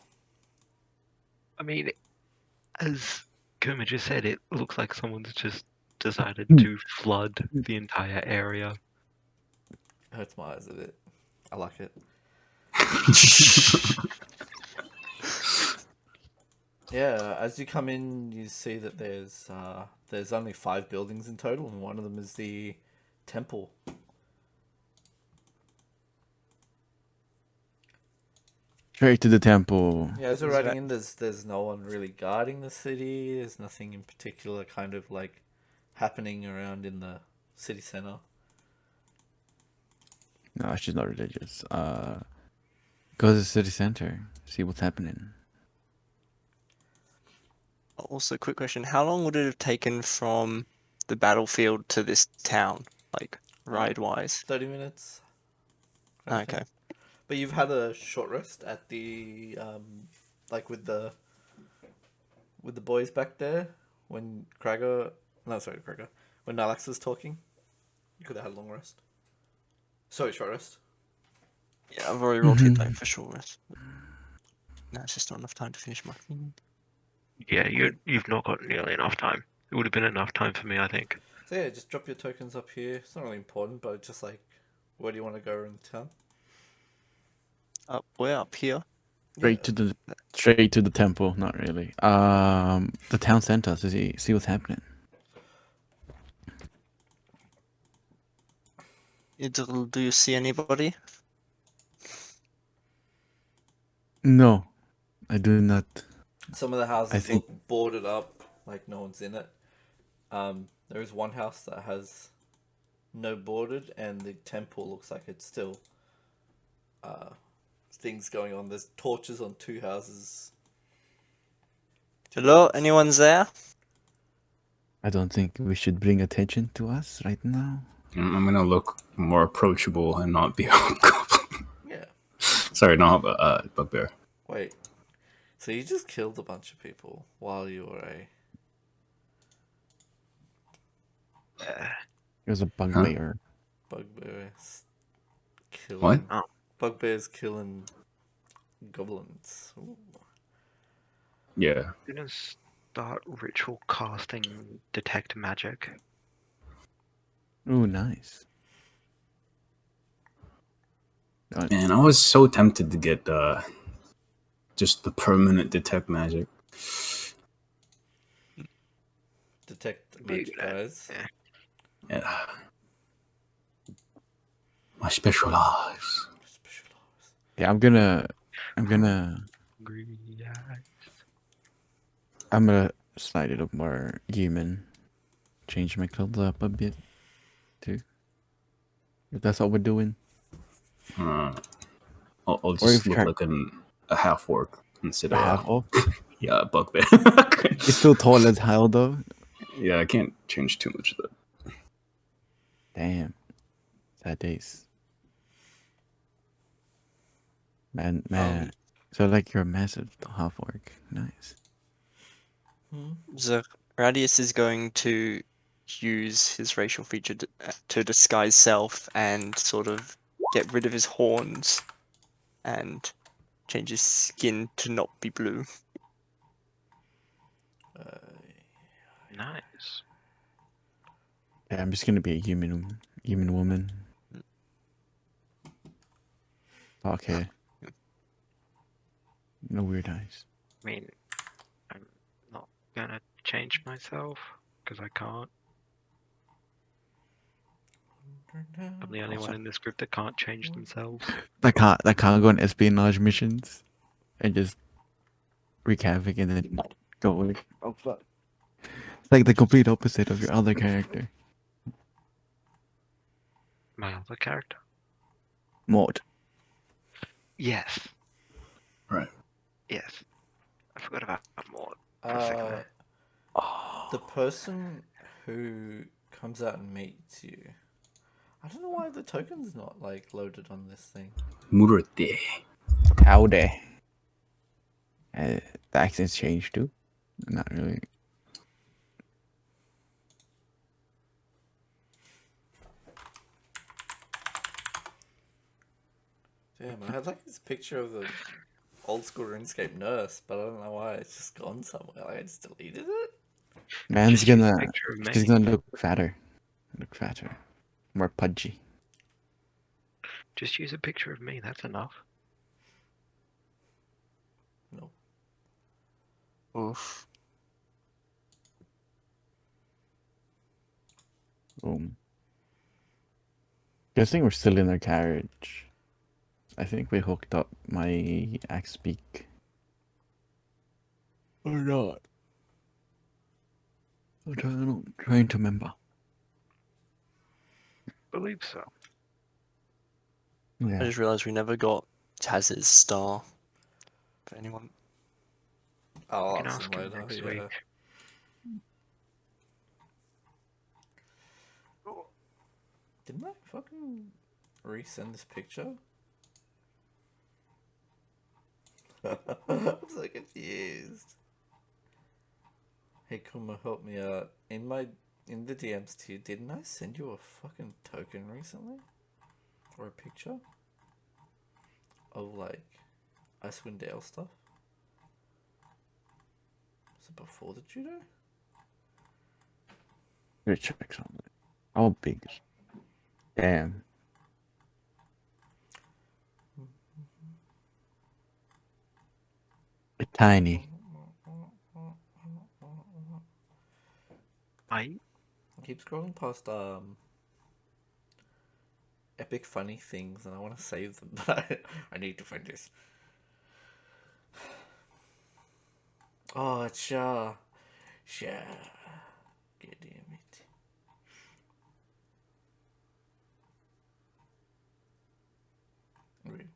I mean, as Kuma just said, it looks like someone's just decided Hmm. to flood the entire area. It hurts my eyes a bit. I like it. Yeah, as you come in, you see that there's only 5 buildings in total, and one of them is the temple. Straight to the temple. Yeah, as you're Is riding that- in, there's no one really guarding the city. There's nothing in particular kind of like happening around in the city center. No, she's not religious. Go to the city center. See what's happening. Also, quick question: how long would it have taken from the battlefield to this town, like ride-wise? 30 minutes. kind of thing. Okay. But you've had a short rest at the like with the boys back there when Cragger, no, sorry, Cragger, when Alex was talking. You could have had a long rest. Sorry, short rest. Yeah, I've already rolled hit Mhm. die for sure. No, it's just not enough time to finish my thing. Yeah, you've not got nearly enough time. It would have been enough time for me, I think. So yeah, just drop your tokens up here. It's not really important, but just like, where do you want to go around town? We're up here. Straight to the temple. Not really. The town center to see what's happening. Do you see anybody? No, I do not. Some of the houses think- look boarded up, like no one's in it. There is one house that has no boarded, and the temple looks like it's still things going on. There's torches on 2 houses. Hello, anyone's there? I don't think we should bring attention to us right now. I'm gonna look more approachable and not be a goblin. Yeah. Sorry, not a bugbear. Wait. So you just killed a bunch of people while you were a... It was a bugbear. Bugbears killing... What? Oh. Bugbears killing goblins. Ooh. Yeah. I'm gonna start ritual casting detect magic. Oh, nice. Man, I was so tempted to get just the permanent detect magic. Detect Be a magic good idea. eyes. Yeah. Yeah. My special eyes. Specialized. Yeah, I'm gonna slide it up more human. Change my clothes up a bit, too. If that's what we're doing. I'll if just look Car- like a half orc instead I of have all. yeah, a bugbear. He's still tall as hell, though. Yeah, I can't change too much of that. Damn. Sad days. Man. So, like, you're a massive half orc. Nice. So Radius is going to use his racial feature to disguise self and sort of get rid of his horns and change his skin to not be blue. Nice. Yeah, I'm just gonna be a human woman. Okay. No weird eyes. I mean, I'm not gonna change myself because I can't. I'm the only one in this group that can't change themselves. That can't go on espionage missions and just wreak havoc and then go away. Oh fuck. It's like the complete opposite of your other character. My other character. Maud. Yes. Right. Yes. I forgot about Maud for a second there. The person who comes out and meets you... I don't know why the token's not, like, loaded on this thing. Murate. Howdy. The accents changed too. Not really. Damn, I had like this picture of the old school RuneScape nurse, but I don't know why it's just gone somewhere. Like I just deleted it. Man's Just use a gonna picture of she's me. gonna look fatter. Look fatter. More pudgy. Just use a picture of me. That's enough. No. Oof. Boom. Guessing we're still in our carriage. I think we hooked up my axe beak. Or not. I'm trying to remember. Believe so. I Yeah. just realised we never got Taz's star. For anyone. I'll You can ask ask him him later. next Yeah. week. Didn't I fucking resend this picture? I'm so confused. Hey Kuma, help me out. In the DMs to you, didn't I send you a fucking token recently? Or a picture? Of like Icewind Dale stuff? Was it before the judo? Let's check something. How big is Damn. Tiny. I I keep scrolling past epic funny things and I want to save them, but I need to find this. Oh, it's Shah. God damn it. Wait.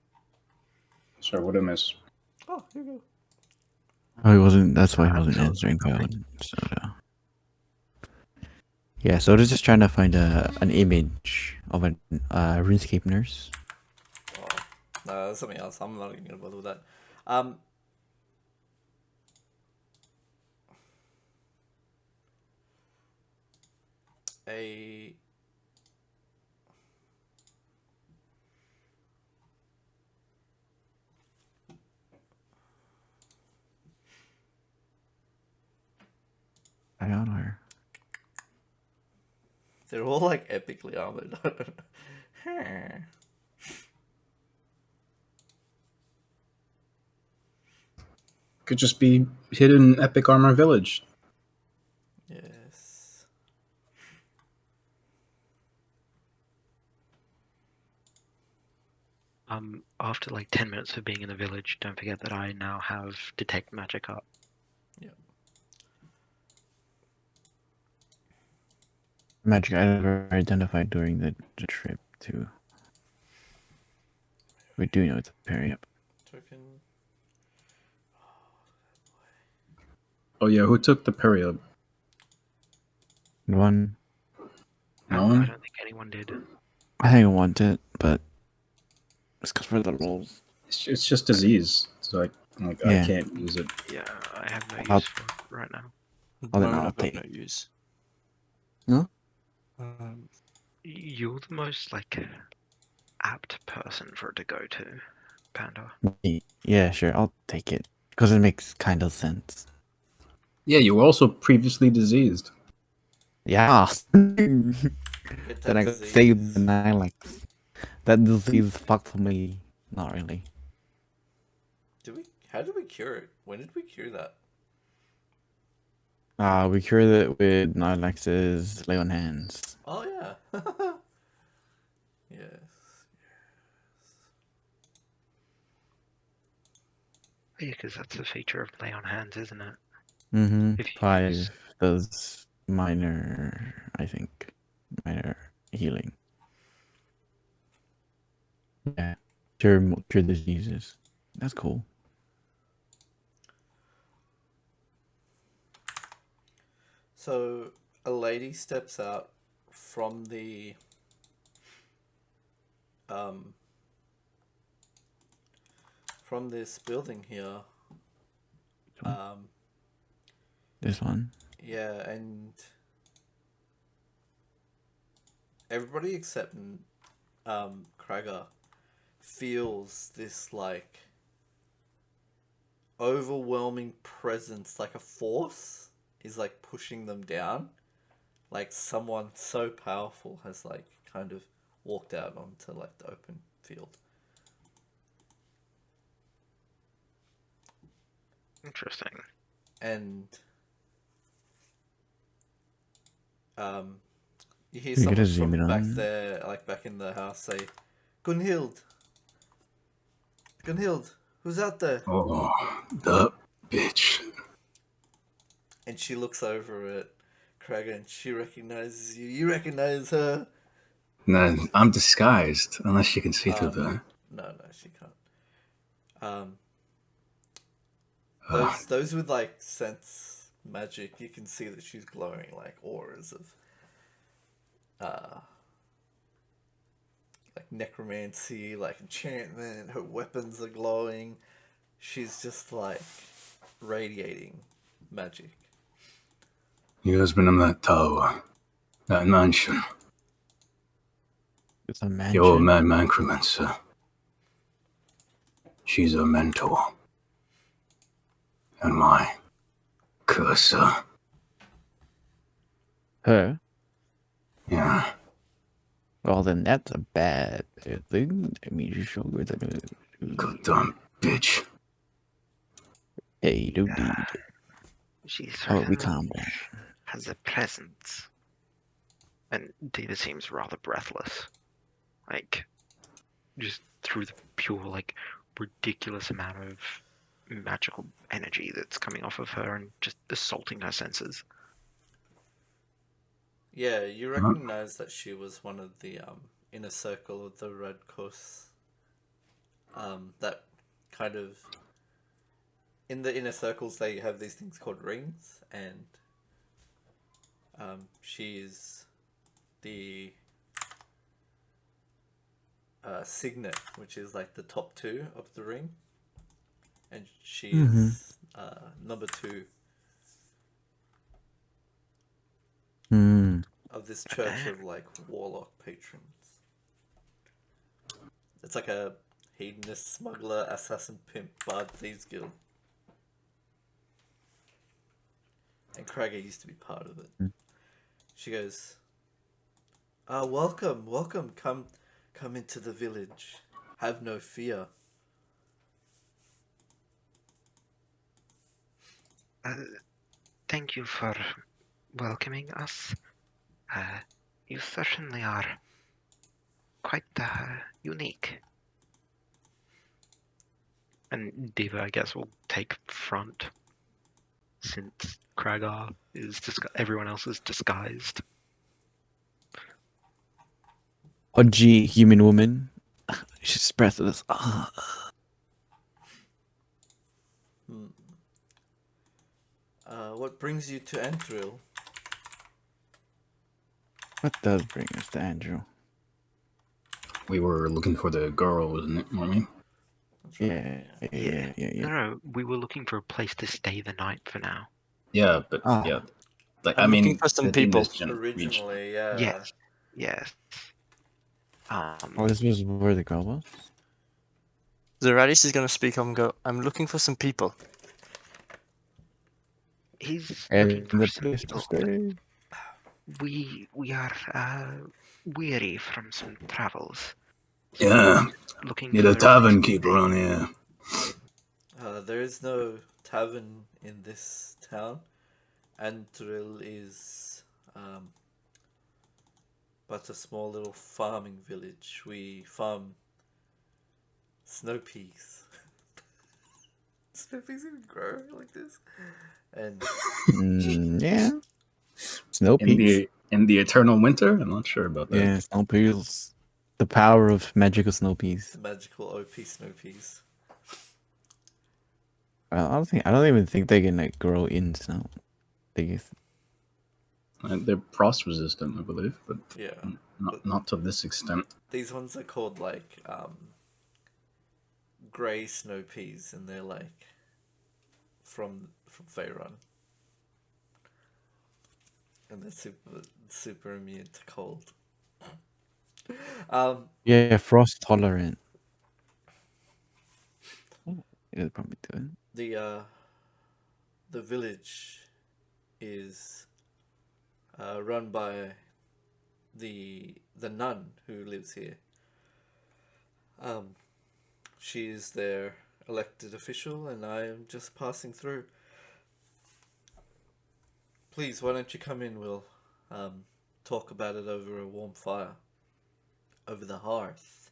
Sorry, what did I miss? Oh, here we go. Oh, he wasn't. That's why he I'm wasn't so answering sorry. phone. Soda. Yeah, Soda's just trying to find an image of a RuneScape nurse. Oh, no, that's something else. I'm not even gonna bother with that. Um, a I don't know her. they're all like epically armored. Huh. Could just be hidden epic armor village. Yes. After like 10 minutes of being in the village, don't forget that I now have detect magic up. Magic I never identified during the trip too. We do know it's a parry up. Token. Oh yeah, who took the parry up? One. No I one? don't think anyone did. I think I want it, but it's because for the rolls. It's just disease. So I Yeah. can't use it. Yeah, I have no I'll- use for it right now. At Oh, the then moment, I'll I've got take no it. use. No? You're the most like apt person for it to go to, Panda. Yeah, sure. I'll take it because it makes kind of sense. Yeah, you were also previously diseased. Yeah. Then Get that I disease. saved the Nilex. That disease fucked me. Not really. How did we cure it? When did we cure that? We cured it with Nilex's lay on hands. Oh yeah. Yes. Yeah, because that's the feature of lay on hands, isn't it? Mm-hmm. If you 5 use does minor, I think, minor healing. Yeah, cure diseases. That's cool. So a lady steps out from the from this building here, Um, This one. yeah, and everybody except Krager feels this like overwhelming presence, like a force is like pushing them down. Like someone so powerful has like kind of walked out onto like the open field. Interesting. And you hear You gotta someone zoom from in back on. there, like back in the house, say, Gunhild! Gunhild! Who's out there? Oh, the bitch. And she looks over at Krager and she recognizes you. You recognize her? Nah, I'm disguised, unless you can see through the. No, she can't. Those with like sense magic, you can see that she's glowing like auras of like necromancy, like enchantment. Her weapons are glowing. She's just like radiating magic. You guys been in that tower, that mansion. It's a The old mansion. man Mancromancer. She's a mentor. And my cursor. Her. Yeah. Well, then that's a bad thing. That means you show her that. Goddamn bitch. Hey, dude. She Oh, we certainly calm down. has a presence. And Diva seems rather breathless. Like, just through the pure, like, ridiculous amount of magical energy that's coming off of her and just assaulting her senses. Yeah, you recognize that she was one of the inner circle of the Red Course. That kind of in the inner circles they have these things called rings, and she's the signet, which is like the top two of the ring, and she's number two Hmm. of this church of like warlock patrons. It's like a hedonist, smuggler, assassin, pimp, bard, thieves guild. And Krager used to be part of it. She goes, welcome, welcome, come into the village. Have no fear. Thank you for welcoming us. You certainly are quite unique. And Diva, I guess, will take front since Kragar is everyone else is disguised. Pudgy human woman. She's breathless. What brings you to Andril? What does bring us to Andrew? We were looking for the girl, wasn't it, Mommy? Yeah. No, we were looking for a place to stay the night for now. Yeah, but Ah. yeah. Like, I'm looking for some in people. this region. Originally, yeah. Yes. Oh, this was where the girl was? Zoradis is going to speak up and go, I'm looking for some people. He's And looking for the some place to people. stay. We are weary from some travels. Yeah. Looking Need for a a place tavern to keeper stay. on here. There is no tavern in this town. Andril is but a small little farming village. We farm snow peas. Snow peas even grow like this? And Yeah. Snow In peas. the eternal winter? I'm not sure about that. Yeah, snow peas. The power of magical snow peas. magical OP snow peas. I don't even think they can like grow in snow. They're frost resistant, I believe, but Yeah. not to this extent. These ones are called like grey snow peas, and they're like from Faerun, and they're super immune to cold. Yeah, frost tolerant. It'll probably do it. The village is run by the nun who lives here. She is their elected official, and I am just passing through. Please, why don't you come in? We'll talk about it over a warm fire, over the hearth.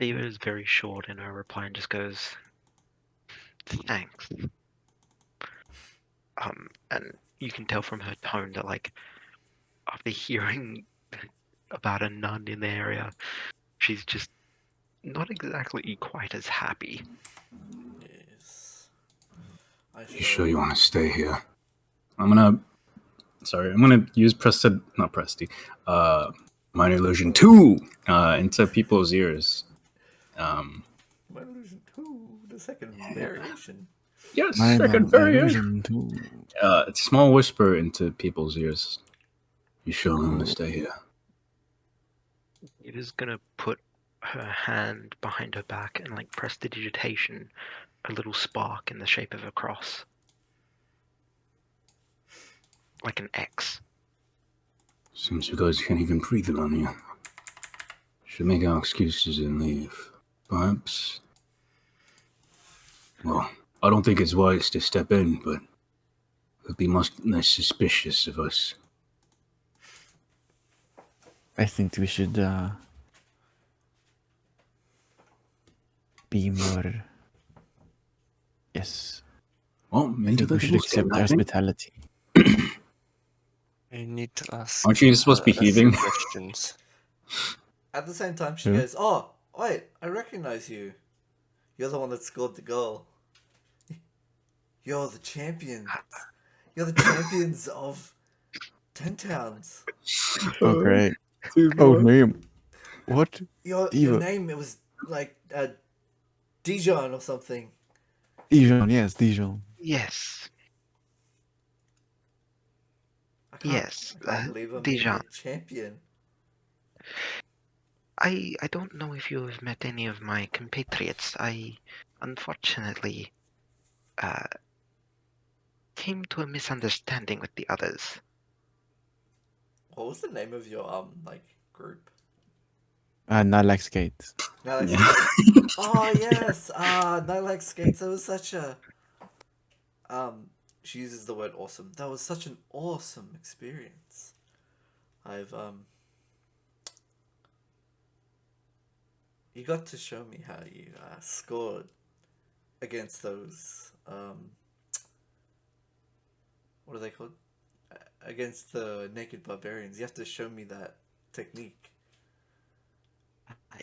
Diva is very short in her reply and just goes, "Thanks." And you can tell from her tone that, like, after hearing about a nun in the area, she's just not exactly quite as happy. Yes. You sure you want to stay here? I'm gonna use Minor Illusion 2 into people's ears. Minor Illusion 2, the second variation. Yes, My second variation. illusion too. Small whisper into people's ears. You sure want to stay here? It is gonna put her hand behind her back and, like, press the digitation, a little spark in the shape of a cross. Like an X. Seems you guys can't even breathe around here. Should make our excuses and leave. Perhaps. Well, I don't think it's wise to step in, but it would be much less suspicious of us. I think we should be more. Yes. Well, I maybe think we should accept hospitality. You need to ask. Aren't you supposed to be a few heaving? questions. At the same time, she Who? goes, "Oh, wait, I recognize you. You're the one that scored the goal. You're the champions. You're the champions of 10 Towns. Oh, great. Oh, name. What? Your Diva. name, it was like Dijon or something." Dijon, yes, Dijon. Yes. I Yes, can't believe I'm Dijon. your champion. I don't know if you have met any of my compatriots. I, unfortunately, came to a misunderstanding with the others. What was the name of your group? Not skates. Nylax Yeah. Skates. Oh yes, Nylax Skates. That was such a she uses the word awesome. That was such an awesome experience. You got to show me how you scored against those what are they called? Against the naked barbarians. You have to show me that technique.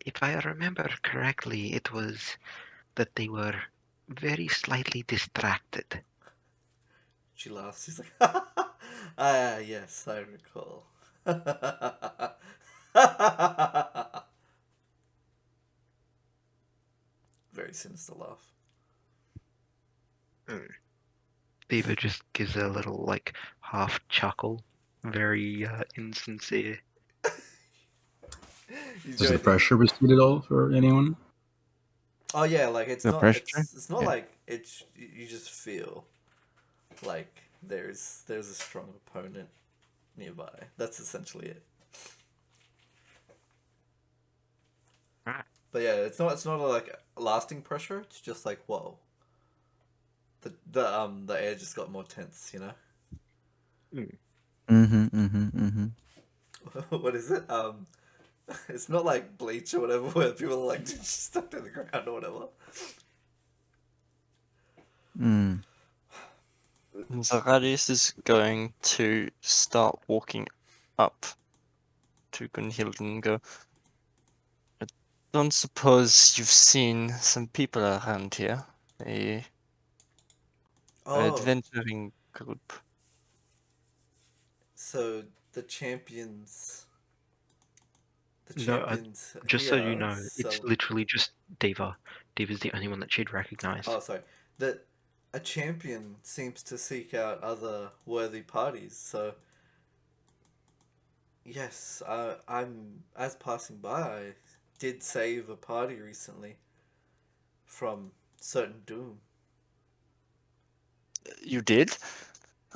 If I remember correctly, it was that they were very slightly distracted. She laughs. She's like, "Ah, yes, I recall." Very sinister laugh. Diva just gives a little, like, half chuckle, very insincere. Does the pressure recede at all for anyone? Oh yeah, like it's The not. pressure? It's not Yeah. like it's. You just feel like there's a strong opponent nearby. That's essentially it. Right. But yeah, it's not like lasting pressure. It's just like whoa. The air just got more tense. You know. What is it? It's not like Bleach or whatever where people are like just stuck to the ground or whatever. Zagarius is going to start walking up to Gunhild and go, "I don't suppose you've seen some people around here? A Oh, adventuring group." so the champions. The No, champions just so here you know, it's sell- literally just Diva. Diva's the only one that she'd recognize. Oh, sorry. That a champion seems to seek out other worthy parties. So, yes, I'm as passing by. I did save a party recently from certain doom. You did?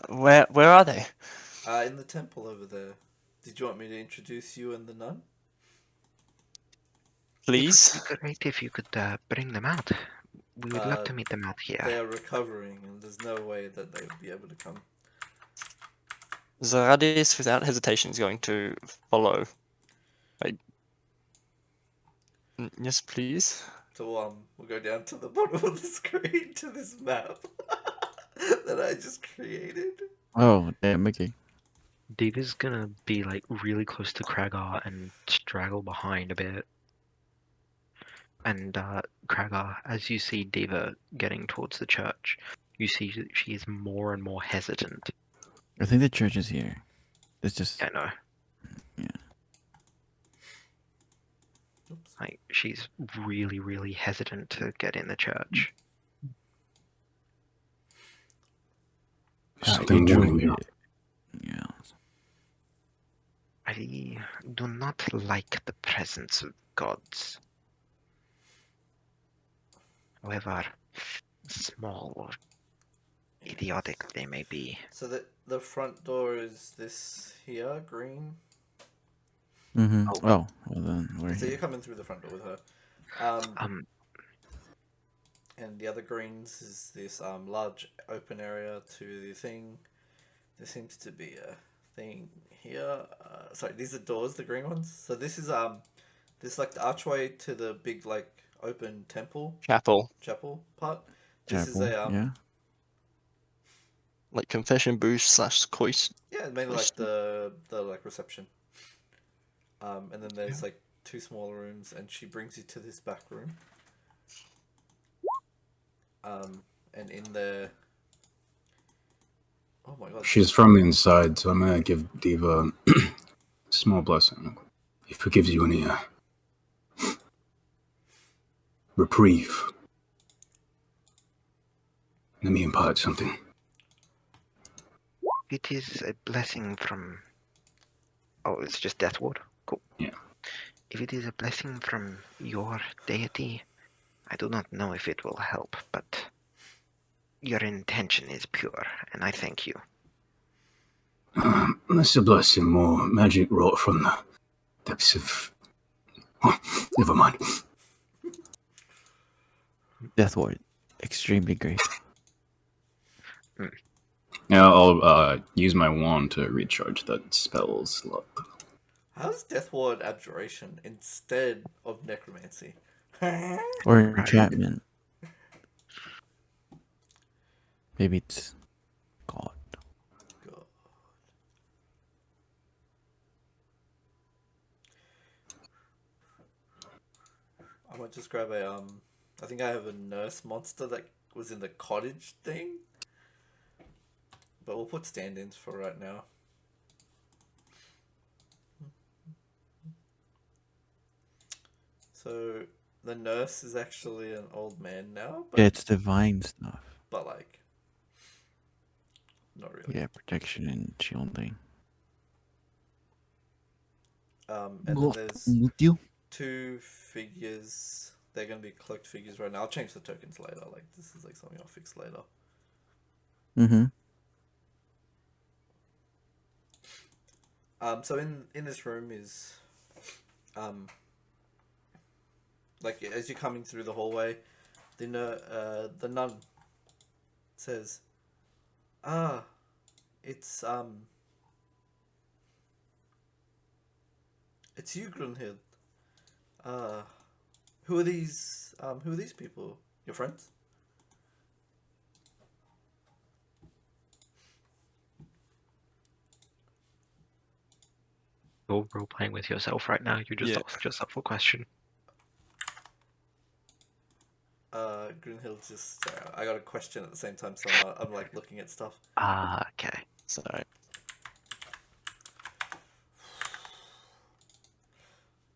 Where are they? In the temple over there. Did you want me to introduce you and the nun? It would Please? be great if you could bring them out. We would love to meet them out They here. are recovering, and there's no way that they would be able to come. Zaradis, without hesitation, is going to follow. Yes, please. So we'll go down to the bottom of the screen to this map that I just created. Oh, damn, okay. Diva's gonna be like really close to Kragar and straggle behind a bit. And Kragar, as you see Diva getting towards the church, you see that she is more and more hesitant. I think the church is here. It's just I know. yeah. Oops. Like she's really, really hesitant to get in the church. Something it drew warning me. Yeah. I do not like the presence of gods. However small or idiotic they may be. So the front door is this here, green. Mm-hmm. Oh. Oh, well then we're So you're here. coming through the front door with her. And the other greens is this large open area to the thing. There seems to be a thing here. Sorry, these are doors, the green ones. So this is this like the archway to the big like open Chapel. chapel part. This Chapel. is a Yeah. Like confession booth / coist. yeah, mainly like the like reception. And then there's like two smaller rooms, and she brings you to this back room. And in there, oh my god, She's from the inside, so I'm gonna give Diva a small blessing. He forgives you any reprieve. Let me impart something. It is a blessing from... Oh, it's just death ward? Cool. Yeah. If it is a blessing from your deity, I do not know if it will help, but your intention is pure, and I thank you. That's a blessing, more magic wrought from the depths of... Oh, never mind. Death ward. Extremely great. Yeah, I'll use my wand to recharge that spell slot. how's Death Ward abjuration instead of necromancy? Or enchantment. Maybe it's God. God. I might just grab a I think I have a nurse monster that was in the cottage thing. But we'll put stand-ins for right now. So the nurse is actually an old man now, but, Yeah, it's divine stuff. but like not really. Yeah, protection and shielding. And then there's you. two figures. They're gonna be cloaked figures right now. I'll change the tokens later. Like this is like something I'll fix later. Mm-hmm. So in this room is, like as you're coming through the hallway, the nun says, "Ah, it's you, Grunhild. Who are these? Who are these people? Your friends?" You're role-playing with yourself right now. You just asked yourself a question. Grunhild's just. I got a question at the same time, so I'm like looking at stuff. Ah, okay. Sorry.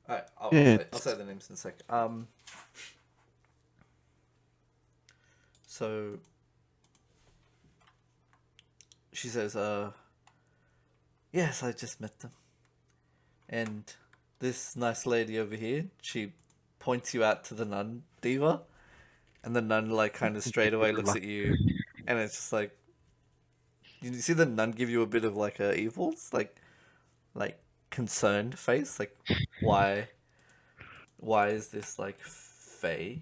Alright, I'll Yeah, say the names in a sec. So she says, yes, I just met them. And this nice lady over here, she points you out to the nun, Diva. And the nun, like, kind of straight away looks at you. And it's just like, you see the nun give you a bit of, like, a evils? Like, concerned face? Like, why is this, like, Fae?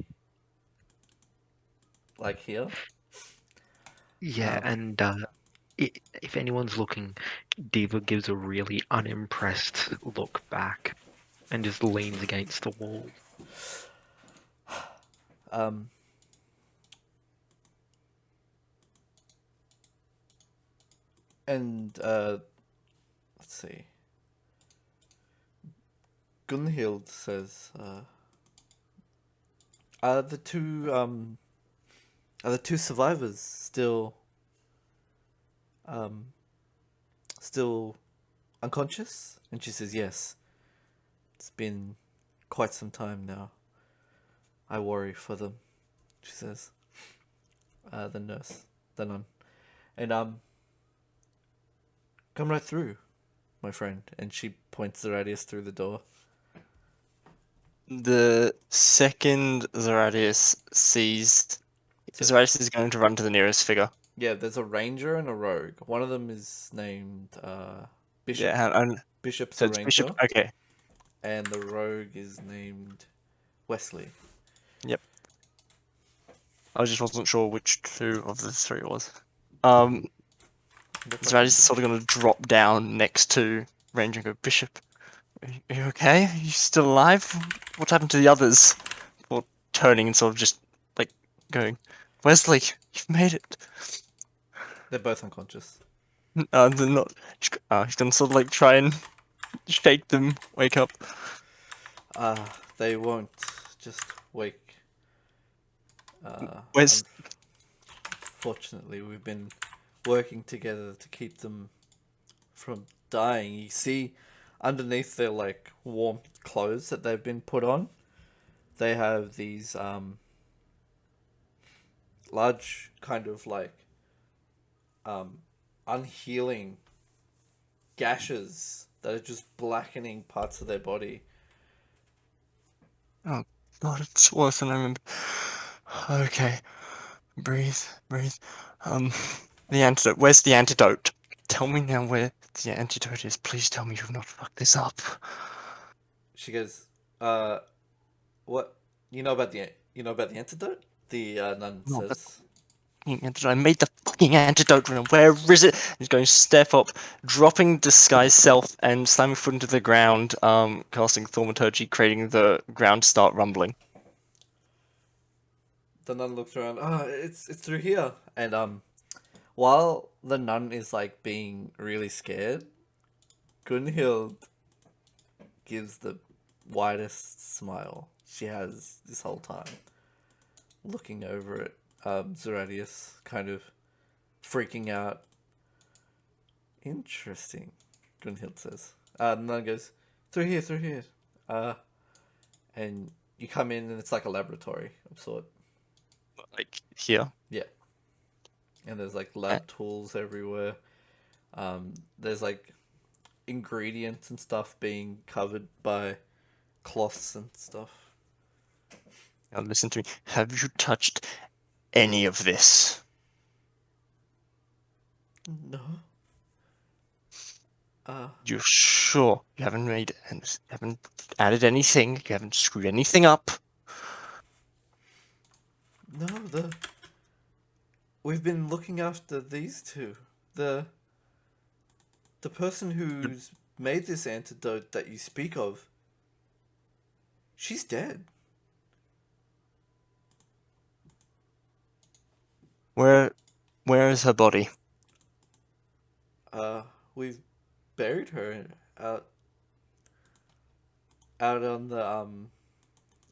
Like, here? Yeah, and if anyone's looking, Diva gives a really unimpressed look back and just leans against the wall. Um, and, let's see. Gunhild says, are the two survivors still unconscious? And she says, yes. It's been quite some time now. I worry for them, she says. The nurse, the nun. And, come right through, my friend. And she points the radius through the door. The second Zeradius sees, Zeradius is going to run to the nearest figure. Yeah, there's a ranger and a rogue. One of them is named, Bishop. Yeah, and Bishop's so a it's ranger. Bishop. Okay. And the rogue is named Wesley. Yep. I just wasn't sure which two of the three it was. Zeradius is sort of going to drop down next to Ranger and go, Bishop, are you okay? Are you still alive? What happened to the others? Or turning and sort of just, like, going, Wesley, you've made it. They're both unconscious. They're not. He's going to sort of, like, try and shake them, wake up. They won't just wake. Where's... Unfortunately, we've been working together to keep them from dying. You see, underneath their, like, warm clothes that they've been put on, they have these large kind of, like, unhealing gashes that are just blackening parts of their body. Oh, God, it's worse than I remember. Okay. Breathe. The antidote. Where's the antidote? Tell me now where the antidote is. Please tell me you've not fucked this up. She goes, what? You know about the antidote? The nun No, but- says. I made the fucking antidote room. Where is it? He's going to step up, dropping disguise self and slamming foot into the ground, casting thaumaturgy, creating the ground to start rumbling. The nun looks around. It's through here. And while the nun is, like, being really scared, Gunhild gives the widest smile she has this whole time, looking over at Zeradius, kind of freaking out. Interesting, Gunhild says. The nun goes, through here. And you come in and it's like a laboratory of sort. Like, here. Yeah. And there's, like, lab tools everywhere. There's, like, ingredients and stuff being covered by cloths and stuff. Now listen to me. Have you touched any of this? No. You're sure you haven't haven't added anything? You haven't screwed anything up? No, we've been looking after these two. The person who's made this antidote that you speak of, she's dead. Where is her body? We've buried her out on the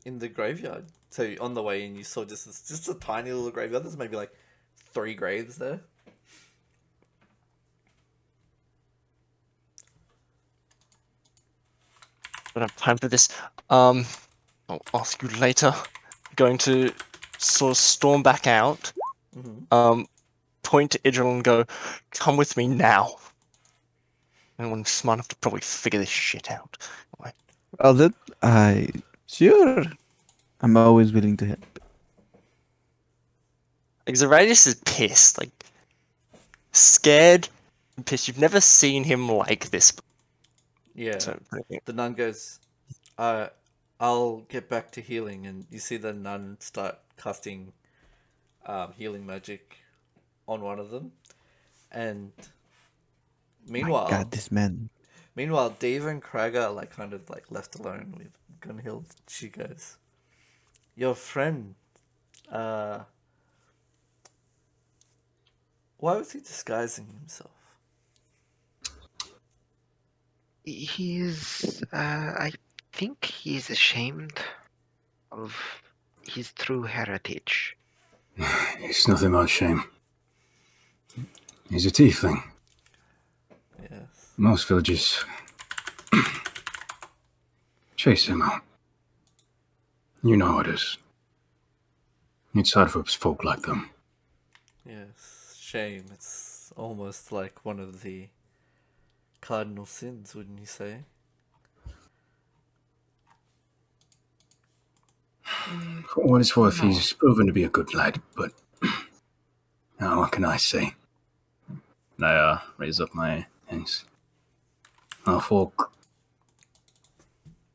in the graveyard. So on the way in, you saw just a tiny little graveyard. There's maybe like 3 graves there. I don't have time for this. I'll ask you later. Going to sort of storm back out point to Idril and go, "Come with me now." Anyone's smart enough to probably figure this shit out. Well then, sure. I'm always willing to help. Like Zeradius is pissed, like scared and pissed. You've never seen him like this. Yeah. So, The nun goes, I'll get back to healing, and you see the nun start casting healing magic on one of them. And meanwhile, God, this man. meanwhile, Dave and Craig are like kind of like left alone with Gunhild. She goes, "Your friend, why was he disguising himself?" I think he's ashamed of his true heritage. It's nothing but shame. He's a tiefling. Yes. Most villagers chase him out. You know how it is. It's hard for folk like them. Yes. Shame. It's almost like one of the cardinal sins, wouldn't you say? For what it's worth, he's proven to be a good lad, but what can I say? And I raise up my hands. Our folk,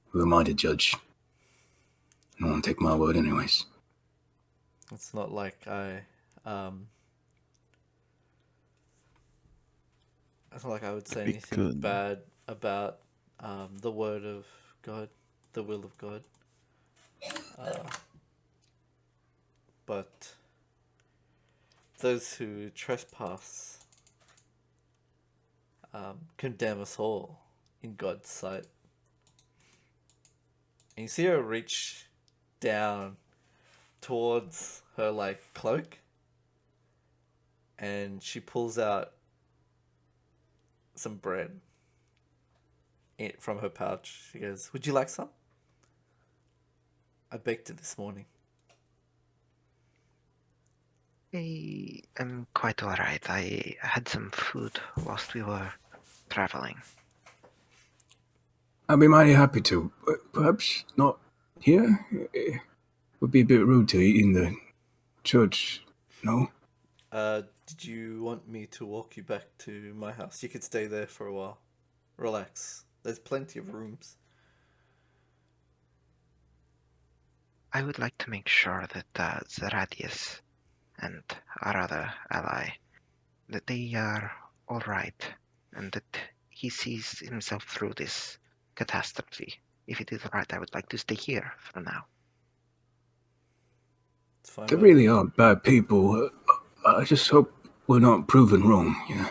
who am I to judge? No one take my word anyways. It's not like it's not like I would say Be anything good. bad about the word of God, the will of God. But those who trespass condemn us all in God's sight. And you see her reach down towards her like cloak, and she pulls out some bread from her pouch. She goes, "Would you like some? I baked it this morning." I am quite alright. I had some food whilst we were traveling. I'd be mighty happy to, but perhaps not here. It would be a bit rude to eat in the church, no? Did you want me to walk you back to my house? You could stay there for a while. Relax. There's plenty of rooms. I would like to make sure that Zeradius and our other ally, that they are alright, and that he sees himself through this catastrophe. If it is alright, I would like to stay here for now. It's fine. They really are bad people. I just hope we're not proven wrong, yeah?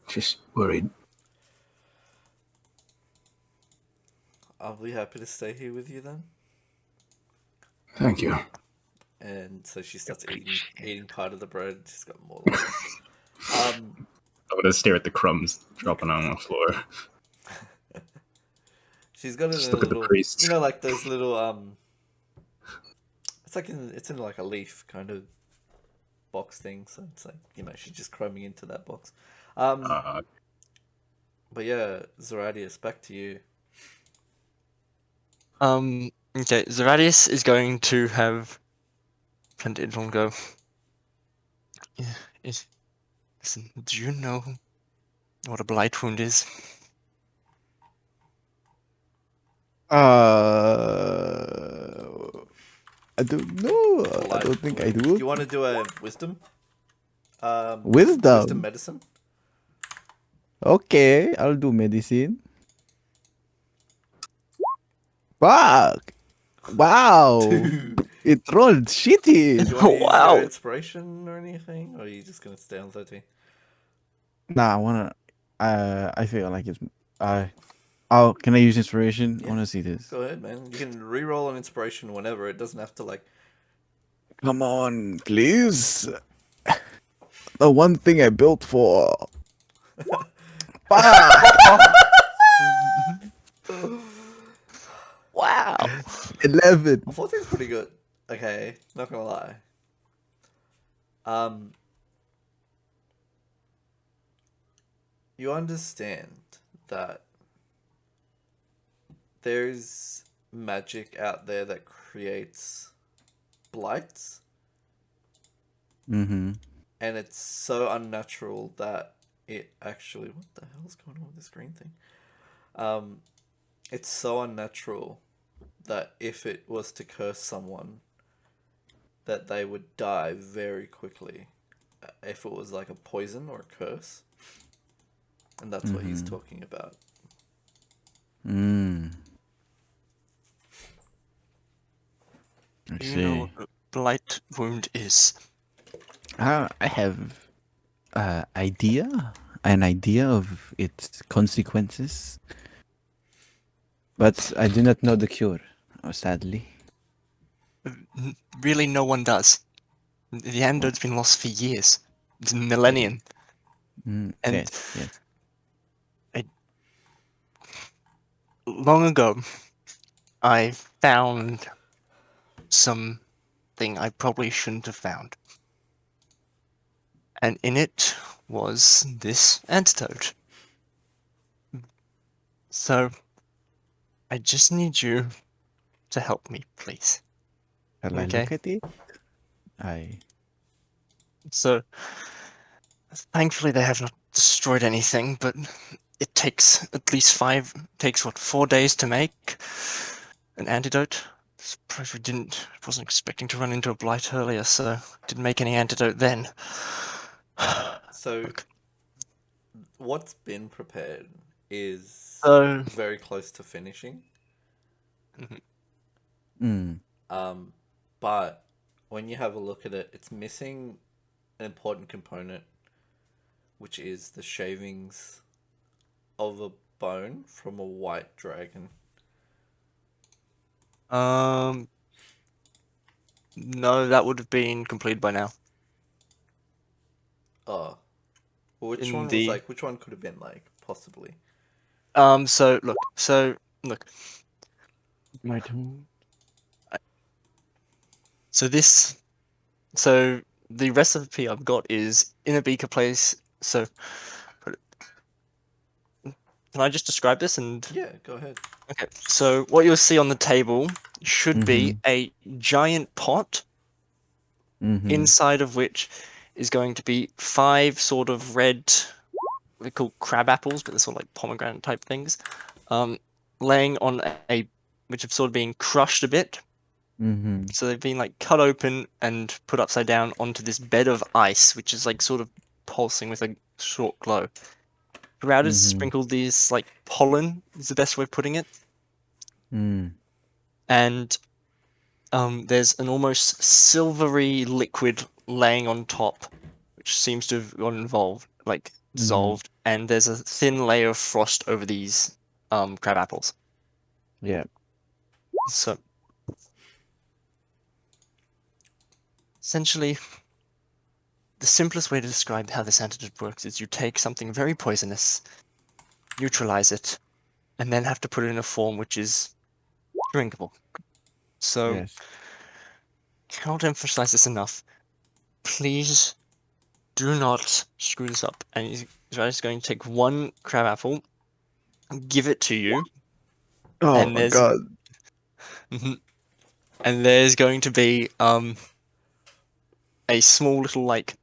Just worried. I'll be happy to stay here with you then. Thank you. And so she starts Appreciate eating part of the bread. She's got more left. I'm gonna stare at the crumbs dropping on the floor. She's got it Just in a look at the little, priest. you know, like those little it's like it's in like a leaf kind of box thing. So it's like, you know, she's just crumbing into that box. But yeah, Zeradius, back to you. Okay, Zeradius is going to have Idril go. Yeah, listen, do you know what a blight wound is? I don't know. I don't think I Do do. you want to do a wisdom? Wisdom Wisdom. medicine. Okay, I'll do medicine. Fuck. Wow. It rolled shitty. Do you want to use Wow. your inspiration or anything, or are you just gonna stay on 13? Nah, I wanna. I feel like it's. Oh, can I use inspiration? Yeah. I wanna see this. Go ahead, man. You can re-roll an inspiration whenever. It doesn't have to like. Come on, please. The one thing I built for. Fuck. Wow. 11. 14's pretty good. Okay, not gonna lie. Um, you understand that there's magic out there that creates blights, Mm-hmm. and it's so unnatural that it actually. What the hell's going on with this green thing? It's so unnatural that if it was to curse someone, that they would die very quickly. If it was like a poison or a curse, and that's what he's Mm-hmm. talking about. Mm. I Do you know see. what a blight wound is? I have an idea of its consequences, but I do not know the cure. Sadly. Really, no one does. The antidote's been lost for years. It's a millennium. And Yes. Yes. long ago, I found something I probably shouldn't have found. And in it was this antidote. So, I just need you to help me, please. Shall I Okay? look at it? I. So, thankfully they have not destroyed anything, but it takes at least takes 4 days to make an antidote. Surprised wasn't expecting to run into a blight earlier, so didn't make any antidote then. So Look, what's been prepared is so very close to finishing. Mm. But when you have a look at it, it's missing an important component, which is the shavings of a bone from a white dragon. no, that would have been completed by now. Oh, well, which In one was the like? Which one could have been like possibly? so look. My turn. So this, so the recipe I've got is in a beaker place. So, can I just describe this and Yeah, go ahead. okay, so what you'll see on the table should be Mm-hmm. a giant pot, Mm-hmm. inside of which is going to be 5 sort of red, they're called crab apples, but they're sort of like pomegranate type things, laying on which have sort of been crushed a bit. Mm-hmm. So they've been like cut open and put upside down onto this bed of ice, which is like sort of pulsing with a short glow. Throughout is Mm-hmm. sprinkled these like pollen, is the best way of putting it. Mm. And there's an almost silvery liquid laying on top, which seems to have gone involved, like dissolved, and there's a thin layer of frost over these crab apples. Yeah. So essentially, the simplest way to describe how this antidote works is you take something very poisonous, neutralize it, and then have to put it in a form which is drinkable. So, Yes. cannot emphasize this enough. Please do not screw this up. And he's just going to take one crab apple, give it to you, Oh and my god. Mhm. And there's going to be a small little like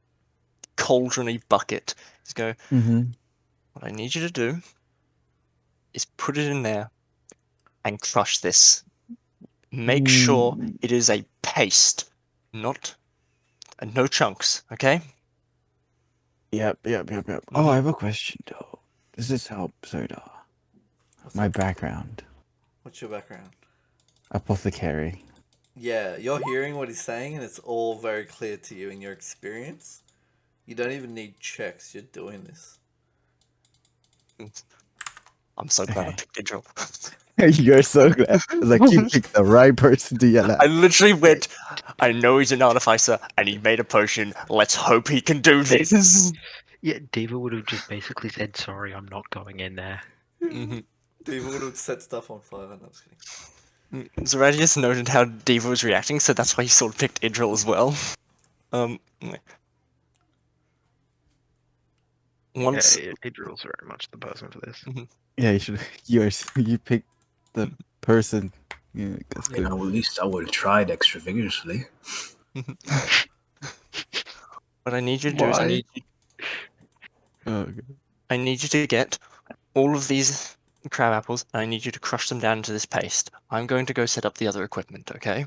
cauldrony bucket. Just go. Mm-hmm. What I need you to do is put it in there and crush this. Make sure it is a paste, not no chunks. Okay. Yep. Yep. Yep. Yep. Oh, Mhm. I have a question though. Does this help, Souda? What's My up? background. What's your background? Apothecary. Yeah, you're hearing what he's saying, and it's all very clear to you in your experience. You don't even need checks. You're doing this. I'm so glad I Okay. picked Idril. You're so glad. It's like you picked the right person to yell I at. literally went. I know he's an artificer, and he made a potion. Let's hope he can do this. Yeah, Diva would have just basically said, "Sorry, I'm not going in there." Mm-hmm. Diva would have set stuff on fire. No, I'm just kidding. Zeradius noted how Diva was reacting, so that's why he sort of picked Idril as well. Anyway. Once Yeah, Idril's very much the person for this. Yeah, you should. You picked the person. Yeah, that's You good. know, at least I would have tried extra vigorously. what I need you to do is Why? Okay. I need you to get all of these crab apples, and I need you to crush them down into this paste. I'm going to go set up the other equipment, okay?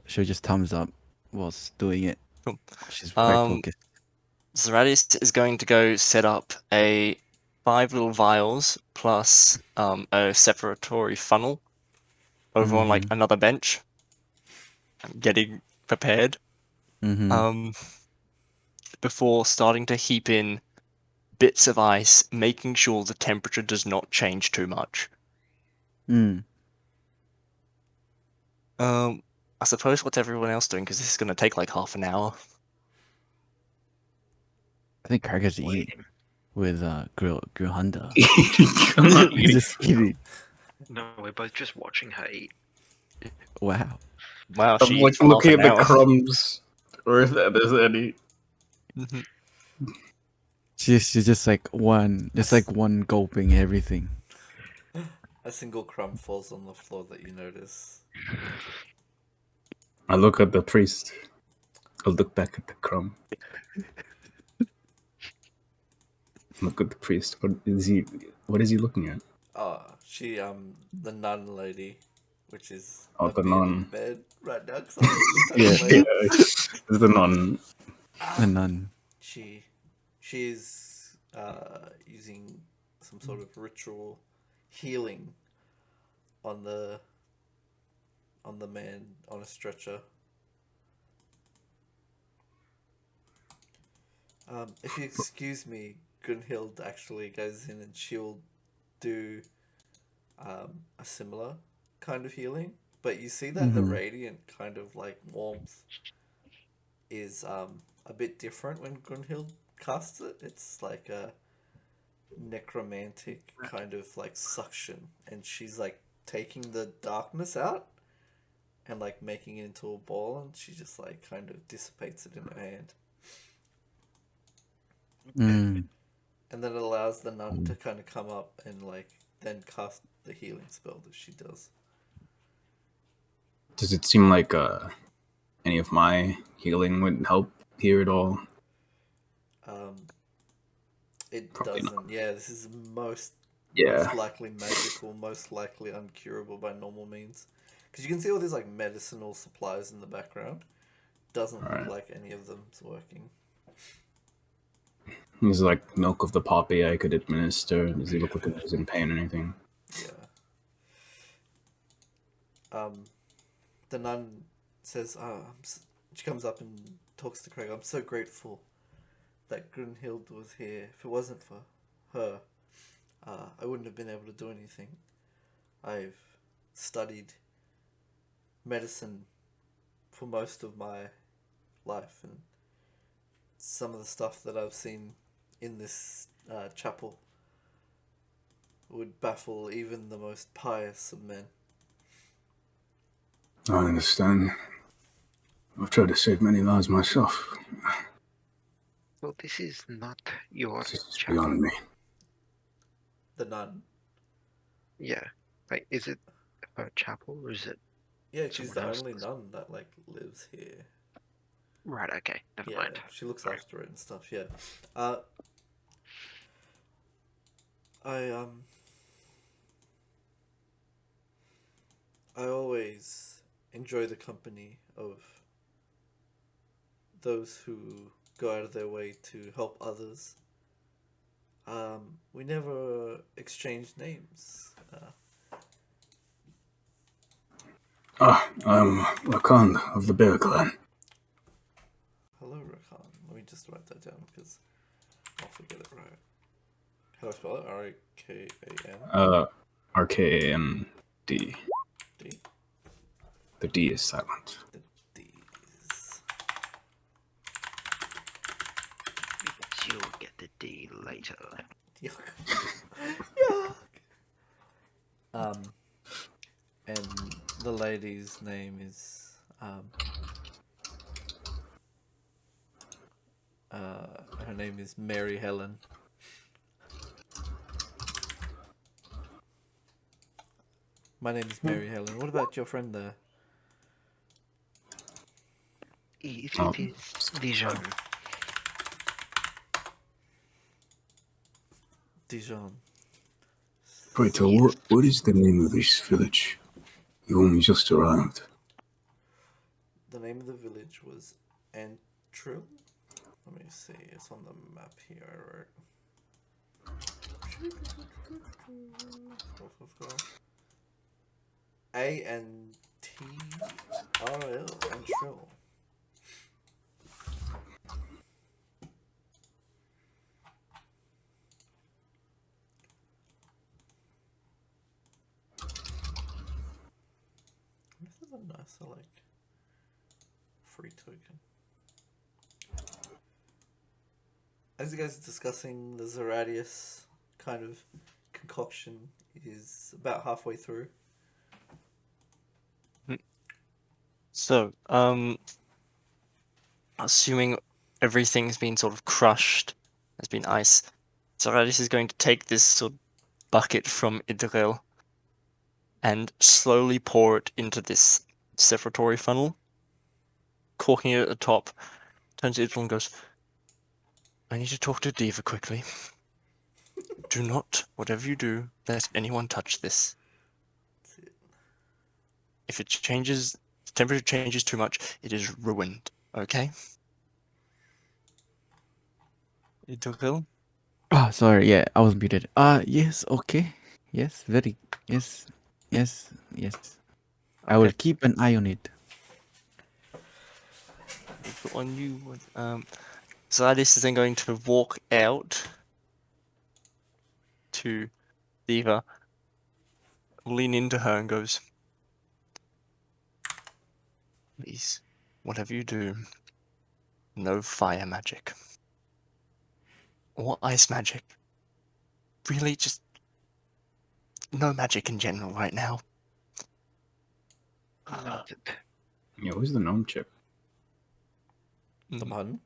She'll just thumbs up whilst doing it. Cool. She's quite focused. Zeradis is going to go set up 5 little vials plus a separatory funnel over on like Mhm. another bench. I'm getting prepared. Mm-hmm. Before starting to heap in bits of ice, making sure the temperature does not change too much. Mm. I suppose what's everyone else doing? Because this is going to take like half an hour. I think Karga's eating Waiting. with Grill Hunter. I'm not He's eating. just eating. No, we're both just watching her eat. Wow. Wow, I'm she like eats for looking half at an the hour. crumbs, or if there's any. Mhm. She's just like one gulping everything. A single crumb falls on the floor that you notice. I look at the priest. I look back at the crumb. Look at the priest. What is he? What is he looking at? She the nun lady, which is Oh, a the bit in nun. bed right now because I'm Yeah. studying Yeah, later. it's the nun. A nun. She's using some sort of ritual healing on the man on a stretcher. If you excuse me, Gunhild actually goes in and she'll do a similar kind of healing, but you see that the Mhm. radiant kind of like warmth is a bit different when Gunhild casts it. It's like a necromantic kind of like suction, and she's like taking the darkness out and like making it into a ball, and she just like kind of dissipates it in her hand. Mm. And then it allows the nun to kind of come up and like then cast the healing spell that she does. Does it seem like any of my healing would help here at all? It Probably doesn't. not. Yeah, this is most Yeah. likely magical, most likely uncurable by normal means. Because you can see all these like medicinal supplies in the background. Doesn't look Alright. like any of them's working. He's like milk of the poppy I could administer. Does he look like he's in pain or anything? Yeah. The nun says, she comes up and talks to Craig. I'm so grateful that Grunhild was here. If it wasn't for her, I wouldn't have been able to do anything. I've studied medicine for most of my life, and some of the stuff that I've seen in this chapel would baffle even the most pious of men. I understand. I've tried to save many lives myself. Well, this is not your This is chapel. beyond me. The nun. Yeah. Like, is it a chapel or is it? Yeah, she's the Someone only else's. nun that like lives here. Right, okay. Never Yeah, mind. she looks Sorry. after it and stuff. Yeah. I always enjoy the company of those who go out of their way to help others. We never exchanged names. I'm Rakan of the Bear Clan. Hello, Rakan. Let me just write that down because I'll forget it right. How do I spell it? R-A-K-A-N? RKAND. D? The D is silent. The D's. You'll get the D later. Yuck. Yuck. And the lady's name is Her name is Mary Helen. My name is Mary Helen. What about your friend there? It Um, is Dijon. Dijon. Pray tell, what is the name of this village? You only just arrived. The name of the village was Antril. Let me see. It's on the map here. I wrote. Antril. Antril. This is a nicer, like, free token. As you guys are discussing, the Zeradius kind of concoction is about halfway through. So, assuming everything's been sort of crushed, has been ice, Zoradis is going to take this sort of bucket from Idril and slowly pour it into this separatory funnel, corking it at the top, turns to Idril and goes, I need to talk to Diva quickly. Do not, whatever you do, let anyone touch this. That's it. If it changes, the temperature changes too much, it is ruined. Okay? Idril? Oh, sorry. Yeah, I was muted. Yes. Okay. Yes. Very. Yes. Yes. Yes. I will Okay. keep an eye on it. On you. Zadis is then going to walk out to Diva, lean into her and goes, please, whatever you do, no fire magic. Or ice magic. Really, just no magic in general right now. Noted. Yeah, who's the gnome chick? The pun.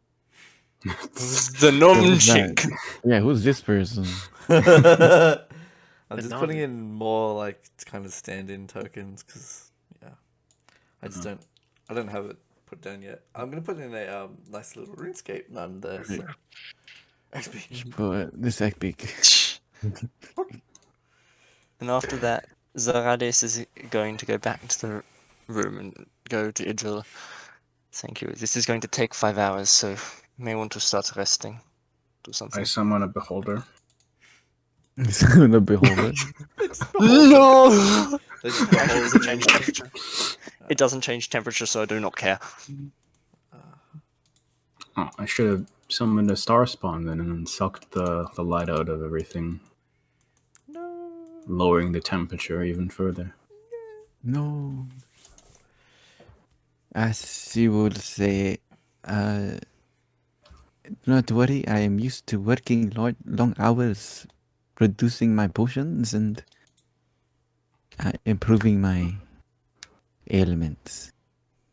Who's the Yeah, gnome who's chick? that? Yeah, who's this person? I'm The just nun. putting in more like kind of stand-in tokens because yeah, I don't have it put down yet. I'm gonna put in a nice little RuneScape nun there. So. XP. Just put this epic. And after that, Zaradis is going to go back to the room and go to Idril. Thank you. This is going to take 5 hours, so you may want to start resting. Do I something. summon a beholder. The beholder. No! They just Actually, it doesn't change behold temperature. It doesn't change temperature, so I do not care. Oh, I should have summoned a star spawn then and then sucked the light out of everything, No. lowering the temperature even further. No. As you would say, do not worry. I am used to working long hours, producing my potions and improving my ailments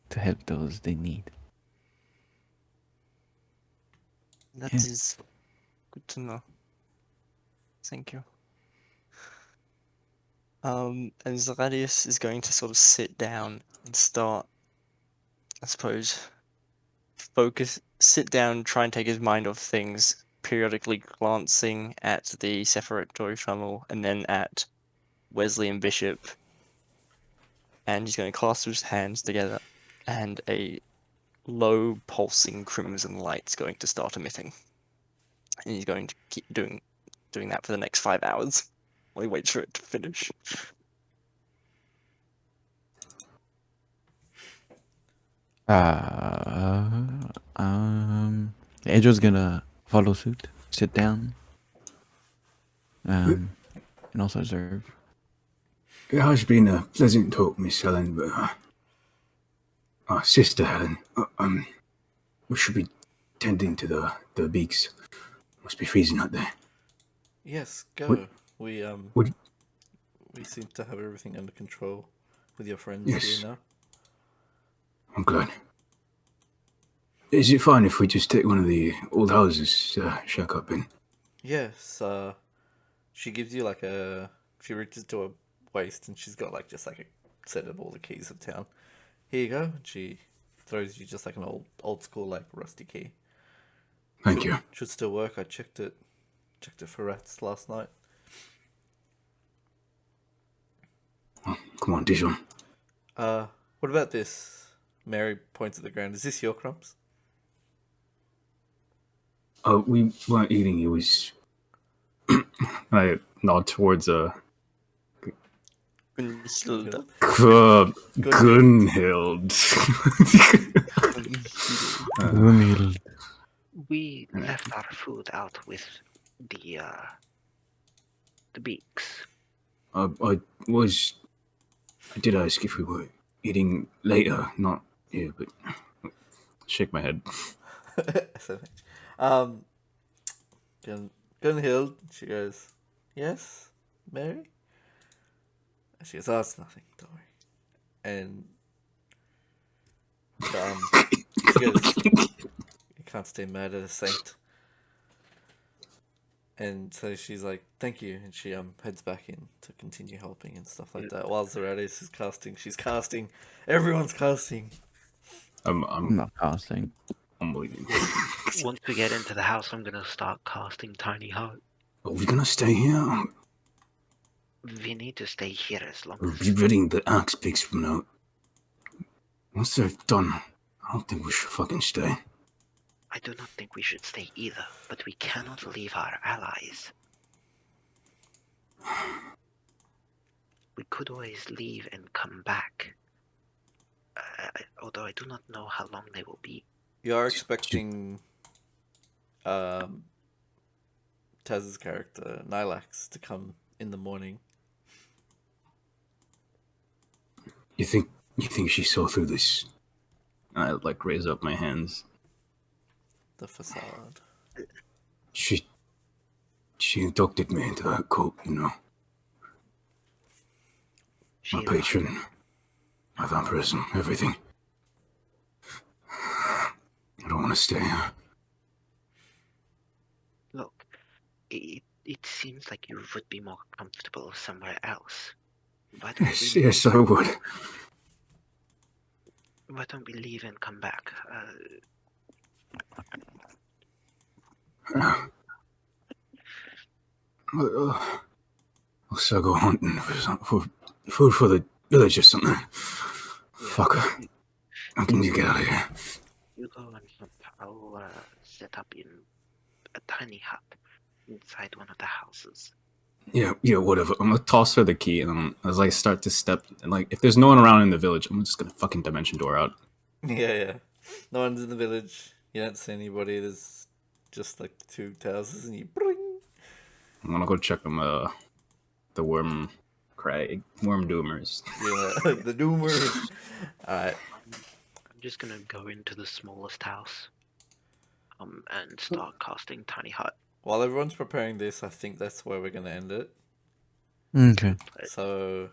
to help those they need. That Yeah. is good to know. Thank you. And Zeradius is going to sort of sit down and start, I suppose, sit down, try and take his mind off things, periodically glancing at the separatory funnel and then at Wesley and Bishop. And he's going to clasp his hands together, and a low pulsing crimson light's going to start emitting. And he's going to keep doing that for the next 5 hours while he waits for it to finish. Edro's gonna follow suit, sit down, and also observe. It has been a pleasant talk, Miss Helen, but Sister Helen, we should be tending to the beaks. Must be freezing out there. Yes, go. What- We what- we seem to have everything under control with your friends Yes. here now. I'm glad. Is it fine if we just take one of the old houses shack up in? Yes, she gives you like a. She reaches to her waist and she's got like just like a set of all the keys of town. Here you go. And she throws you just like an old school like rusty key. Thank you. Should still work. I checked it for rats last night. Oh, come on, Dijon. What about this? Mary points at the ground. Is this your crumbs? We weren't eating. It was. I nod towards Hilda. Gunhild. Gunhild. We left our food out with the beaks. I did ask if we were eating later, not here, but Shake my head. SMH. Gunhild, she goes, yes, Mary? And she goes, oh, it's nothing, don't worry. And she goes, you can't stay mad at a saint. And so she's like, thank you, and she heads back in to continue helping and stuff like that. While Zoratis is casting, she's casting. Everyone's casting. I'm I'm not casting. leaving. Once we get into the house, I'm gonna start casting Tiny Hut. are we gonna stay here? We need to stay here as long We'll as be reading the axe pigs from now. Once they're done, I don't think we should fucking stay. I do not think we should stay either, but we cannot leave our allies. We could always leave and come back. Although I do not know how long they will be. You are expecting Taz's character, Nylax, to come in the morning. You think she saw through this? I like raise up my hands. The facade. She inducted me into that cult, you know. My She patron, my vampirism, everything. I don't want to stay here. Look, it seems like you would be more comfortable somewhere else. Why don't we, Yes, I would. why don't we leave and come back? I'll still go hunting for food for the village or something. Fuck. I can get out of here. You go and hunt. I'll set up in a tiny hut inside one of the houses. Yeah, whatever. I'm gonna toss her the key, and then as I start to step, and like if there's no one around in the village, I'm just gonna fucking dimension door out. Yeah. No one's in the village. You don't see anybody. There's just like 2 houses, and you bring. I'm gonna go check them. The worm doomers. Yeah, the doomer. Alright. I'm just gonna go into the smallest house. And start casting Tiny Hut. While everyone's preparing this, I think that's where we're going to end it. Okay. So,